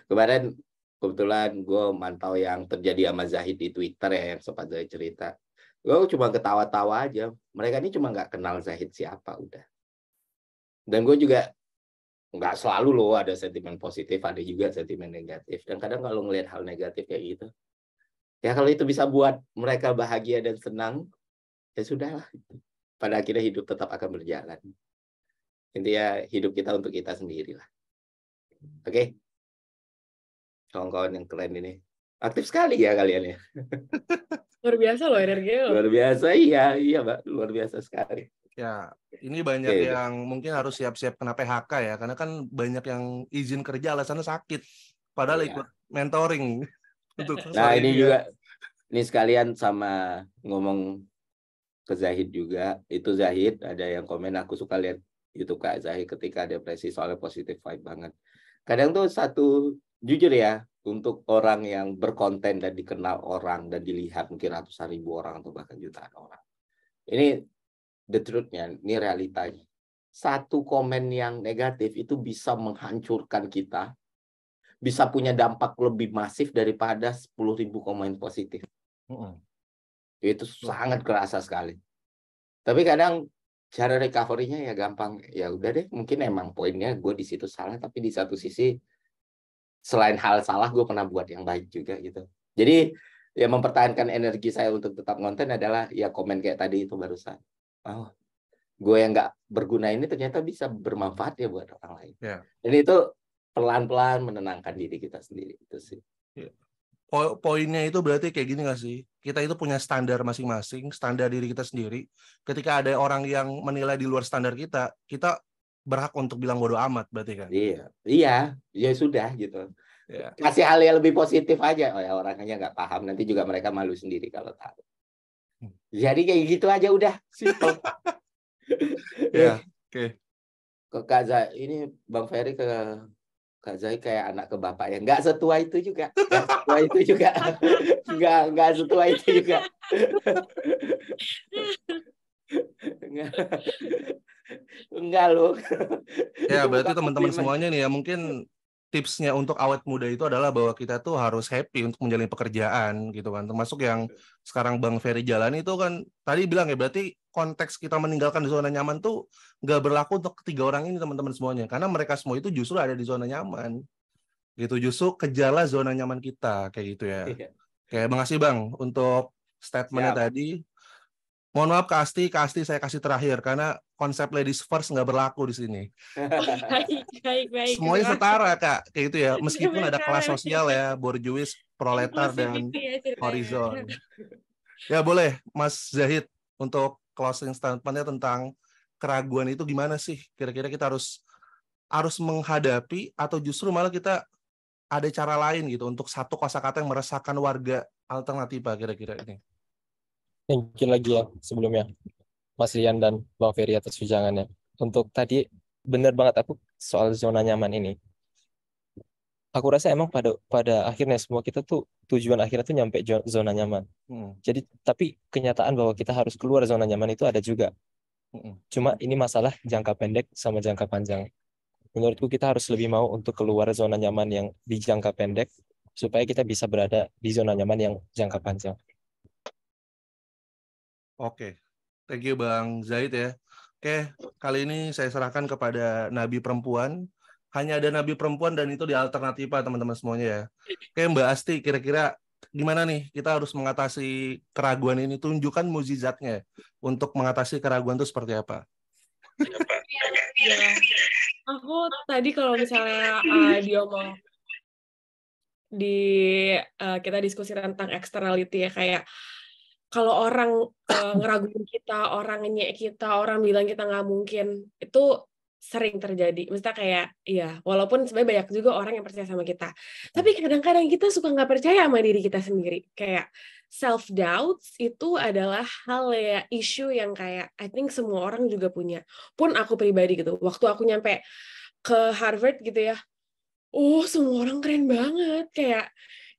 Kemarin, kebetulan gue mantau yang terjadi sama Zahid di Twitter ya, yang sempat Zahid cerita. Gue cuma ketawa-tawa aja. Mereka ini cuma nggak kenal Zahid siapa, udah. Dan gue juga nggak selalu loh ada sentimen positif, ada juga sentimen negatif. Dan kadang kalau ngelihat hal negatif kayak gitu, ya kalau itu bisa buat mereka bahagia dan senang, ya sudahlah. Pada akhirnya hidup tetap akan berjalan. Intinya hidup kita untuk kita sendiri lah. Oke? Kawan-kawan yang keren ini. Aktif sekali ya kalian ya. Luar biasa loh energinya. Luar biasa, iya Mbak. Luar biasa sekali. Ya, ini banyak yang mungkin harus siap-siap kena PHK ya, karena kan banyak yang izin kerja alasannya sakit, padahal ikut mentoring. Untuk nah ini juga, ini sekalian sama ngomong ke Zahid juga, itu Zahid ada yang komen, aku suka lihat YouTube Kak Zahid ketika depresi soalnya positif vibe banget. Kadang tuh jujur ya, untuk orang yang berkonten dan dikenal orang dan dilihat mungkin ratusan ribu orang atau bahkan jutaan orang. Ini the truth-nya, ini realitanya. Satu komen yang negatif itu bisa menghancurkan kita, bisa punya dampak lebih masif daripada 10.000 komen positif. Itu sangat kerasa sekali. Tapi kadang cara recovery-nya ya gampang. Ya udah deh, mungkin emang poinnya gue di situ salah, tapi di satu sisi selain hal salah, gue pernah buat yang baik juga gitu. Jadi ya mempertahankan energi saya untuk tetap konten adalah ya komen kayak tadi itu barusan. Oh, gue yang nggak berguna ini ternyata bisa bermanfaat ya buat orang lain. Yeah. Dan itu pelan-pelan menenangkan diri kita sendiri itu sih. Yeah. Poinnya itu berarti kayak gini nggak sih? Kita itu punya standar masing-masing, standar diri kita sendiri. Ketika ada orang yang menilai di luar standar kita, kita berhak untuk bilang bodo amat berarti kan? Iya, ya sudah gitu. Yeah. Kasih hal yang lebih positif aja. Oh ya orangnya nggak paham, nanti juga mereka malu sendiri kalau tahu. Jadi kayak gitu aja udah. Simple. Ya, oke. Ke Kak Zai, ini Bang Ferry ke Kak Zai kayak anak ke bapak ya. Nggak setua itu juga. Nggak setua itu juga. Nggak setua itu juga. Enggak loh. Ya, berarti teman-teman semuanya nih ya, mungkin tipsnya untuk awet muda itu adalah bahwa kita tuh harus happy untuk menjalani pekerjaan gitu kan. Termasuk yang sekarang Bang Ferry jalani itu kan tadi bilang ya, berarti konteks kita meninggalkan zona nyaman tuh nggak berlaku untuk ketiga orang ini teman-teman semuanya. Karena mereka semua itu justru ada di zona nyaman. Gitu, justru kejarlah zona nyaman kita kayak gitu ya. Oke, makasih Bang untuk statementnya tadi. Mohon maaf Kak Asti saya kasih terakhir karena konsep ladies first nggak berlaku di sini. Baik. Semuanya setara Kak, kayak gitu ya. Meskipun ada kelas sosial ya, borjuis, proletar dan horizon. Ya boleh, Mas Zahid untuk closing statement-nya tentang keraguan itu gimana sih? Kira-kira kita harus menghadapi atau justru malah kita ada cara lain gitu untuk satu kosakata yang meresahkan warga alternativa kira-kira ini. Mungkin lagi ya sebelumnya Mas Rian dan Bang Ferry atas ujangannya. Untuk tadi benar banget aku soal zona nyaman ini. Aku rasa emang pada akhirnya semua kita tuh tujuan akhirnya tuh nyampe zona nyaman. Jadi tapi kenyataan bahwa kita harus keluar zona nyaman itu ada juga. Cuma ini masalah jangka pendek sama jangka panjang. Menurutku kita harus lebih mau untuk keluar zona nyaman yang di jangka pendek supaya kita bisa berada di zona nyaman yang jangka panjang. Oke, thank you Bang Zahid ya. Oke, kali ini saya serahkan kepada Nabi Perempuan. Hanya ada Nabi Perempuan dan itu di Alternativa teman-teman semuanya ya. Oke Mbak Asti, kira-kira gimana nih kita harus mengatasi keraguan ini? Tunjukkan mukjizatnya untuk mengatasi keraguan itu seperti apa? Ya, aku tadi kalau misalnya kita diskusi tentang externality ya, kayak kalau orang ngeraguin kita, orang ngenyek kita, orang bilang kita nggak mungkin, itu sering terjadi. Maksudnya kayak, ya, walaupun sebenarnya banyak juga orang yang percaya sama kita. Tapi kadang-kadang kita suka nggak percaya sama diri kita sendiri. Kayak self-doubt itu adalah isu yang kayak, I think semua orang juga punya. Pun aku pribadi gitu, waktu aku nyampe ke Harvard gitu ya, semua orang keren banget. Kayak,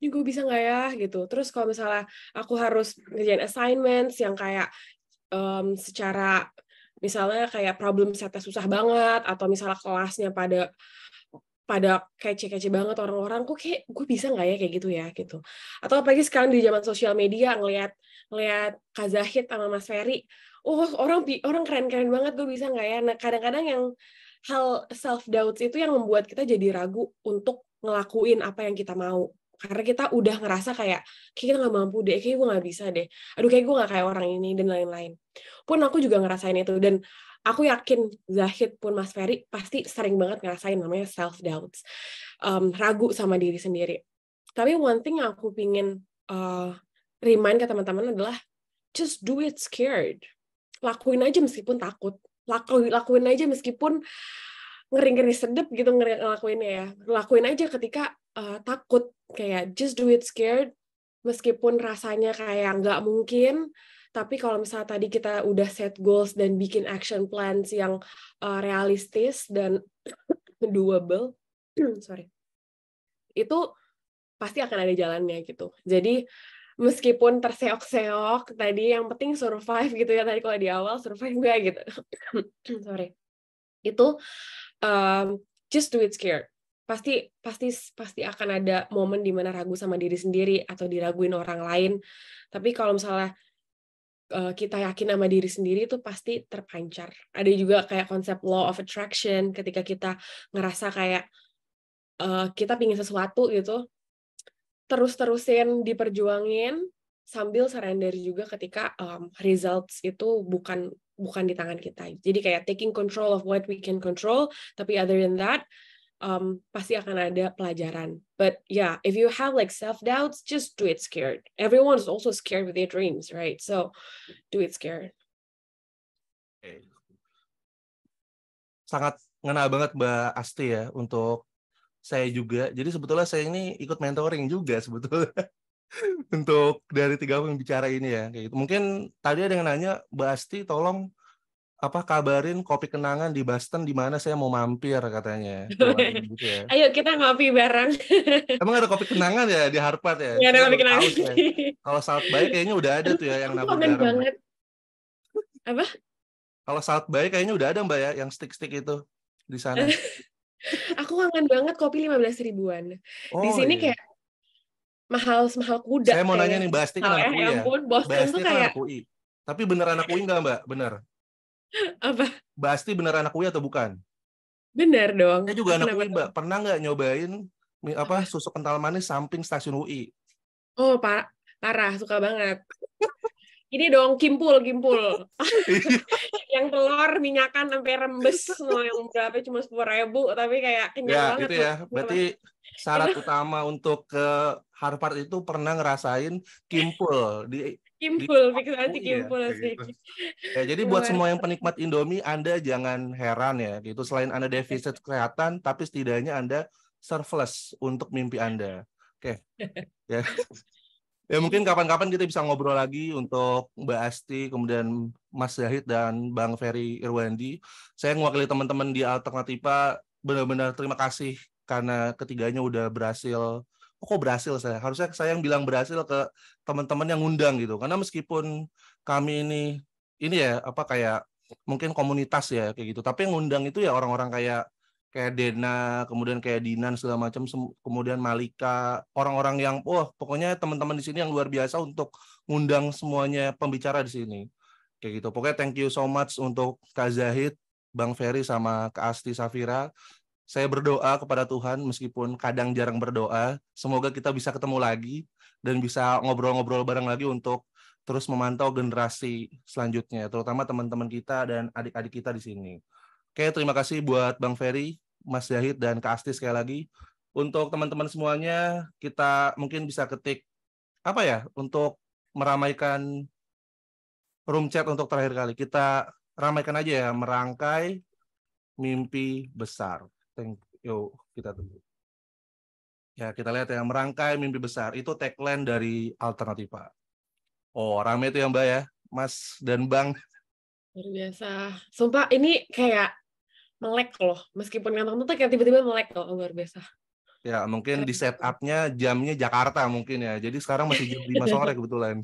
ini gue bisa nggak ya gitu. Terus kalau misalnya aku harus ngerjain assignments yang kayak secara misalnya kayak problem setnya susah banget, atau misalnya kelasnya pada kece-kece banget orang-orang, kok kayak gue bisa nggak ya kayak gitu ya gitu. Atau apalagi sekarang di zaman sosial media ngelihat Kak Zahid sama Mas Ferry, orang keren-keren banget, gue bisa nggak ya. Nah kadang-kadang yang hal self doubts itu yang membuat kita jadi ragu untuk ngelakuin apa yang kita mau, karena kita udah ngerasa kayak kita nggak mampu deh, kayak gue nggak bisa deh, aduh kayak gue nggak kayak orang ini dan lain-lain. Pun aku juga ngerasain itu, dan aku yakin Zahid pun Mas Ferry pasti sering banget ngerasain namanya self doubts, ragu sama diri sendiri. Tapi one thing yang aku pingin remind ke teman-teman adalah just do it scared. Lakuin aja meskipun takut. Lakuin aja meskipun ngeri-ngeri sedep gitu ngelakuinnya ya. Lakuin aja ketika takut, kayak just do it scared meskipun rasanya kayak nggak mungkin. Tapi kalau misalnya tadi kita udah set goals dan bikin action plans yang realistis dan doable, itu pasti akan ada jalannya gitu. Jadi meskipun terseok-seok tadi, yang penting survive gitu ya, tadi kalau di awal survive nggak gitu. Itu just do it scared. Pasti akan ada momen di mana ragu sama diri sendiri atau diraguin orang lain. Tapi kalau misalnya kita yakin sama diri sendiri, itu pasti terpancar. Ada juga kayak konsep law of attraction, ketika kita ngerasa kayak kita pingin sesuatu gitu, terus-terusin diperjuangin sambil surrender juga ketika results itu bukan di tangan kita. Jadi kayak taking control of what we can control, tapi other than that, pasti akan ada pelajaran. But yeah, if you have like self-doubts, just do it scared. Everyone is also scared with their dreams, right? So do it scared. Sangat ngena banget Mbak Asti ya untuk saya juga. Jadi sebetulnya saya ini ikut mentoring juga sebetulnya untuk dari 3 pembicara ini ya. Kayak gitu. Mungkin tadi ada yang nanya, Mbak Asti tolong kabarin kopi kenangan di Boston di mana saya mau mampir katanya. Gitu ya. Ayo kita ngopi bareng. Emang ada kopi kenangan ya di Harvard ya? Nggak ada kopi kenangan. Ya. Kalau South Bay kayaknya udah ada tuh ya yang nabur garam. Banget. Apa? Kalau South Bay kayaknya udah ada Mbak ya yang stick-stick itu di sana. Aku kangen banget kopi 15 ribuan. Di sini kayak mahal kuda. Saya mau nanya nih, Mbak Asti kan anak UI ya. Boston Mbak Asti tuh kan kayak anak UI. Tapi bener anak UI nggak Mbak? Bener. apa? Mbak Asti bener anak UI atau bukan? Bener dong. Saya juga anak UI Mbak. Pernah nggak nyobain susu kental manis samping stasiun UI? Oh parah, suka banget. Ini dong kimpul. Yang telur minyakan sampai rembes, yang berapa cuma 10.000, tapi kayak kenyang banget. Itu ya. Berarti syarat utama untuk ke Harvard itu pernah ngerasain kimpul fiksasi kimpul sih. Ya, jadi buat semua yang penikmat Indomie, Anda jangan heran ya gitu. Selain Anda defisit kesehatan, tapi setidaknya Anda surplus untuk mimpi Anda. Oke. Ya. Ya mungkin kapan-kapan kita bisa ngobrol lagi untuk Mbak Asti, kemudian Mas Zahid dan Bang Ferry Irwandi. Saya mewakili teman-teman di Alternativa benar-benar terima kasih karena ketiganya udah berhasil. Kok berhasil saya? Harusnya saya yang bilang berhasil ke teman-teman yang ngundang gitu. Karena meskipun kami ini ya kayak mungkin komunitas ya kayak gitu. Tapi yang ngundang itu ya orang-orang kayak Dena, kemudian kayak Dinan segala macam, kemudian Malika, orang-orang yang pokoknya teman-teman di sini yang luar biasa untuk ngundang semuanya pembicara di sini. Kayak gitu. Pokoknya thank you so much untuk Kak Zahid, Bang Ferry sama Kak Asti Safira. Saya berdoa kepada Tuhan meskipun kadang jarang berdoa, semoga kita bisa ketemu lagi dan bisa ngobrol-ngobrol bareng lagi untuk terus memantau generasi selanjutnya, terutama teman-teman kita dan adik-adik kita di sini. Oke, terima kasih buat Bang Ferry, Mas Zahid, dan Kak Asti sekali lagi. Untuk teman-teman semuanya, kita mungkin bisa ketik untuk meramaikan room chat untuk terakhir kali. Kita ramaikan aja ya, merangkai mimpi besar. Thank you. Kita tunggu. Ya, kita lihat ya, merangkai mimpi besar. Itu tagline dari Alternativa. Oh, rame itu ya Mbak ya, Mas dan Bang. Luar biasa. Sumpah ini kayak melek loh. Meskipun ngantuk tuh kayak tiba-tiba melek loh. Luar biasa. Ya, mungkin di setup-nya jamnya Jakarta mungkin ya. Jadi sekarang masih jam 5 sore kebetulan.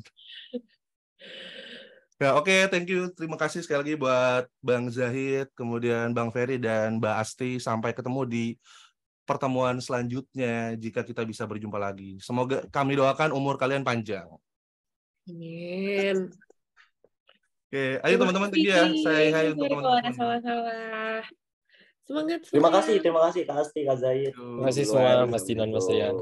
Ya, oke, thank you. Terima kasih sekali lagi buat Bang Zahid, kemudian Bang Ferry dan Mbak Asti. Sampai ketemu di pertemuan selanjutnya jika kita bisa berjumpa lagi. Semoga kami doakan umur kalian panjang. Amin. Oke, ayo teman-teman, thank you ya. Saya hai untuk Sorry kalau ada teman-teman. salah-salah. Semangat Terima semua. kasih Kak Asti, Kak Zahid. Terima kasih semua, Mas Dinan, Mas Rian.